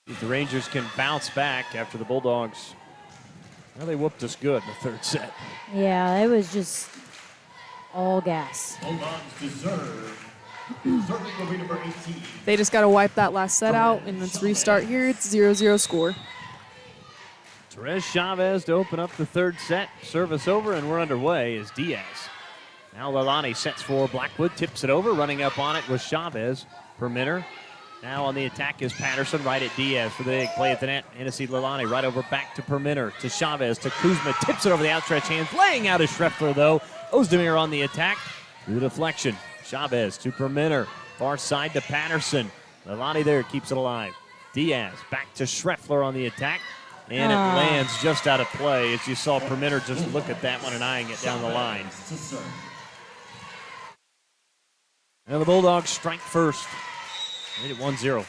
If the Rangers can bounce back after the Bulldogs, well, they whooped us good in the third set. Yeah, it was just all gas. Bulldogs deserve. Serving will be number 18. They just got to wipe that last set out, and let's restart here. It's 0-0 score. Therese Chavez to open up the third set. Service over, and we're underway is Diaz. Now Lalani sets for Blackwood, tips it over. Running up on it was Chavez. Permitter. Now on the attack is Patterson, right at Diaz for the big play at the net. Hennessy Lalani right over back to Permitter, to Chavez, to Kuzma. Tips it over the outstretched hands. Laying out is Schreffler, though. Ozdemir on the attack. Through the deflection. Chavez to Permitter. Far side to Patterson. Lalani there keeps it alive. Diaz back to Schreffler on the attack. And it lands just out of play as you saw Permitter just look at that one and eyeing it down the line. And the Bulldogs strike first. Made it 1-0.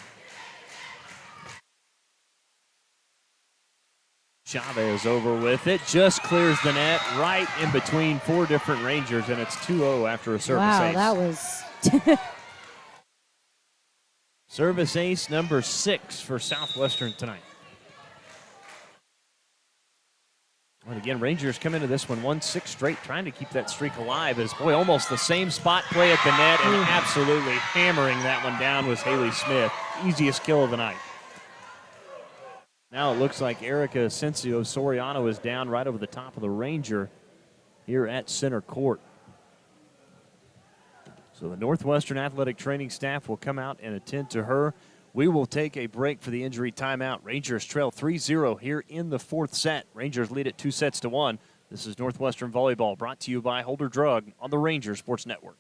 Chavez over with it. Just clears the net right in between 4 different Rangers, and it's 2-0 after a service ace. Wow, that was... Service ace number 6 for Southwestern tonight. And again, Rangers come into this one 1-6 straight, trying to keep that streak alive. As boy, almost the same spot play at the net, and absolutely hammering that one down was Haley Smith. Easiest kill of the night. Now it looks like Erica Asensio Soriano is down right over the top of the Ranger here at center court. So the Northwestern athletic training staff will come out and attend to her. We will take a break for the injury timeout. Rangers trail 3-0 here in the fourth set. Rangers lead it 2-1. This is Northwestern Volleyball, brought to you by Holder Drug on the Ranger Sports Network.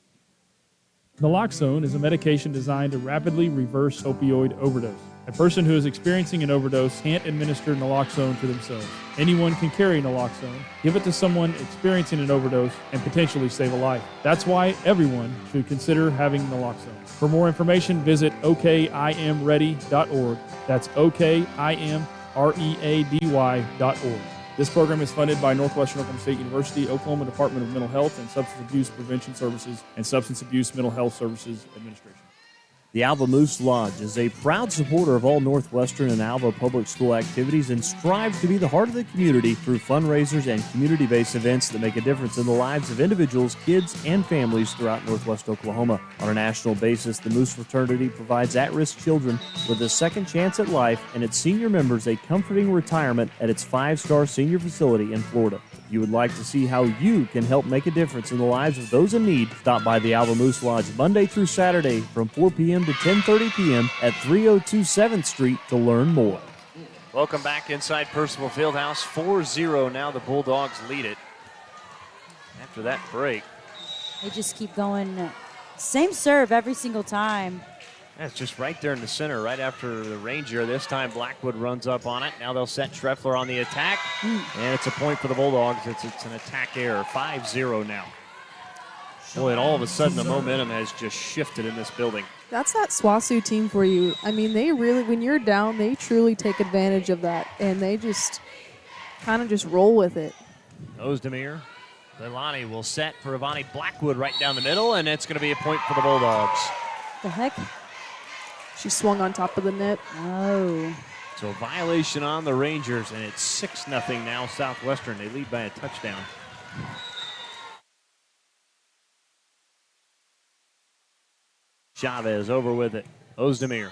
Naloxone is a medication designed to rapidly reverse opioid overdose. A person who is experiencing an overdose can't administer naloxone to themselves. Anyone can carry naloxone, give it to someone experiencing an overdose, and potentially save a life. That's why everyone should consider having naloxone. For more information, visit okimready.org. That's okimready.org. This program is funded by Northwestern Oklahoma State University, Oklahoma Department of Mental Health and Substance Abuse Prevention Services, and Substance Abuse Mental Health Services Administration. The Alva Moose Lodge is a proud supporter of all Northwestern and Alva public school activities and strives to be the heart of the community through fundraisers and community-based events that make a difference in the lives of individuals, kids, and families throughout Northwest Oklahoma. On a national basis, the Moose Fraternity provides at-risk children with a second chance at life and its senior members a comforting retirement at its 5-star senior facility in Florida. If you would like to see how you can help make a difference in the lives of those in need, stop by the Alva Moose Lodge Monday through Saturday from 4 p.m. to 10:30 p.m. at 302 7th Street to learn more. Welcome back inside Percival Fieldhouse. 4-0 now. The Bulldogs lead it. After that break. They just keep going. Same serve every single time. That's just right there in the center, right after the Ranger. This time Blackwood runs up on it. Now they'll set Schreffler on the attack. And it's a point for the Bulldogs. It's an attack error. 5-0 now. Boy, and all of a sudden the momentum has just shifted in this building. That's that SWASU team for you. I mean, they really, when you're down, they truly take advantage of that. And they just kind of just roll with it. Ozdemir. Leilani will set for Ivani Blackwood right down the middle, and it's going to be a point for the Bulldogs. The heck? She swung on top of the net. Oh. So a violation on the Rangers, and it's 6-0 now Southwestern. They lead by a touchdown. Chavez over with it. Ozdemir.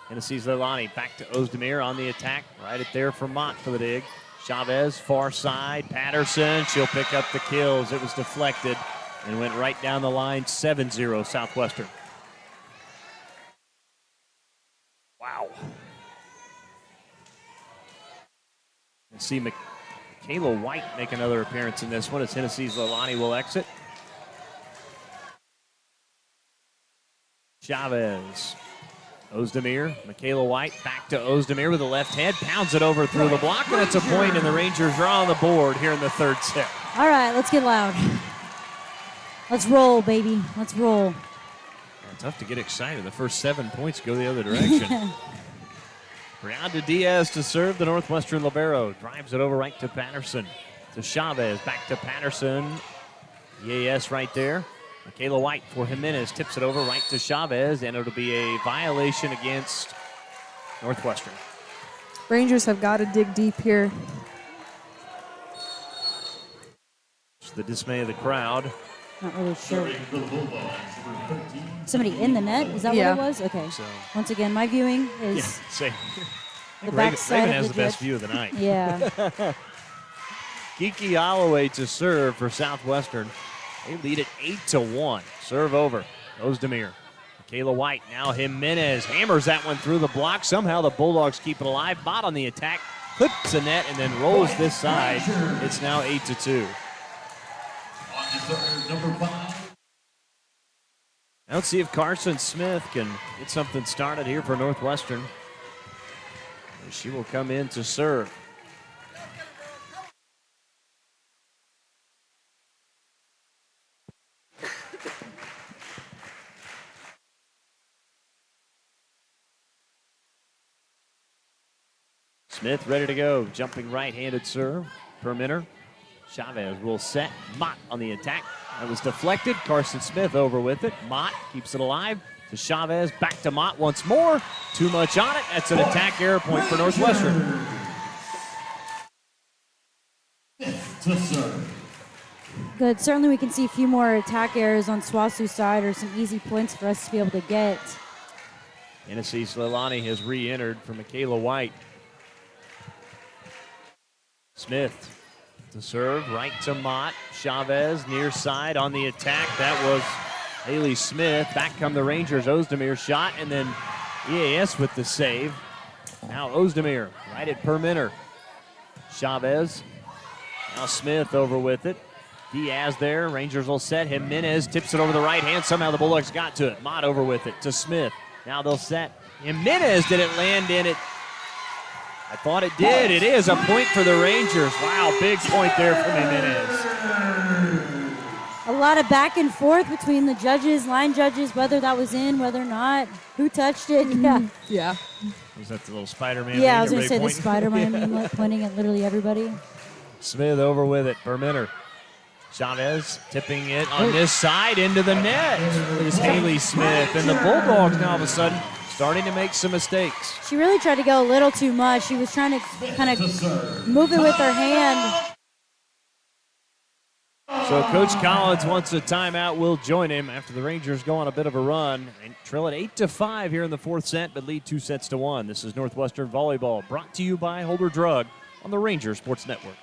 Tennessee's Leilani back to Ozdemir on the attack. Right it there for Mott for the dig. Chavez, far side. Patterson, she'll pick up the kills. It was deflected and went right down the line. 7-0 Southwestern. Wow. And see Michaela White make another appearance in this one as Tennessee's Leilani will exit. Chavez. Ozdemir, Michaela White back to Ozdemir with the left hand, pounds it over through the block, and it's a point, and the Rangers are on the board here in the third set. All right, let's get loud. Let's roll, baby. Let's roll. Yeah, tough to get excited. The first 7 points go the other direction. Brianda Diaz to serve the Northwestern libero. Drives it over right to Patterson. To Chavez, back to Patterson. EAS right there. Michaela White for Jimenez, tips it over right to Chavez, and it'll be a violation against Northwestern. Rangers have got to dig deep here. It's the dismay of the crowd. Not really sure. Somebody in the net? Is that what it was? Okay. So. Once again, my viewing is Same. the backside Raven of has the the best ditch. view of the night. Yeah. Kiki Holloway to serve for Southwestern. They lead it 8-1. Serve over. Ozdemir. Michaela White. Now Jimenez hammers that one through the block. Somehow the Bulldogs keep it alive. Bot on the attack. Clips the net and then rolls this side. It's now 8-2. Number 5. Now let's see if Carson Smith can get something started here for Northwestern. She will come in to serve. Smith ready to go. Jumping right-handed serve. Permitter. Chavez will set. Mott on the attack. That was deflected. Carson Smith over with it. Mott keeps it alive. To Chavez. Back to Mott once more. Too much on it. That's an attack error point for Northwestern. To serve. Good. Certainly we can see a few more attack errors on SWASU's side or some easy points for us to be able to get. Tennessee's Leilani has re-entered for Michaela White. Smith to serve, right to Mott. Chavez near side on the attack. That was Haley Smith. Back come the Rangers. Ozdemir shot, and then EAS with the save. Now Ozdemir right at Permitter. Chavez. Now Smith over with it. Diaz there. Rangers will set. Jimenez tips it over the right hand. Somehow the Bulldogs got to it. Mott over with it to Smith. Now they'll set Jimenez. Did it land in it? I thought it did. It is a point for the Rangers. Wow, big point there from Jimenez. A lot of back and forth between the judges, line judges, whether that was in, whether or not, who touched it. Yeah. Yeah. Was that the little Spider-Man? Yeah, I was going to meme say the pointing? Spider-Man meme pointing at literally everybody. Smith over with it. Berminer. Chavez tipping it on this side into the net. Is Haley Smith. And the Bulldogs now all of a sudden starting to make some mistakes. She really tried to go a little too much. She was trying to kind of move it with her hand. So Coach Collins wants a timeout. We'll join him after the Rangers go on a bit of a run and trail it 8-5 here in the fourth set, but lead 2-1. This is Northwestern Volleyball, brought to you by Holder Drug on the Ranger Sports Network.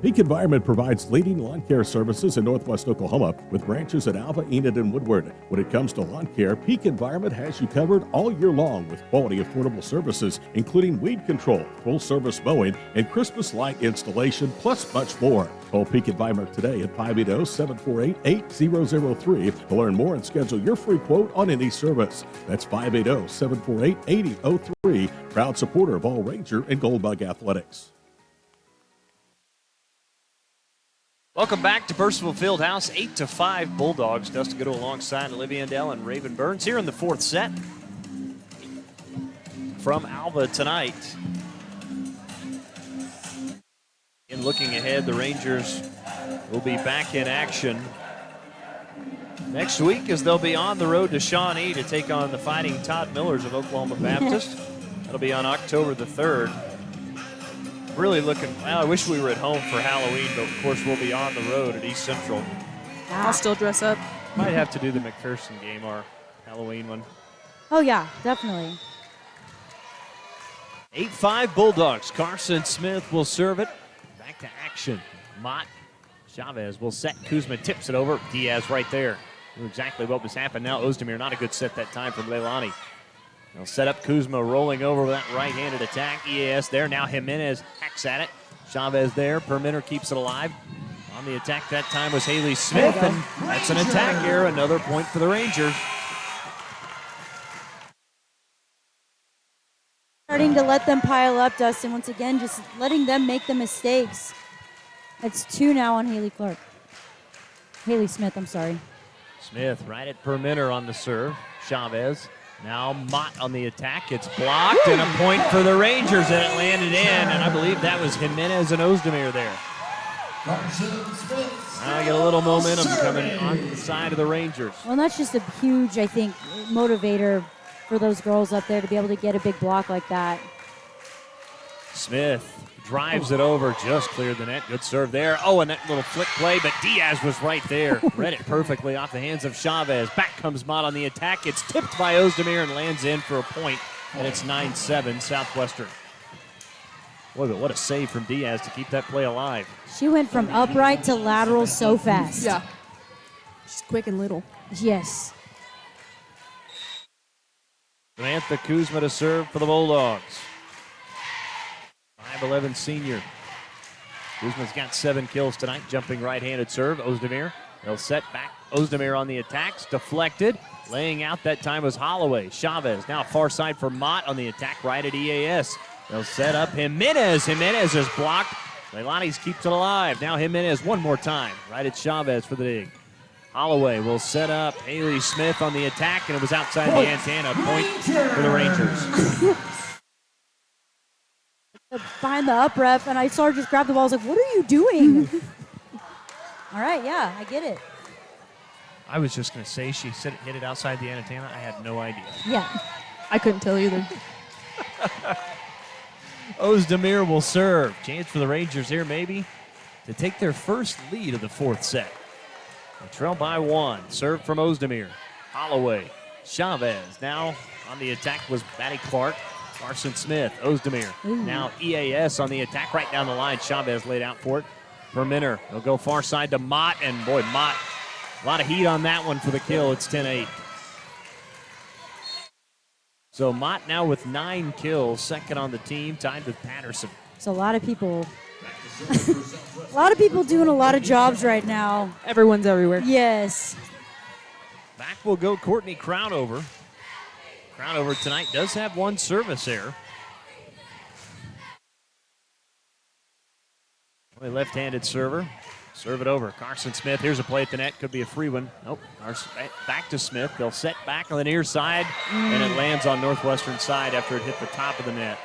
Peak Environment provides leading lawn care services in Northwest Oklahoma with branches at Alva, Enid, and Woodward. When it comes to lawn care, Peak Environment has you covered all year long with quality, affordable services, including weed control, full-service mowing, and Christmas light installation, plus much more. Call Peak Environment today at 580-748-8003 to learn more and schedule your free quote on any service. That's 580-748-8003, proud supporter of all Ranger and Goldbug athletics. Welcome back to Percival Fieldhouse. 8-5 Bulldogs. Dustin Goodall alongside Olivia Andell and Raven Burns here in the fourth set from Alva tonight. In looking ahead, the Rangers will be back in action next week as they'll be on the road to Shawnee to take on the Fighting Todd Millers of Oklahoma Baptist. That'll be on October the 3rd. Really looking, well, I wish we were at home for Halloween, but of course we'll be on the road at East Central. I'll still dress up. Might have to do the McPherson game, our Halloween one. Oh, yeah, definitely. 8-5 Bulldogs. Carson Smith will serve it. Back to action. Mott. Chavez will set. Kuzma tips it over. Diaz right there. Knew exactly what was happening now. Ozdemir, not a good set that time from Leilani. They'll set up Kuzma rolling over with that right-handed attack. EAS there. Now Jimenez hacks at it. Chavez there. Perminer keeps it alive. On the attack that time was Haley Smith, and that's an attack error. Another point for the Rangers. Starting to let them pile up, Dustin. Once again, just letting them make the mistakes. It's 2 now on Haley Smith, I'm sorry. Smith right at Perminer on the serve. Chavez. Now Mott on the attack. It's blocked, and a point for the Rangers, and it landed in, and I believe that was Jimenez and Ozdemir there. Now I get a little momentum coming on the side of the Rangers. Well, and that's just a huge, I think, motivator for those girls up there to be able to get a big block like that. Smith drives it over, just cleared the net. Good serve there. Oh, and that little flick play, but Diaz was right there. Read it perfectly off the hands of Chavez. Back comes Mott on the attack. It's tipped by Ozdemir and lands in for a point, and it's 9-7 Southwestern. Boy, but what a save from Diaz to keep that play alive. She went from upright to lateral so fast. Yeah. She's quick and little. Yes. Samantha Kuzma to serve for the Bulldogs. 5'11 senior. Kuzma's got 7 kills tonight. Jumping right-handed serve. Ozdemir. They'll set back. Ozdemir on the attacks. Deflected. Laying out that time was Holloway. Chavez now far side for Mott on the attack right at EAS. They'll set up Jimenez. Jimenez is blocked. Leilani's keeps it alive. Now Jimenez one more time. Right at Chavez for the dig. Holloway will set up Haley Smith on the attack, and it was outside the antenna. Point for the Rangers. Behind the up ref, and I saw her just grab the ball. I was like, what are you doing? All right, yeah, I get it. I was just going to say she said it hit it outside the antenna. I had no idea. Yeah. I couldn't tell either. Ozdemir will serve. Chance for the Rangers here maybe to take their first lead of the fourth set. They trail by 1. Serve from Ozdemir. Holloway. Chavez. Now on the attack was Maddie Clark. Carson Smith. Ozdemir. Now EAS on the attack right down the line. Chavez laid out for it. Perminer. They'll go far side to Mott. And boy, Mott, a lot of heat on that one for the kill. It's 10-8. So Mott now with 9 kills. Second on the team. Tied with Patterson. So a lot of people doing a lot of jobs right now. Everyone's everywhere. Yes. Back will go Courtney Crownover. Crownover tonight does have one service error. Only left-handed server. Serve it over. Carson Smith. Here's a play at the net. Could be a free one. Nope. Back to Smith. They'll set back on the near side, and it lands on Northwestern side after it hit the top of the net.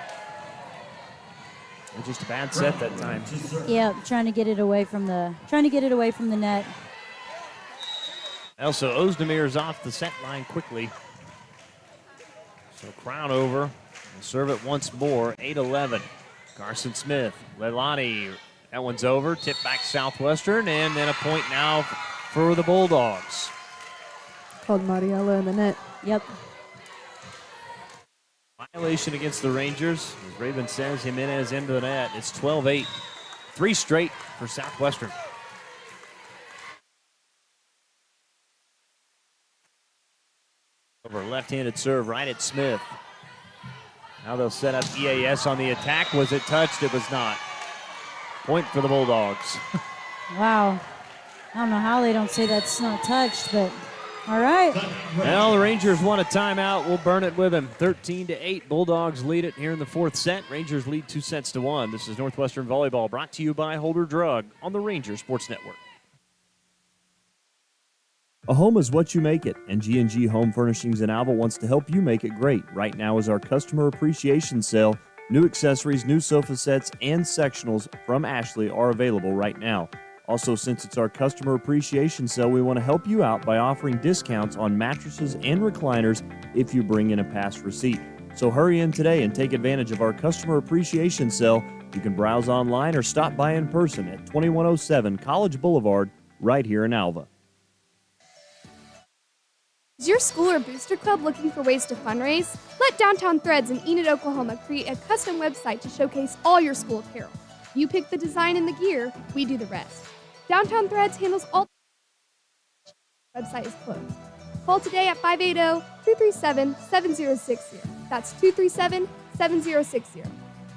It's just a bad set that time. Yeah, trying to get it away from the net. Also, Ozdemir's off the set line quickly. So Crownover will serve it once more. 8-11. Carson Smith. Leilani. That one's over. Tip back Southwestern, and then a point now for the Bulldogs. Called Mariella in the net. Yep. Violation against the Rangers. As Raven says, Jimenez into the net. It's 12-8. 3 straight for Southwestern. Over left-handed serve right at Smith. Now they'll set up EAS on the attack. Was it touched? It was not. Point for the Bulldogs. Wow. I don't know how they don't say that's not touched, but all right. Well, the Rangers want a timeout. We'll burn it with them. 13-8. Bulldogs lead it here in the 4th set. Rangers lead 2-1. This is Northwestern Volleyball, brought to you by Holder Drug on the Rangers Sports Network. A home is what you make it, and G&G Home Furnishings in Alva wants to help you make it great. Right now is our customer appreciation sale. New accessories, new sofa sets, and sectionals from Ashley are available right now. Also, since it's our customer appreciation sale, we want to help you out by offering discounts on mattresses and recliners if you bring in a past receipt. So hurry in today and take advantage of our customer appreciation sale. You can browse online or stop by in person at 2107 College Boulevard right here in Alva. Is your school or booster club looking for ways to fundraise? Let Downtown Threads in Enid, Oklahoma create a custom website to showcase all your school apparel. You pick the design and the gear, we do the rest. Downtown Threads handles all. Website is closed. Call today at 580-237-7060. That's 237-7060.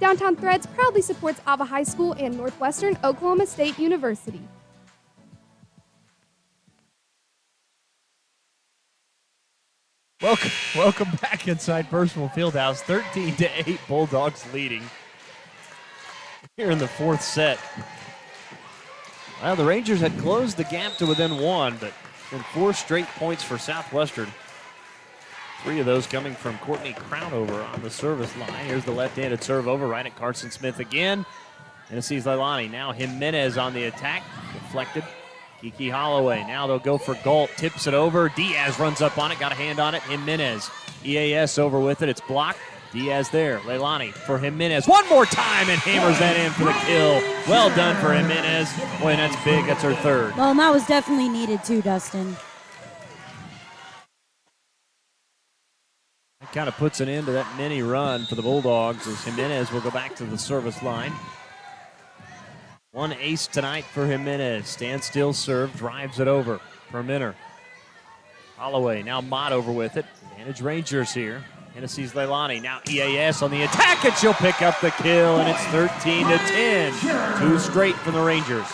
Downtown Threads proudly supports Alva High School and Northwestern Oklahoma State University. Welcome back inside Percival Fieldhouse. 13-8, Bulldogs leading here in the 4th set. Well, the Rangers had closed the gap to within 1, but in 4 straight points for Southwestern. 3 of those coming from Courtney Crownover on the service line. Here's the left-handed serve over right at Carson Smith again. Tennessee's Leilani. Now Jimenez on the attack. Deflected. Kiki Holloway. Now they'll go for Galt. Tips it over. Diaz runs up on it. Got a hand on it. Jimenez. EAS over with it. It's blocked. Diaz there. Leilani for Jimenez. One more time and hammers that in for the kill. Well done for Jimenez. Boy, that's big. That's her 3rd. Well, and that was definitely needed too, Dustin. That kind of puts an end to that mini run for the Bulldogs as Jimenez will go back to the service line. 1 ace tonight for Jimenez. Standstill serve, drives it over. Perminter. Holloway, now Mott over with it. Advantage Rangers here. Tennessee's Leilani, now EAS on the attack, and she'll pick up the kill, and it's 13-10. 2 straight from the Rangers.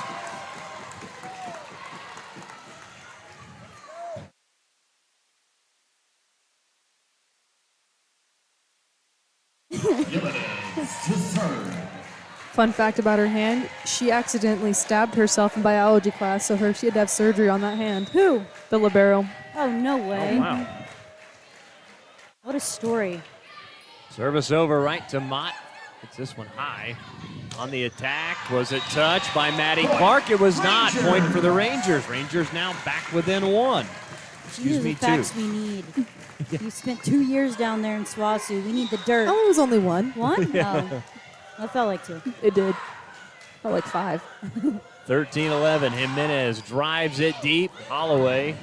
Fun fact about her hand, she accidentally stabbed herself in biology class, so she had to have surgery on that hand. Who? The libero. Oh, no way. Oh, wow. What a story. Service over right to Mott. Gets this one high. On the attack, was it touched by Maddie Clark? It was not. Point for the Rangers. Rangers now back within 1. Excuse me, the facts we need. You spent 2 years down there in SWASU. We need the dirt. Oh, it was only 1. 1? Yeah. Oh. That felt like 2. It did. Felt like 5. 13-11. Jimenez drives it deep. Holloway.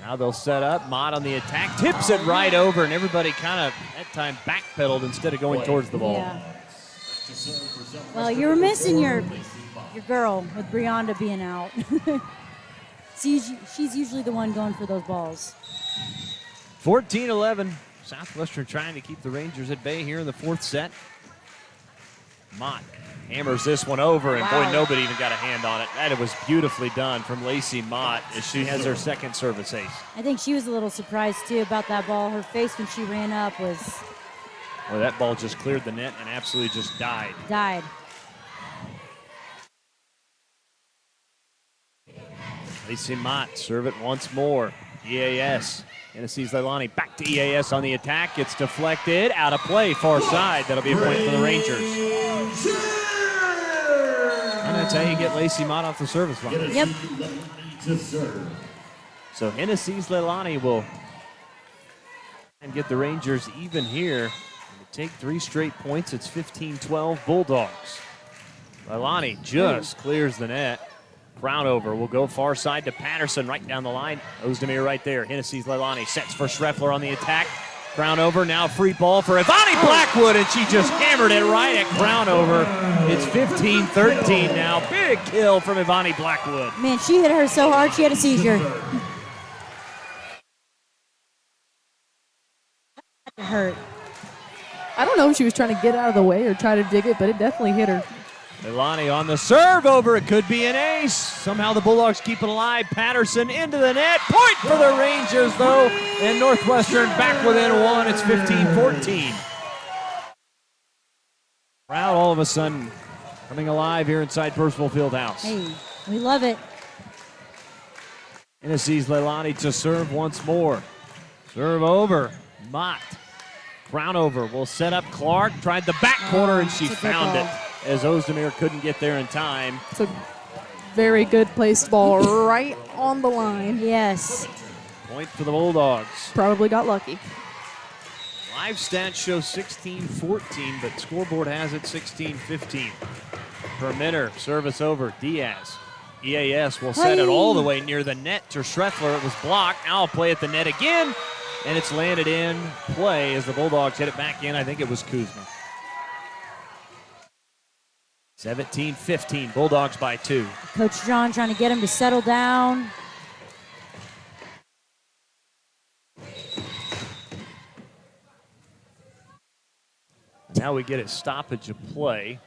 Now they'll set up. Mott on the attack. Tips it right over, and everybody kind of, that time, backpedaled instead of going towards the ball. Yeah. Well, you were missing your girl with Brianda being out. She's usually the one going for those balls. 14-11. Southwestern trying to keep the Rangers at bay here in the 4th set. Mott hammers this one over, and Wow. boy, nobody even got a hand on it. That was beautifully done from Lacey Mott as she has her second service ace. I think she was a little surprised, too, about that ball. Her face when she ran up was Boy, that ball just cleared the net and absolutely just died. Lacey Mott serve it once more. EAS. Tennessee's Leilani back to EAS on the attack. It's deflected. Out of play. Far side. That'll be a point for the Rangers. And that's how you get Lacey Mott off the service line. Yep. So Hennessy's Leilani will and get the Rangers even here. And take 3 straight points. It's 15-12 Bulldogs. Leilani just clears the net. Brownover will go far side to Patterson right down the line. Ozdemir right there. Hennessy's Leilani sets for Schreffler on the attack. Brownover now free ball for Ivani Blackwood, and she just hammered it right at Brownover. It's 15-13 now. Big kill from Ivani Blackwood. Man, she hit her so hard she had a seizure. It hurt. I don't know if she was trying to get out of the way or try to dig it, but it definitely hit her. Leilani on the serve over. It could be an ace. Somehow the Bulldogs keep it alive. Patterson into the net. Point for the Rangers, though. And Northwestern back within 1. It's 15-14. Crowd all of a sudden coming alive here inside Percival Fieldhouse. Hey, we love it. Tennessee's Leilani to serve once more. Serve over. Mott. Brownover will set up Clark. Tried the back corner, and she found it as Ozdemir couldn't get there in time. It's a very good placed ball right on the line. Yes. Point for the Bulldogs. Probably got lucky. Live stats show 16-14, but scoreboard has it 16-15. Permitter, service over. Diaz. EAS will set it all the way near the net to Schreffler. It was blocked. Now I'll play at the net again, and it's landed in play as the Bulldogs hit it back in. I think it was Kuzma. 17-15, Bulldogs by 2. Coach John trying to get him to settle down. Now we get a stoppage of play.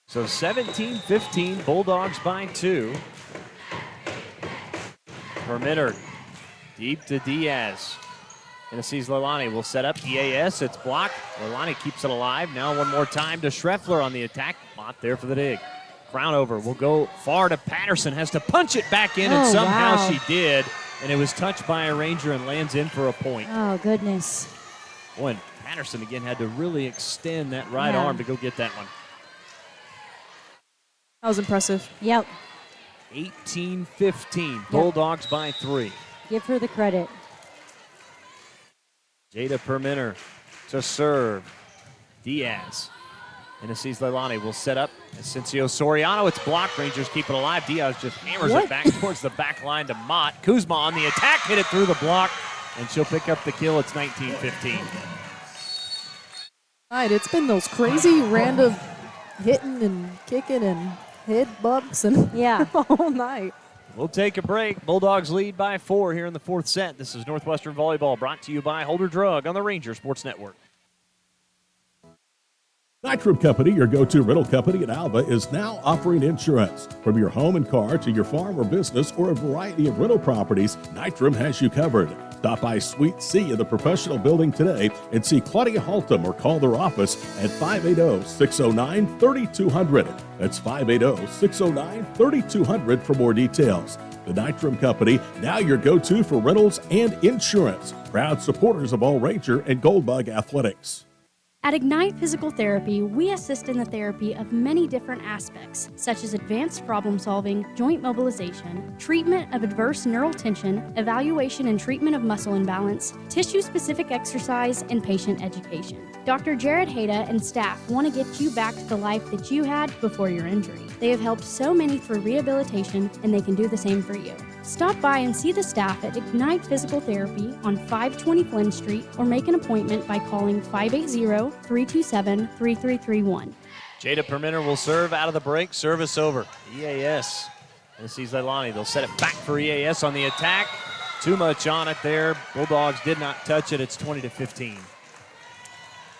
So 17-15, Bulldogs by 2. Permitter deep to Diaz. Tennessee's Leilani will set up. EAS, it's blocked. Leilani keeps it alive. Now one more time to Schreffler on the attack. Mott there for the dig. Brownover will go far to Patterson. Has to punch it back in, and somehow she did. And it was touched by a Ranger and lands in for a point. Oh, goodness. Boy, and Patterson again had to really extend that right arm to go get that one. That was impressive. Yep. 18-15, Bulldogs by 3. Give her the credit. Jada Permitter to serve. Diaz. Tennessee's Leilani will set up. Asensio Soriano, it's blocked. Rangers keep it alive. Diaz just hammers it back towards the back line to Mott. Kuzma on the attack, hit it through the block, and she'll pick up the kill. It's 19-15. All right, it's been those crazy random hitting and kicking and head bumps and all night. We'll take a break. Bulldogs lead by 4 here in the 4th set. This is Northwestern Volleyball, brought to you by Holder Drug on the Ranger Sports Network. Nitram Company, your go-to rental company in Alva, is now offering insurance. From your home and car to your farm or business or a variety of rental properties, Nitram has you covered. Stop by Suite C in the professional building today and see Claudia Haltom or call their office at 580-609-3200. That's 580-609-3200 for more details. The Nitram Company, now your go-to for rentals and insurance. Proud supporters of All Ranger and Goldbug Athletics. At Ignite Physical Therapy, we assist in the therapy of many different aspects, such as advanced problem solving, joint mobilization, treatment of adverse neural tension, evaluation and treatment of muscle imbalance, tissue-specific exercise, and patient education. Dr. Jared Hayda and staff want to get you back to the life that you had before your injury. They have helped so many through rehabilitation, and they can do the same for you. Stop by and see the staff at Ignite Physical Therapy on 520 Flynn Street or make an appointment by calling 580-327-3331. Jada Permitter will serve out of the break. Service over. EAS. Tennessee's Leilani. They'll set it back for EAS on the attack. Too much on it there. Bulldogs did not touch it. It's 20-15.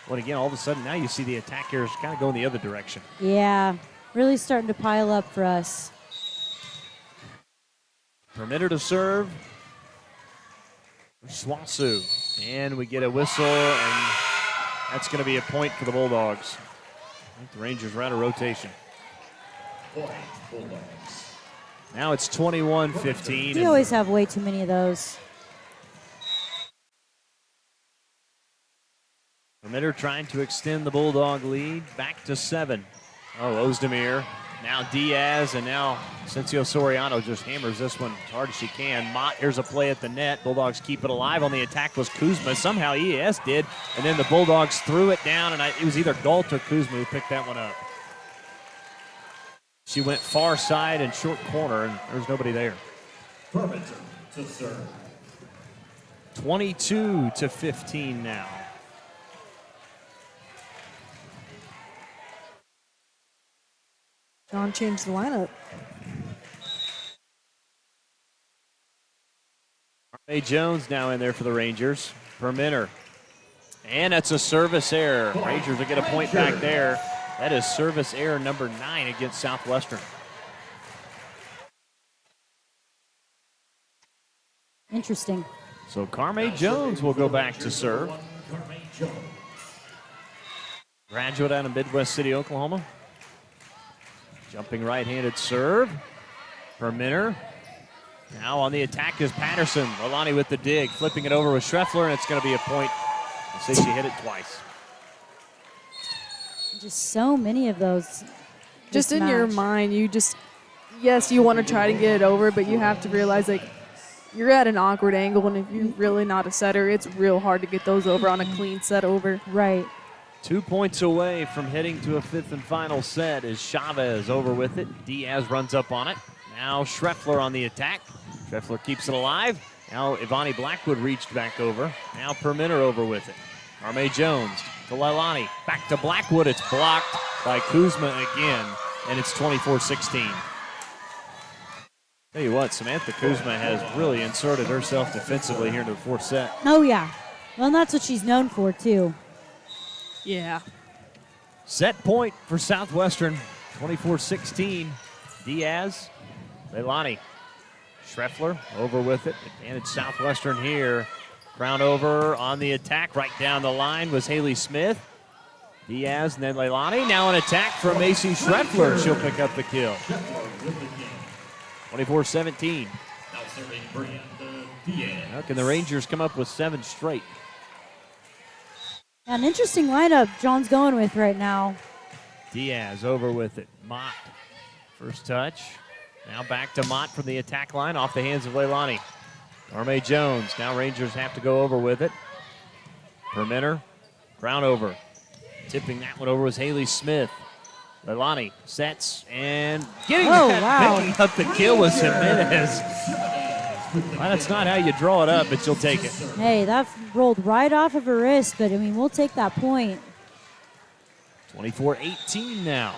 But again, all of a sudden now you see the attackers kind of going the other direction. Yeah, really starting to pile up for us. Permitter to serve. Swasu. And we get a whistle, and that's going to be a point for the Bulldogs. I think the Rangers are out of rotation. Point, Bulldogs. Now it's 21-15. We always have way too many of those. Permitter trying to extend the Bulldog lead back to 7. Oh, Ozdemir. Now Diaz, and now Cincio Soriano just hammers this one as hard as she can. Mott, here's a play at the net. Bulldogs keep it alive. On the attack was Kuzma. Somehow ES did, and then the Bulldogs threw it down, and it was either Galt or Kuzma who picked that one up. She went far side and short corner, and there's nobody there. Permitter to serve. 22-15 now. John changed the lineup. Ray Jones now in there for the Rangers. Permitter. And that's a service error. Rangers will get a point back there. That is service error number 9 against Southwestern. Interesting. So Carme Jones will go back to serve. Graduate out of Midwest City, Oklahoma. Jumping right-handed serve. Permitter. Now on the attack is Patterson. Leilani with the dig. Flipping it over with Schreffler, and it's going to be a point. They say she hit it twice. Just so many of those. Just in your mind, yes, you want to try to get it over, but you have to realize, like, you're at an awkward angle, and if you're really not a setter, it's real hard to get those over on a clean set over. Right. 2 points away from heading to a 5th and final set is Chavez over with it. Diaz runs up on it. Now Schreffler on the attack. Schreffler keeps it alive. Now Ivani Blackwood reached back over. Now Permitter over with it. Carme Jones to Leilani. Back to Blackwood. It's blocked by Kuzma again, and it's 24-16. Tell you what, Samantha Kuzma has really inserted herself defensively here into the 4th set. Oh, yeah. Well, and that's what she's known for, too. Yeah. Set point for Southwestern, 24-16. Diaz, Leilani, Schreffler over with it. Advantage Southwestern here. Crown over on the attack. Right down the line was Haley Smith. Diaz and then Leilani. Now an attack from Macy Schreffler. She'll pick up the kill. 24-17. Now serving Brianna Diaz. How can the Rangers come up with 7 straight? An interesting lineup John's going with right now. Diaz over with it. Mott. First touch. Now back to Mott from the attack line off the hands of Leilani. Carme Jones. Now Rangers have to go over with it. Permitter. Crown over. Tipping that one over was Haley Smith. Leilani sets and picking up the kill was Jimenez. Well, that's not how you draw it up, but you'll take it. Hey, that rolled right off of her wrist, but, I mean, we'll take that point. 24-18 now.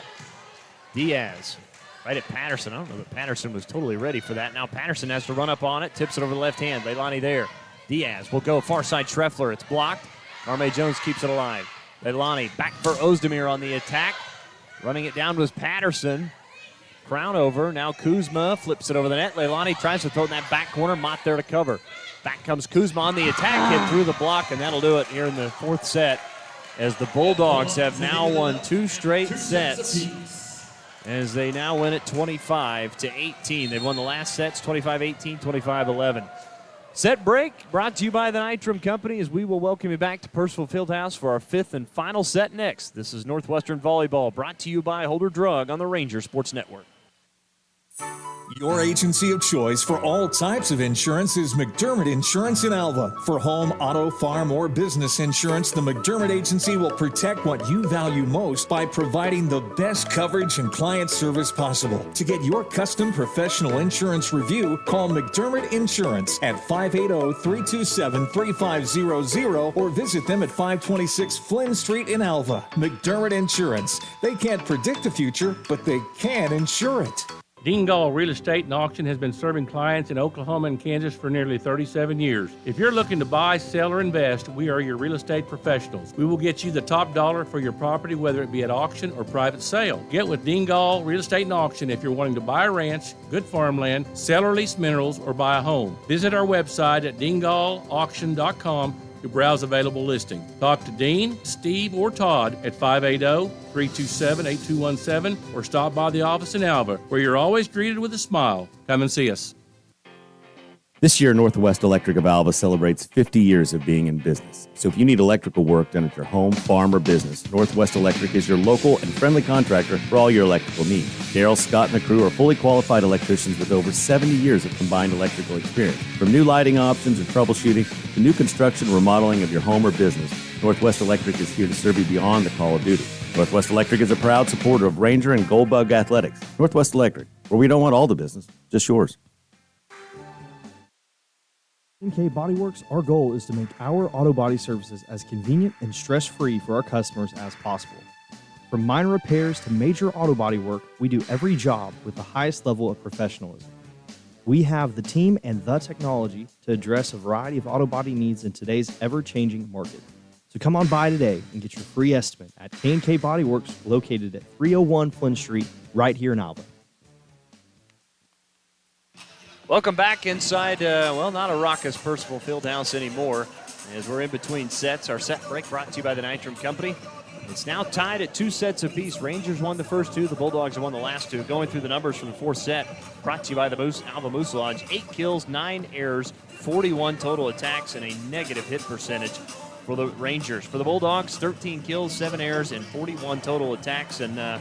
Diaz right at Patterson. I don't know that Patterson was totally ready for that. Now Patterson has to run up on it, tips it over the left hand. Leilani there. Diaz will go far side Schreffler. It's blocked. Carme Jones keeps it alive. Leilani back for Ozdemir on the attack. Running it down was Patterson. Crown over. Now Kuzma flips it over the net. Leilani tries to throw it in that back corner. Mott there to cover. Back comes Kuzma on the attack. Hit through the block, and that'll do it here in the 4th set as the Bulldogs have now won 2 straight sets as they now win it 25-18. They've won the last sets 25-18, 25-11. Set break brought to you by the Nitram Company as we will welcome you back to Purcell Fieldhouse for our 5th and final set next. This is Northwestern Volleyball brought to you by Holder Drug on the Ranger Sports Network. Your agency of choice for all types of insurance is McDermott Insurance in Alva. For home, auto, farm, or business insurance, the McDermott Agency will protect what you value most by providing the best coverage and client service possible. To get your custom professional insurance review, call McDermott Insurance at 580-327-3500 or visit them at 526 Flynn Street in Alva. McDermott Insurance. They can't predict the future, but they can insure it. Dingall Real Estate and Auction has been serving clients in Oklahoma and Kansas for nearly 37 years. If you're looking to buy, sell, or invest, we are your real estate professionals. We will get you the top dollar for your property, whether it be at auction or private sale. Get with Dingall Real Estate and Auction if you're wanting to buy a ranch, good farmland, sell or lease minerals, or buy a home. Visit our website at dingallauction.com to browse available listings. Talk to Dean, Steve, or Todd at 580-327-8217 or stop by the office in Alva, where you're always greeted with a smile. Come and see us. This year, Northwest Electric of Alva celebrates 50 years of being in business. So if you need electrical work done at your home, farm, or business, Northwest Electric is your local and friendly contractor for all your electrical needs. Daryl, Scott, and the crew are fully qualified electricians with over 70 years of combined electrical experience. From new lighting options and troubleshooting to new construction and remodeling of your home or business, Northwest Electric is here to serve you beyond the call of duty. Northwest Electric is a proud supporter of Ranger and Goldbug Athletics. Northwest Electric, where we don't want all the business, just yours. K Body Works, our goal is to make our auto body services as convenient and stress-free for our customers as possible. From minor repairs to major auto body work, we do every job with the highest level of professionalism. We have the team and the technology to address a variety of auto body needs in today's ever-changing market. So come on by today and get your free estimate at K Body Works, located at 301 Flynn Street, right here in Alva. Welcome back inside, not a raucous Percival Fieldhouse anymore, as we're in between sets. Our set break brought to you by the Nitram Company. It's now tied at 2 sets apiece. Rangers won the first 2. The Bulldogs have won the last 2. Going through the numbers from the fourth set, brought to you by the Alva Moose Lodge. 8 kills, 9 errors, 41 total attacks, and a negative hit percentage for the Rangers. For the Bulldogs, 13 kills, 7 errors, and 41 total attacks. And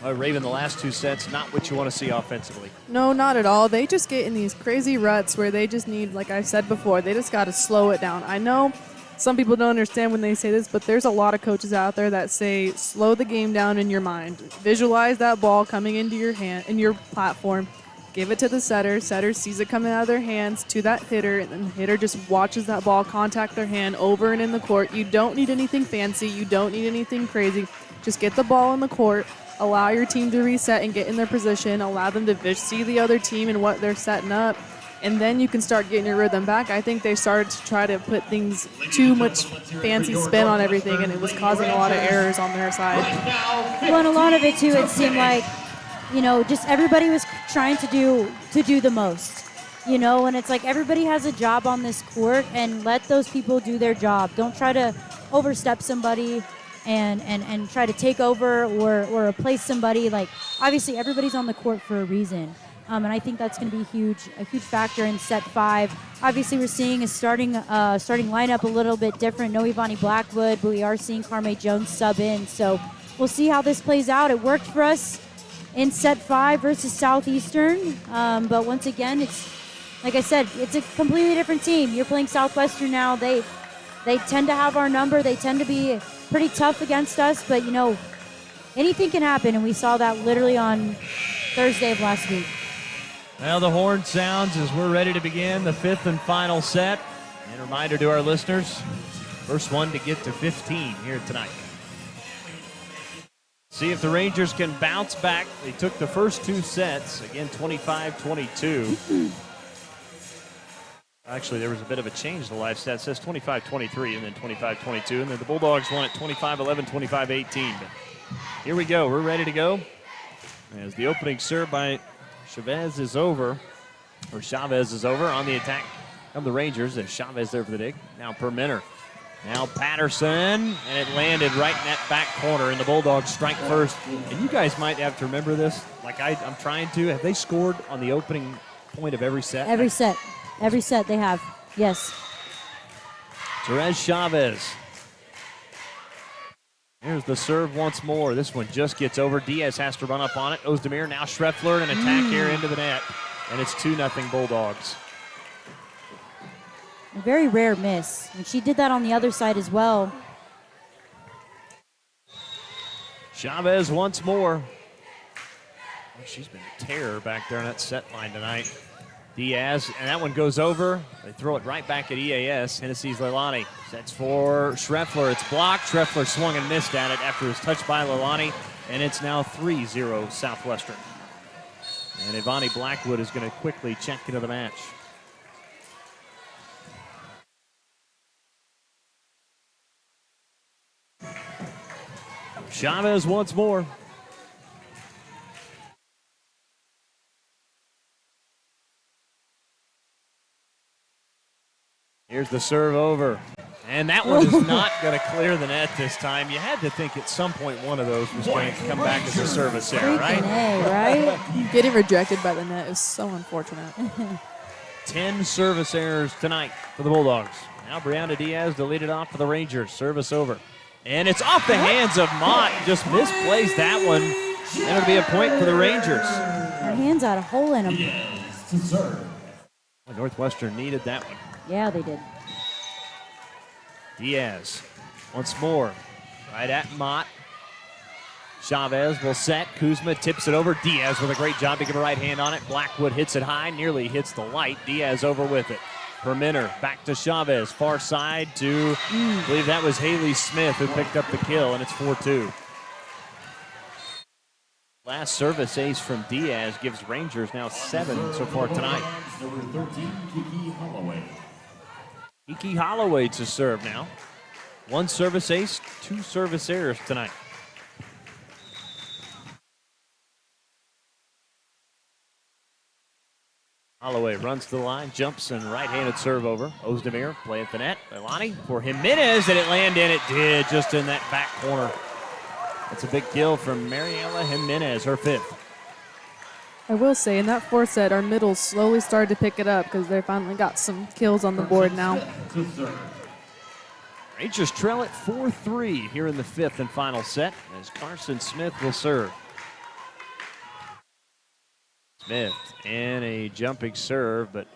Raven, the last 2 sets, not what you want to see offensively. No, not at all. They just get in these crazy ruts where they just need, like I said before, they just got to slow it down. I know some people don't understand when they say this, but there's a lot of coaches out there that say slow the game down in your mind. Visualize that ball coming into your hand, in your platform. Give it to the setter. Setter sees it coming out of their hands to that hitter, and then the hitter just watches that ball contact their hand over and in the court. You don't need anything fancy. You don't need anything crazy. Just get the ball in the court. Allow your team to reset and get in their position. Allow them to see the other team and what they're setting up. And then you can start getting your rhythm back. I think they started to try to put things too much fancy spin on everything, and it was causing a lot of errors on their side. Well, and a lot of it, too, it seemed like, just everybody was trying to do the most. And it's like everybody has a job on this court, and let those people do their job. Don't try to overstep somebody and try to take over or replace somebody. Like, obviously, everybody's on the court for a reason. And I think that's going to be a huge factor in set 5. Obviously, we're seeing a starting lineup a little bit different. No Ivani Blackwood, but we are seeing Carme Jones sub in. So we'll see how this plays out. It worked for us in set 5 versus Southeastern. But once again, it's, like I said, it's a completely different team. You're playing Southwestern now. They tend to have our number. They tend to be pretty tough against us. But, anything can happen. And we saw that literally on Thursday of last week. Well, the horn sounds as we're ready to begin the 5th and final set. And a reminder to our listeners, first one to get to 15 here tonight. See if the Rangers can bounce back. They took the first 2 sets, again 25-22. Actually, there was a bit of a change to the live stat. It says 25-23 and then 25-22. And then the Bulldogs won at 25-11, 25-18. But here we go. We're ready to go. As the opening serve by Chavez is over on the attack of the Rangers, and Chavez there for the dig. Now Permenter. Now Patterson, and it landed right in that back corner, and the Bulldogs strike first. And you guys might have to remember this, like I'm trying to. Have they scored on the opening point of every set? Every set they have, yes. Therese Chavez. Here's the serve once more. This one just gets over. Diaz has to run up on it. Ozdemir, now Schreffler, an attack here into the net. And it's 2-0 Bulldogs. A very rare miss. And she did that on the other side as well. Chavez once more. Well, she's been a terror back there on that set line tonight. Diaz, and that one goes over. They throw it right back at EAS. Hennessy's Leilani sets for Schreffler. It's blocked. Schreffler swung and missed at it after it was touched by Leilani, and it's now 3-0 Southwestern. And Ivani Blackwood is going to quickly check into the match. Chavez once more. Here's the serve over. And that one is not going to clear the net this time. You had to think at some point one of those was going to come back as a service error, right? Right? Getting rejected by the net is so unfortunate. 10 service errors tonight for the Bulldogs. Now Brianna Diaz to lead it off for the Rangers. Service over. And it's off the hands of Mott. Just misplays that one. And it'll be a point for the Rangers. Her hands had a hole in them. Northwestern needed that one. Yeah, they did. Diaz once more. Right at Mott. Chavez will set. Kuzma tips it over. Diaz with a great job to give a right hand on it. Blackwood hits it high, nearly hits the light. Diaz over with it. Perminter back to Chavez. Far side to, I believe that was Haley Smith who picked up the kill, and it's 4-2. Last service ace from Diaz gives Rangers now 7 so far tonight. Number 13, Kiki Holloway. Kiki Holloway to serve now. 1 service ace, 2 service errors tonight. Holloway runs to the line, jumps, and right-handed serve over. Ozdemir play at the net. Leilani for Jimenez, and it land in. It did, just in that back corner. That's a big kill from Mariela Jimenez, her 5th. I will say, in that 4th set, our middles slowly started to pick it up because they finally got some kills on the board now. Rangers trail at 4-3 here in the 5th and final set as Carson Smith will serve. Smith and a jumping serve, but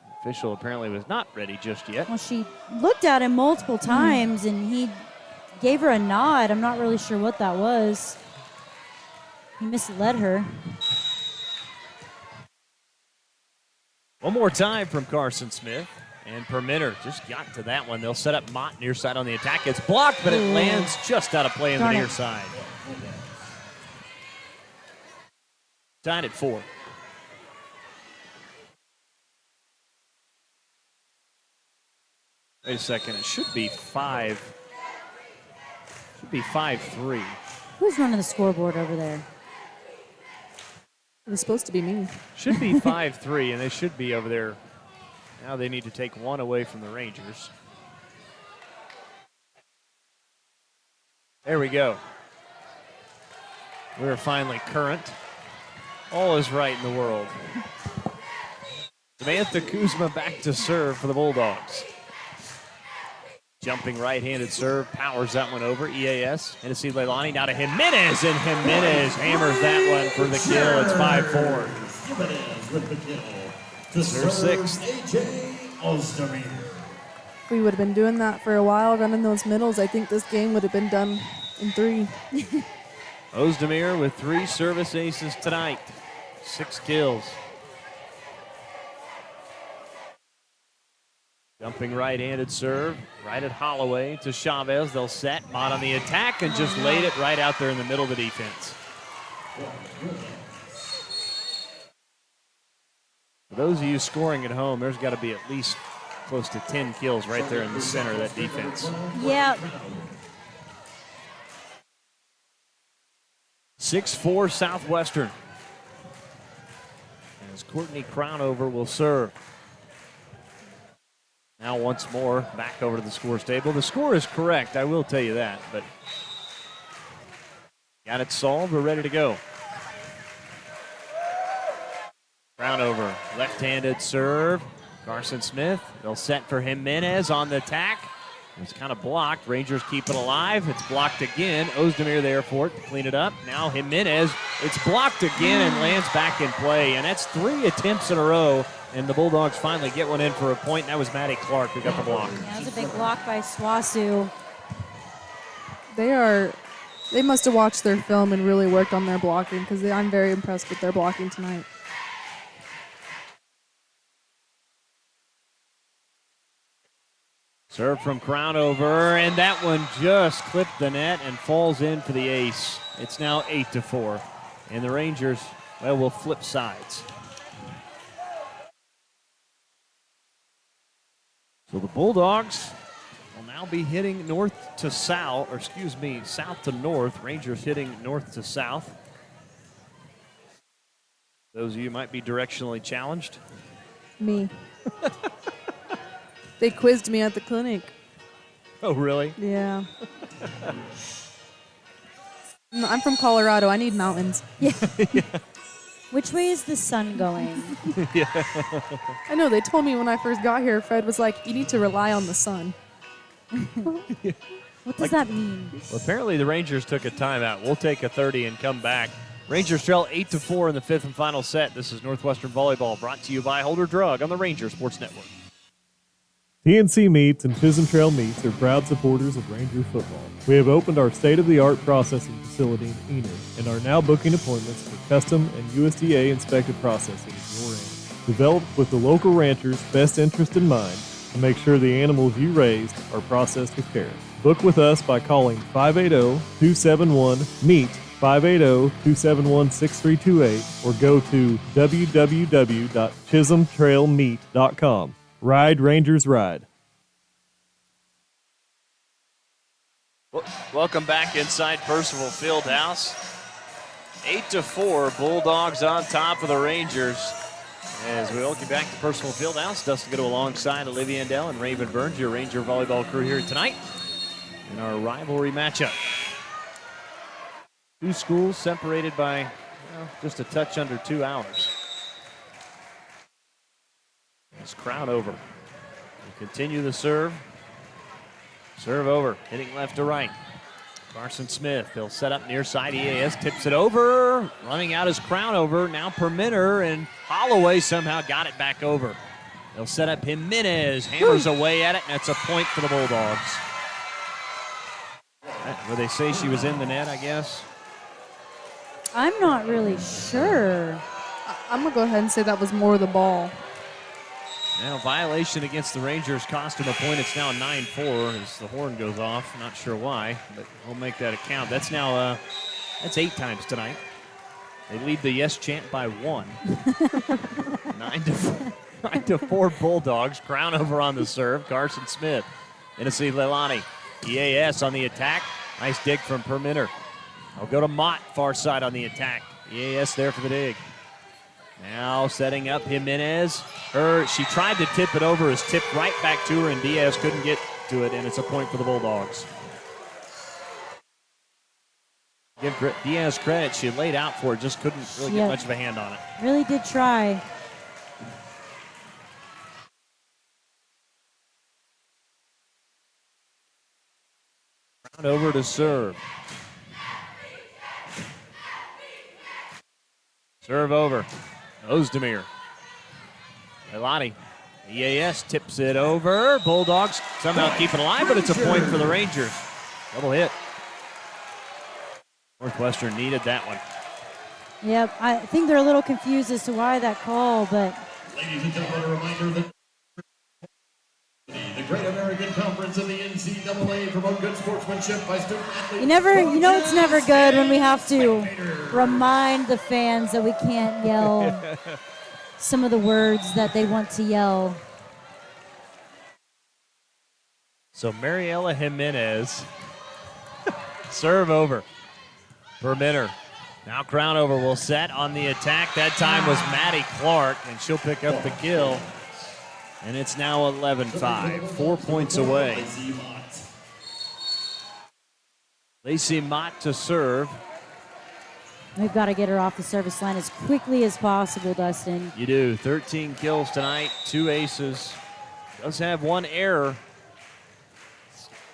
the official apparently was not ready just yet. Well, she looked at him multiple times, and he gave her a nod. I'm not really sure what that was. He misled her. One more time from Carson Smith. And Perminter just got to that one. They'll set up Mott near side on the attack. It's blocked, but it lands just out of play in the near side. Tied at 4. Wait a second. It should be 5. Should be 5-3. Who's running the scoreboard over there? It was supposed to be me. Should be 5-3, and they should be over there. Now they need to take 1 away from the Rangers. There we go. We're finally current. All is right in the world. Samantha Kuzma back to serve for the Bulldogs. Jumping right-handed serve, powers that one over. EAS, Hennessy Leilani, now to Jimenez, and Jimenez hammers that one for the kill. It's 5-4. Jimenez with the kill. It's her 6th. AJ Ozdemir. If we would have been doing that for a while, running those middles, I think this game would have been done in 3. Ozdemir with 3 service aces tonight. 6 kills. Jumping right-handed serve, right at Holloway to Chavez. They'll set. Mott on the attack and just laid it right out there in the middle of the defense. For those of you scoring at home, there's got to be at least close to 10 kills right there in the center of that defense. Yeah. 6-4 Southwestern. As Courtney Crownover will serve. Now once more, back over to the scores table. The score is correct, I will tell you that, but got it solved, we're ready to go. Crownover, left-handed serve. Carson Smith, they'll set for Jimenez on the attack. It's kind of blocked. Rangers keep it alive. It's blocked again. Ozdemir there for it to clean it up. Now Jimenez, it's blocked again and lands back in play. And that's 3 attempts in a row. And the Bulldogs finally get one in for a point. And that was Maddie Clark who got the block. That was a big block by Swasu. They must have watched their film and really worked on their blocking because I'm very impressed with their blocking tonight. Serve from Crownover, and that one just clipped the net and falls in for the ace. It's now 8-4, and the Rangers Well, we'll flip sides. So the Bulldogs will now be hitting north to south, or excuse me, south to north. Rangers hitting north to south. Those of you might be directionally challenged. Me. They quizzed me at the clinic. Oh, really? Yeah. No, I'm from Colorado. I need mountains. Yeah. Which way is the sun going? Yeah. I know. They told me when I first got here, Fred was like, you need to rely on the sun. What does that mean? Well, apparently the Rangers took a timeout. We'll take a 30 and come back. Rangers trail 8-4 in the fifth and final set. This is Northwestern Volleyball, brought to you by Holder Drug on the Ranger Sports Network. TNC Meats and Chisholm Trail Meats are proud supporters of Ranger football. We have opened our state-of-the-art processing facility in Enid and are now booking appointments for custom and USDA-inspected processing of your animals. Developed with the local ranchers' best interest in mind to make sure the animals you raised are processed with care. Book with us by calling 580-271-MEAT, 580-271-6328, or go to www.chisholmtrailmeat.com. Ride, Rangers, ride. Welcome back inside Percival Fieldhouse. 8-4, Bulldogs on top of the Rangers. As we welcome back to Percival Fieldhouse, Dustin Goodo alongside Olivia Andell and Raven Burns, your Ranger volleyball crew here tonight in our rivalry matchup. Two schools separated by just a touch under 2 hours. This crowd over. We'll continue the serve. Serve over, hitting left to right. Carson Smith, he'll set up near side. EAS tips it over. Running out his crown over. Now Permitter, and Holloway somehow got it back over. They'll set up Jimenez. Hammers away at it, and it's a point for the Bulldogs. Where they say she was in the net, I guess. I'm not really sure. I'm going to go ahead and say that was more the ball. Now, violation against the Rangers cost him a point. It's now 9-4 as the horn goes off. Not sure why, but we'll make that a count. That's now, that's 8 times tonight. They lead the yes chant by 1. 9-4 Bulldogs. Crown over on the serve. Carson Smith. Tennessee Leilani. EAS on the attack. Nice dig from Permitter. I'll go to Mott, far side on the attack. EAS there for the dig. Now setting up Jimenez. She tried to tip it over. It's tipped right back to her, and Diaz couldn't get to it, and it's a point for the Bulldogs. Give Diaz credit. She laid out for it, just couldn't really get much of a hand on it. Really did try. Round over to serve. Serve over. Ozdemir. Elani. EAS tips it over. Bulldogs somehow keep it alive, but it's a point for the Rangers. Double hit. Northwestern needed that one. Yep, I think they're a little confused as to why that call, but... Ladies and gentlemen, a reminder that the Great American Conference and the NCAA promote good sportsmanship by student athletes. You know it's never good when we have to remind the fans that we can't yell some of the words that they want to yell. So Mariela Jimenez, serve over. Permitter. Now crown over will set on the attack. That time was Maddie Clark, and she'll pick up the kill. And it's now 11-5, 4 points away. Lacey Mott to serve. We've got to get her off the service line as quickly as possible, Dustin. You do. 13 kills tonight, 2 aces. Does have 1 error.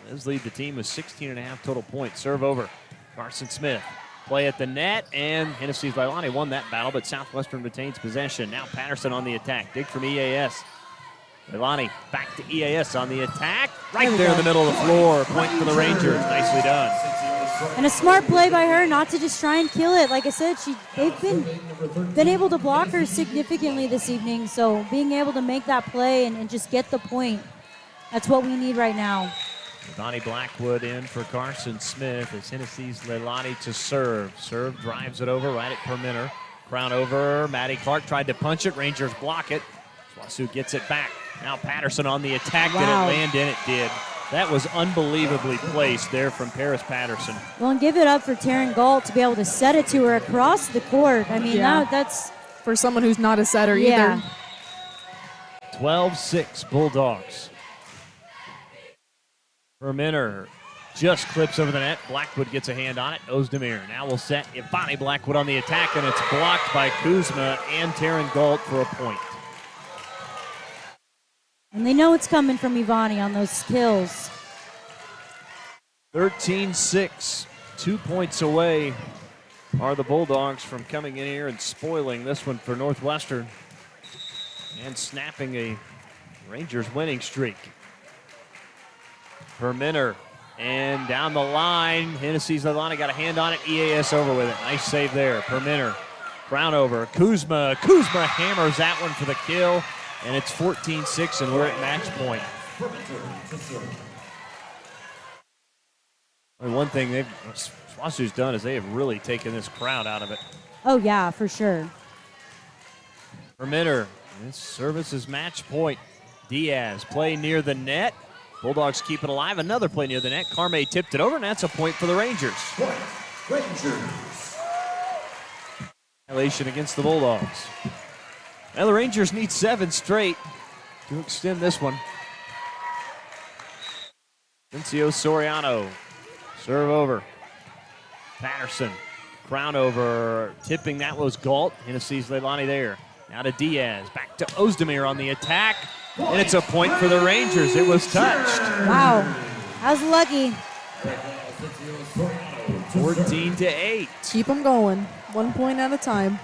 Does lead the team with 16.5 total points. Serve over. Carson Smith. Play at the net, and Hennessy's Leilani won that battle, but Southwestern retains possession. Now Patterson on the attack. Dig from EAS. Leilani back to EAS on the attack. Right there in the middle of the floor. Point for the Rangers. Nicely done. And a smart play by her not to just try and kill it. Like I said, they've been able to block her significantly this evening. So being able to make that play and just get the point, that's what we need right now. Donnie Blackwood in for Carson Smith as Hennessy's Leilani to serve. Serve drives it over right at Permitter. Crown over. Maddie Clark tried to punch it. Rangers block it. Swasu gets it back. Now Patterson on the attack. Wow. Did it land in? It did. That was unbelievably placed there from Paris Patterson. Well, and give it up for Taryn Galt to be able to set it to her across the court. I mean, that's... For someone who's not a setter Yeah. either. 12-6 Bulldogs. Verminer just clips over the net. Blackwood gets a hand on it. Ozdemir now will set Ivani Blackwood on the attack, and it's blocked by Kuzma and Taryn Galt for a point. And they know it's coming from Ivani on those kills. 13-6. 2 points away are the Bulldogs from coming in here and spoiling this one for Northwestern and snapping a Rangers winning streak. Verminer and down the line. Hennessy's Leilani got a hand on it. EAS over with it. Nice save there. Verminer. Brown over. Kuzma. Kuzma hammers that one for the kill. And it's 14-6, and we're at match point. One thing Swasu's done is they have really taken this crowd out of it. Oh, yeah, for sure. Verminer. This service is match point. Diaz play near the net. Bulldogs keep it alive. Another play near the net. Carme tipped it over, and that's a point for the Rangers. Violation against the Bulldogs. Now the Rangers need 7 straight to extend this one. Vincio Soriano. Serve over. Patterson. Crown over. Tipping, that was Galt. Hennessy's Leilani there. Now to Diaz. Back to Ozdemir on the attack. And it's a point for the Rangers. It was touched. Wow. I was lucky. 14-8. Keep them going. 1 point at a time.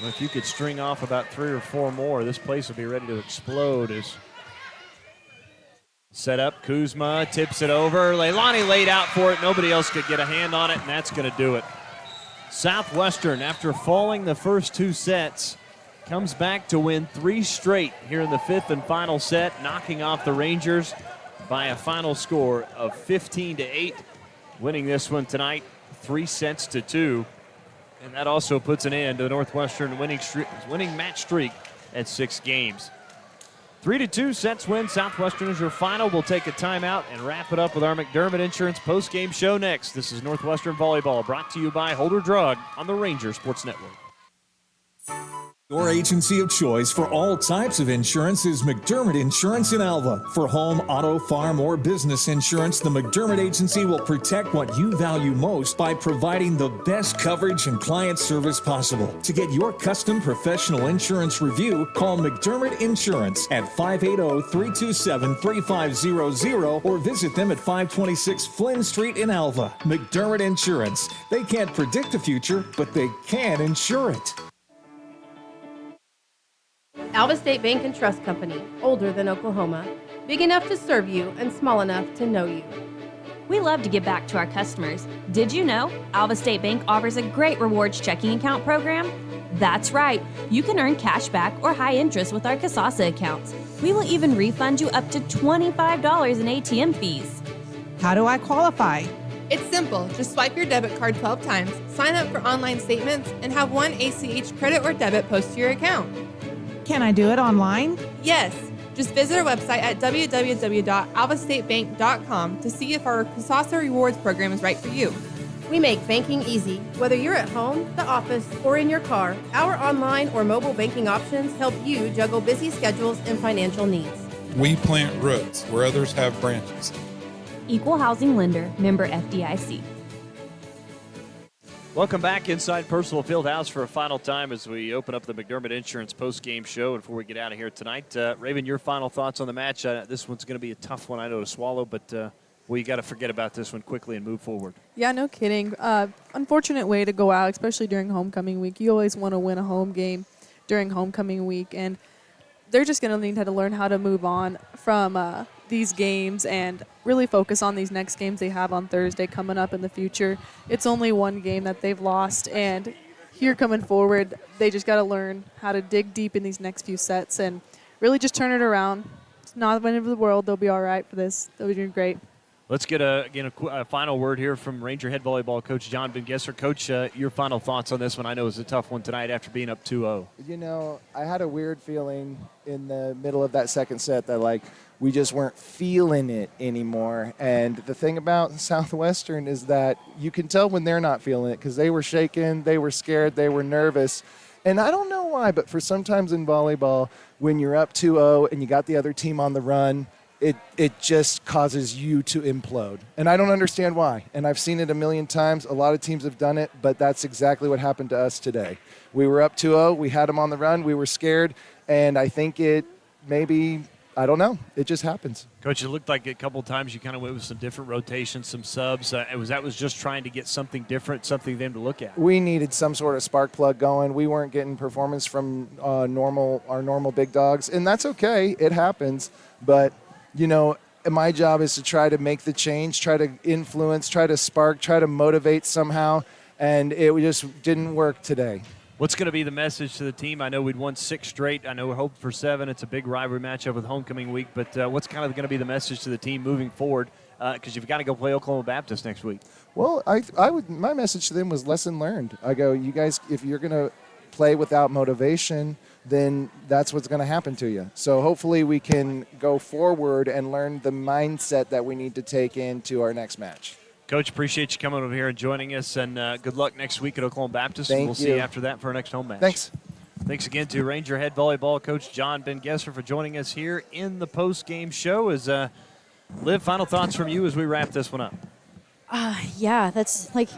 Well, if you could string off about 3 or 4 more, this place would be ready to explode. As set up, Kuzma tips it over. Leilani laid out for it. Nobody else could get a hand on it, and that's going to do it. Southwestern, after falling the first 2 sets, comes back to win 3 straight here in the 5th and final set, knocking off the Rangers by a final score of 15-8, winning this one tonight 3-2. And that also puts an end to the Northwestern winning match streak at 6 games. 3-2 sets win. Southwestern is your final. We'll take a timeout and wrap it up with our McDermott Insurance post-game show next. This is Northwestern Volleyball, brought to you by Holder Drug on the Ranger Sports Network. Your agency of choice for all types of insurance is McDermott Insurance in Alva. For home, auto, farm, or business insurance, the McDermott Agency will protect what you value most by providing the best coverage and client service possible. To get your custom professional insurance review, call McDermott Insurance at 580-327-3500 or visit them at 526 Flynn Street in Alva. McDermott Insurance. They can't predict the future, but they can insure it. Alva State Bank and Trust Company, older than Oklahoma, big enough to serve you and small enough to know you. We love to give back to our customers. Did you know Alva State Bank offers a great rewards checking account program? That's right. You can earn cash back or high interest with our Kasasa accounts. We will even refund you up to $25 in ATM fees. How do I qualify? It's simple. Just swipe your debit card 12 times, sign up for online statements, and have one ACH credit or debit post to your account. Can I do it online? Yes. Just visit our website at www.alvastatebank.com to see if our Kasasa Rewards program is right for you. We make banking easy. Whether you're at home, the office, or in your car, our online or mobile banking options help you juggle busy schedules and financial needs. We plant roots where others have branches. Equal housing lender, member FDIC. Welcome back inside Percival Fieldhouse for a final time as we open up the McDermott Insurance post-game show. Before we get out of here tonight, Raven, your final thoughts on the match? This one's going to be a tough one, I know, to swallow, but you got to forget about this one quickly and move forward. Yeah, no kidding. Unfortunate way to go out, especially during homecoming week. You always want to win a home game during homecoming week, and they're just going to need to learn how to move on from these games and really focus on these next games they have on Thursday coming up in the future. It's only one game that they've lost, and here coming forward, they just got to learn how to dig deep in these next few sets and really just turn it around. It's not the end of the world. They'll be all right for this. They'll be doing great. Let's get a final word here from Ranger head volleyball coach John Ben-Gesser. Coach, your final thoughts on this one. I know it was a tough one tonight after being up 2-0. You know, I had a weird feeling in the middle of that second set that, we just weren't feeling it anymore. And the thing about Southwestern is that you can tell when they're not feeling it because they were shaking, they were scared, they were nervous. And I don't know why, but for sometimes in volleyball, when you're up 2-0 and you got the other team on the run, it just causes you to implode. And I don't understand why. And I've seen it a million times. A lot of teams have done it, but that's exactly what happened to us today. We were up 2-0. We had them on the run. We were scared. And I think I don't know. It just happens. Coach, it looked like a couple of times you kind of went with some different rotations, some subs. That was just trying to get something different, something for them to look at. We needed some sort of spark plug going. We weren't getting performance from our normal big dogs. And that's okay. It happens. But my job is to try to make the change, try to influence, try to spark, try to motivate somehow, and it just didn't work today. What's going to be the message to the team? I know we'd won 6 straight. I know we're hoping for 7. It's a big rivalry matchup with homecoming week, but what's kind of going to be the message to the team moving forward? Because you've got to go play Oklahoma Baptist next week. Well, my message to them was lesson learned. I go, you guys, if you're going to play without motivation, then that's what's going to happen to you. So hopefully we can go forward and learn the mindset that we need to take into our next match. Coach, appreciate you coming over here and joining us, and good luck next week at Oklahoma Baptist. Thank we'll you. see you after that for our next home match. Thanks. Thanks again to Ranger head volleyball coach John Ben-Gesser for joining us here in the post-game show. Liv, final thoughts from you as we wrap this one up. Yeah, that's like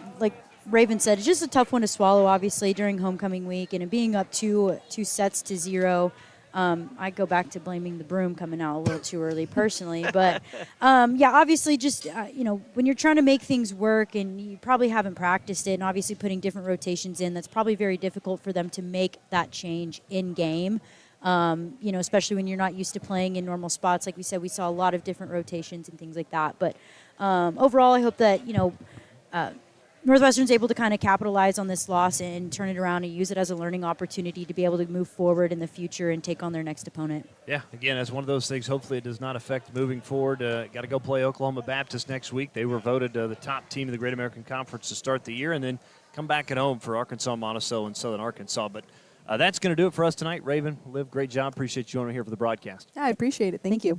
Raven said, it's just a tough one to swallow, obviously, during homecoming week. And being up 2-0, I go back to blaming the broom coming out a little too early personally. But, obviously just, when you're trying to make things work and you probably haven't practiced it and obviously putting different rotations in, that's probably very difficult for them to make that change in game. Especially when you're not used to playing in normal spots. Like we said, we saw a lot of different rotations and things like that. But overall, I hope that, Northwestern's able to kind of capitalize on this loss and turn it around and use it as a learning opportunity to be able to move forward in the future and take on their next opponent. Yeah, again, as one of those things, hopefully it does not affect moving forward. Got to go play Oklahoma Baptist next week. They were voted the top team in the Great American Conference to start the year, and then come back at home for Arkansas, Monticello, and Southern Arkansas. But that's going to do it for us tonight. Raven, Liv, great job. Appreciate you on here for the broadcast. I appreciate it. Thank you.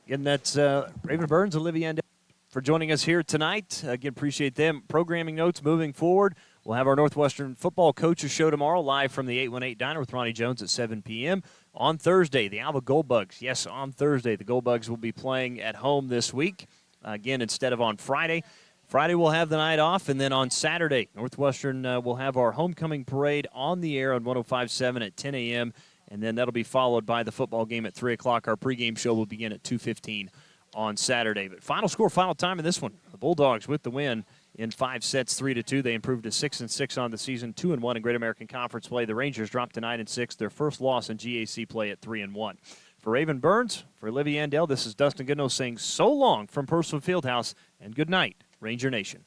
Again, that's Raven Burns, Olivia Andel, for joining us here tonight. Again, appreciate them. Programming notes moving forward. We'll have our Northwestern football coaches show tomorrow live from the 818 Diner with Ronnie Jones at 7 p.m. On Thursday, the Alva Goldbugs. Yes, on Thursday, the Goldbugs will be playing at home this week. Again, instead of on Friday. Friday we'll have the night off, and then on Saturday, Northwestern will have our homecoming parade on the air on 105.7 at 10 a.m., and then that'll be followed by the football game at 3 o'clock. Our pregame show will begin at 2:15 on Saturday. But final score, final time in this one. The Bulldogs with the win in 5 sets, 3-2. They improved to 6-6 on the season, 2-1 in Great American Conference play. The Rangers dropped to 9-6, their first loss in GAC play at 3-1. For Raven Burns, for Olivia Andel, this is Dustin Goodnow saying so long from Purcell Fieldhouse, and good night, Ranger Nation.